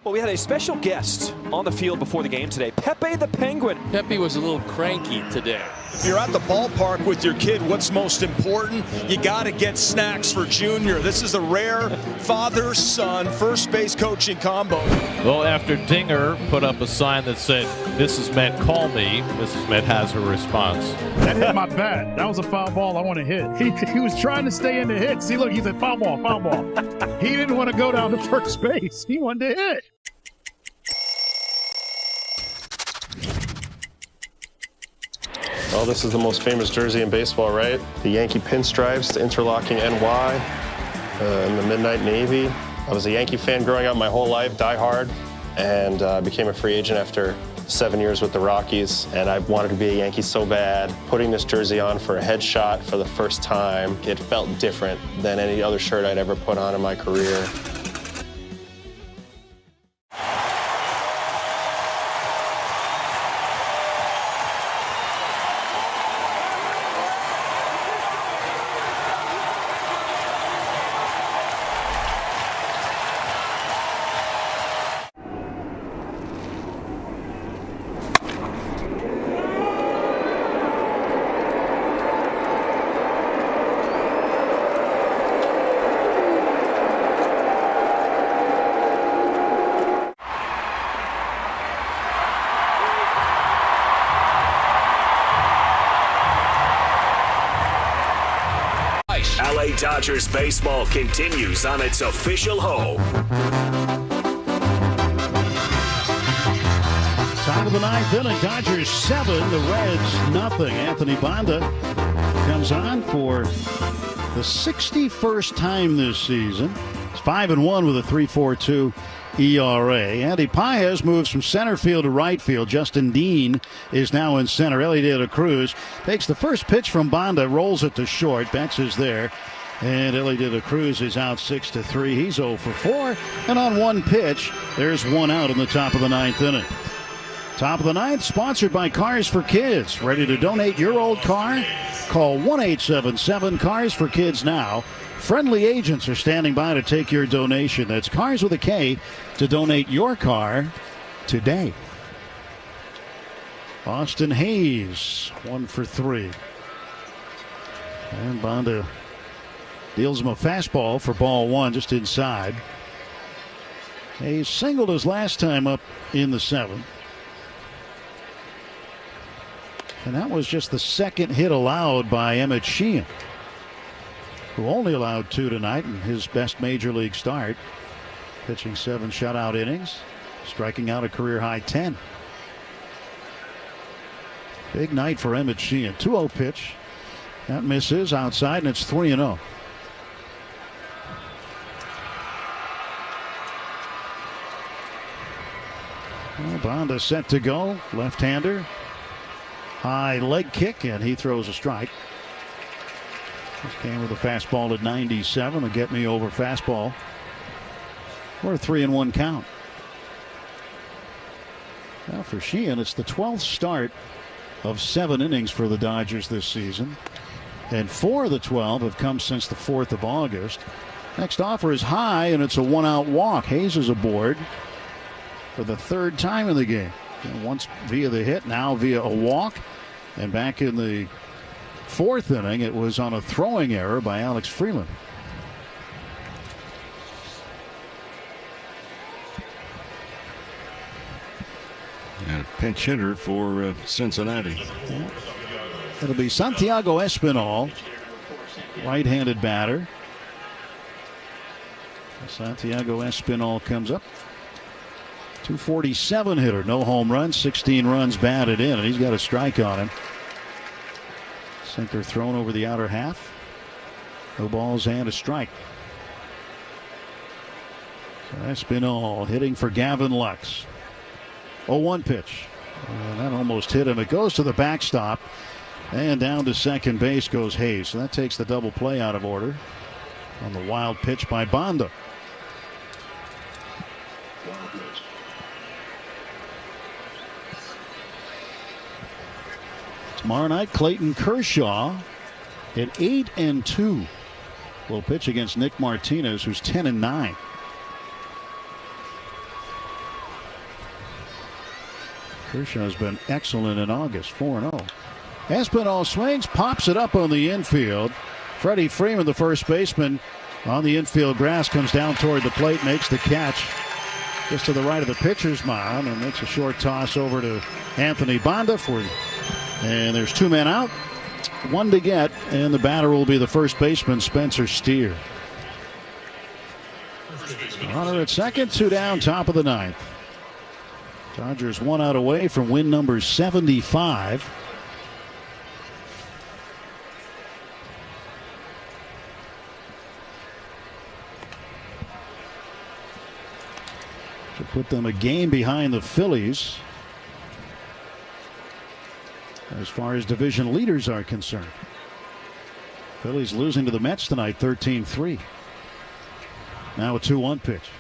Well, we had a special guest on the field before the game today, Pepe the Penguin. Pepe was a little cranky today. If you're at the ballpark with your kid, what's most important? You got to get snacks for Junior. This is a rare father-son first base coaching combo. Well, after Dinger put up a sign that said, "Mrs. Met, call me," Mrs. Met has her response. That hit my bat. That was a foul ball I want to hit. He was trying to stay in the hit. See, look, he said foul ball, foul ball. He didn't want to go down to first base. He wanted to hit. Well, this is the most famous jersey in baseball, right? The Yankee pinstripes, the interlocking NY, and the midnight navy. I was a Yankee fan growing up my whole life, die hard, and became a free agent after 7 years with the Rockies, and I wanted to be a Yankee so bad. Putting this jersey on for a headshot for the first time, it felt different than any other shirt I'd ever put on in my career. LA Dodgers baseball continues on its official home. Top of the ninth inning, Dodgers 7, the Reds nothing. Anthony Banda comes on for the 61st time this season. It's 5-1 with a 3.42 ERA. Andy Paez moves from center field to right field. Justin Dean is now in center. Ellie De La Cruz takes the first pitch from Banda, rolls it to short. Betts is there. And Ellie De La Cruz is out 6-3. He's 0 for 4. And on one pitch, there's one out in the top of the ninth inning. Top of the ninth, sponsored by Cars for Kids. Ready to donate your old car? Call 1-877-CARS-FOR-KIDS now. Friendly agents are standing by to take your donation. That's Cars with a K to donate your car today. Austin Hayes, 1 for 3. And Banda deals him a fastball for ball one, just inside. Hayes singled his last time up in the seventh. And that was just the second hit allowed by Emmett Sheehan, who only allowed 2 tonight in his best major league start. Pitching 7 shutout innings, striking out a career-high 10. Big night for Emmett Sheehan. 2-0 pitch. That misses outside, and it's 3-0. Well, Banda set to go. Left-hander. High leg kick, and he throws a strike. This came with a fastball at 97, a get-me-over fastball. We're a 3-1 count. Now for Sheehan, it's the 12th start of 7 innings for the Dodgers this season. And 4 of the 12 have come since the 4th of August. Next offer is high, and it's a 1-out walk. Hayes is aboard for the 3rd time in the game. Once via the hit, now via a walk. And back in the 4th inning, it was on a throwing error by Alex Freeland. And a pinch hitter for Cincinnati. Yeah. It'll be Santiago Espinal, right-handed batter. Santiago Espinal comes up. 247 hitter, no home runs, 16 runs batted in, and he's got a strike on him. Sinker thrown over the outer half. No balls and a strike. So Espinal hitting for Gavin Lux. 0-1 pitch. And that almost hit him. It goes to the backstop. And down to second base goes Hayes. So that takes the double play out of order on the wild pitch by Banda. Tomorrow night, Clayton Kershaw at 8-2 will pitch against Nick Martinez, who's 10-9. Kershaw's been excellent in August, 4-0. Espinal swings, pops it up on the infield. Freddie Freeman, the first baseman, on the infield grass, comes down toward the plate, makes the catch just to the right of the pitcher's mound, and makes a short toss over to Anthony Banda and there's 2 men out, 1 to get, and the batter will be the first baseman, Spencer Steer. Runner at second, 2 down, top of the ninth. Dodgers 1 out away from win number 75. To put them a game behind the Phillies. as far as division leaders are concerned. Phillies losing to the Mets tonight, 13-3. Now a 2-1 pitch.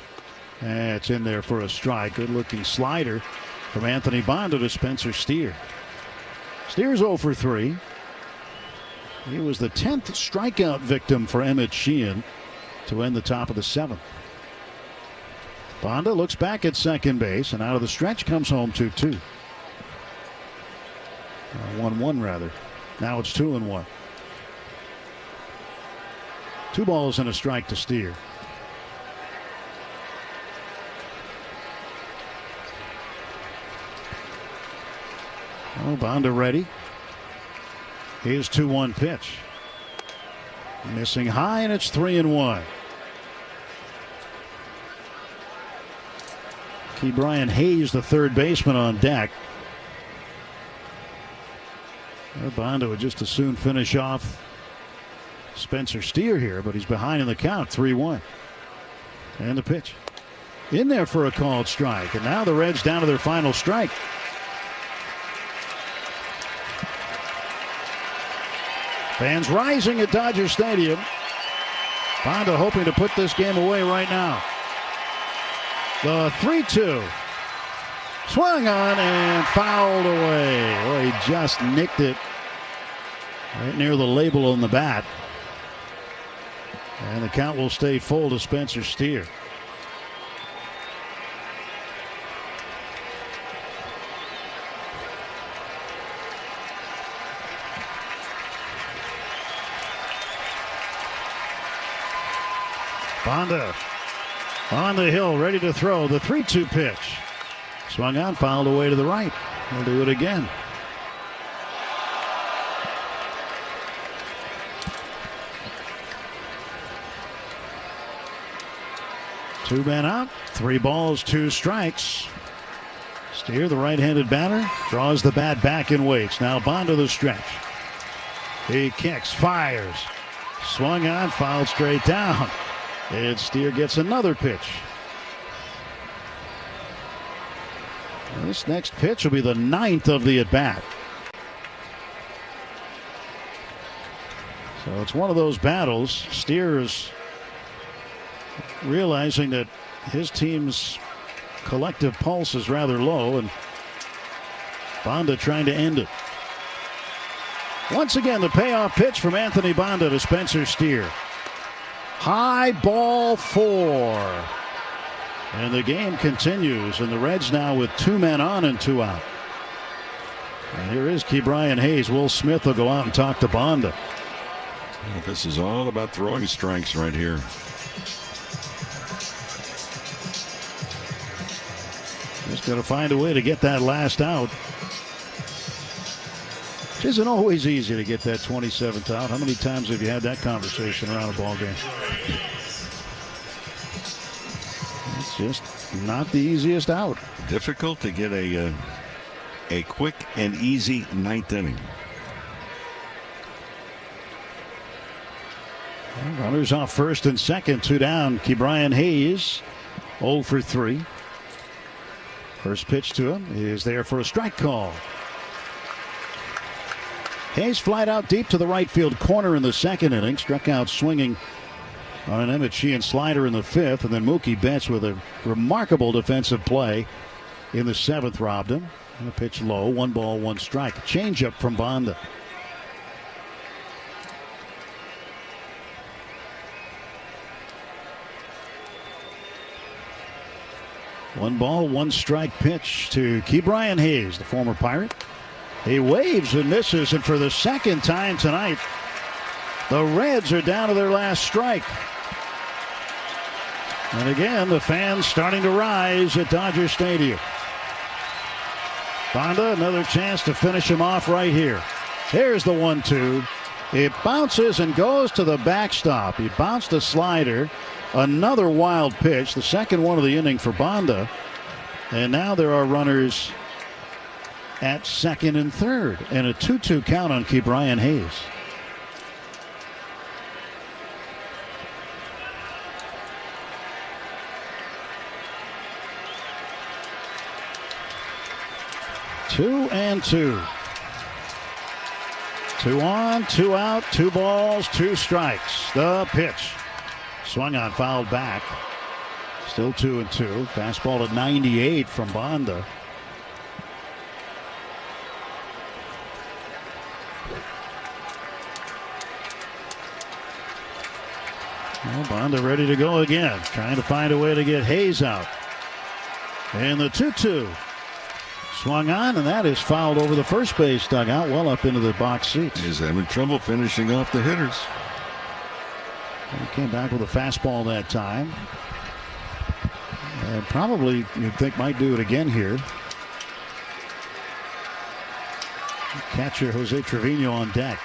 And it's in there for a strike. Good-looking slider from Anthony Banda to Spencer Steer. Steer's 0 for 3. He was the 10th strikeout victim for Emmett Sheehan to end the top of the 7th. Banda looks back at second base, and out of the stretch comes home 2-2. 1-1 rather. Now it's 2-1. 2 balls and a strike to Steer. Oh, Banda ready. Here's 2-1 pitch. Missing high, and it's 3-1. Ke'Bryan Hayes, the third baseman, on deck. Banda would just as soon finish off Spencer Steer here, but he's behind in the count, 3-1. And the pitch. In there for a called strike, and now the Reds down to their final strike. Fans rising at Dodger Stadium. Banda hoping to put this game away right now. The 3-2. Swung on and fouled away. Well, he just nicked it right near the label on the bat. And the count will stay full to Spencer Steer. Banda on the hill, ready to throw. The 3-2 pitch. Swung on, fouled away to the right. He'll do it again. Two men out, 3 balls, 2 strikes. Steer, the right-handed batter, draws the bat back and waits. Now Banda the stretch. He kicks, fires. Swung on, fouled straight down. And Steer gets another pitch. This next pitch will be the 9th of the at-bat. So it's one of those battles. Steer is realizing that his team's collective pulse is rather low, and Banda trying to end it. Once again, the payoff pitch from Anthony Banda to Spencer Steer. High ball 4. And the game continues, and the Reds now with 2 men on and 2 out. And here is Ke'Bryan Hayes. Will Smith will go out and talk to Banda. Well, this is all about throwing strikes right here. Just got to find a way to get that last out. It isn't always easy to get that 27th out. How many times have you had that conversation around a ball game? It's just not the easiest out. Difficult to get a quick and easy 9th inning. Runners off first and second, 2 down. Ke'Bryan Hayes 0 for 3. First pitch to him is there for a strike call. Hayes flied out deep to the right field corner in the 2nd inning. Struck out swinging on an Emmett Sheehan slider in the 5th. And then Mookie Betts with a remarkable defensive play in the 7th robbed him. And a pitch low, 1 ball, 1 strike. Changeup from Banda. One ball, 1 strike pitch to Ke'Bryan Hayes, the former Pirate. He waves and misses, and for the 2nd time tonight, the Reds are down to their last strike. And again, the fans starting to rise at Dodger Stadium. Banda, another chance to finish him off right here. Here's the 1-2. It bounces and goes to the backstop. He bounced a slider. Another wild pitch, the 2nd one of the inning for Banda. And now there are runners at 2nd and 3rd, and a 2-2 count on Ke'Bryan Hayes. Two and 2. 2 on, 2 out, 2 balls, 2 strikes. The pitch. Swung on, fouled back. Still 2-2. Fastball to 98 from Bonda. Well, Bonda ready to go again. Trying to find a way to get Hayes out. And the 2-2. Swung on, and that is fouled over the first base dugout, well up into the box seats. He's having trouble finishing off the hitters. He came back with a fastball that time. And probably, you'd think, might do it again here. Catcher Jose Trevino on deck.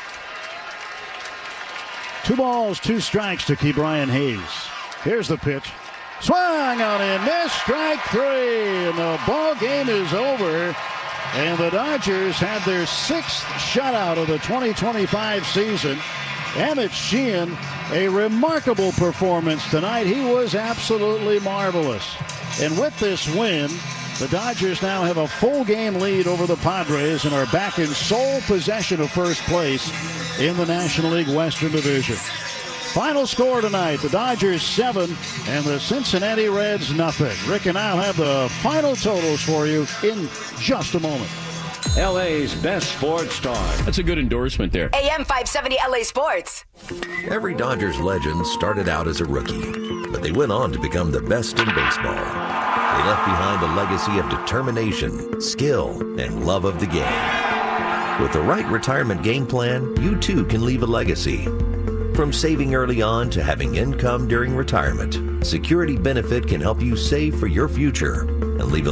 2 balls, 2 strikes to keep Brian Hayes. Here's the pitch. Swung on and missed. Strike 3. And the ball game is over. And the Dodgers had their 6th shutout of the 2025 season. Emmett Sheehan, a remarkable performance tonight. He was absolutely marvelous. And with this win, the Dodgers now have a full game lead over the Padres and are back in sole possession of first place in the National League Western Division. Final score tonight, the Dodgers 7 and the Cincinnati Reds nothing. Rick and I'll have the final totals for you in just a moment. LA's best sports star. That's a good endorsement there. AM 570 LA Sports. Every Dodgers legend started out as a rookie, but they went on to become the best in baseball. They left behind a legacy of determination, skill, and love of the game. With the right retirement game plan, you too can leave a legacy. From saving early on to having income during retirement, Security Benefit can help you save for your future and leave a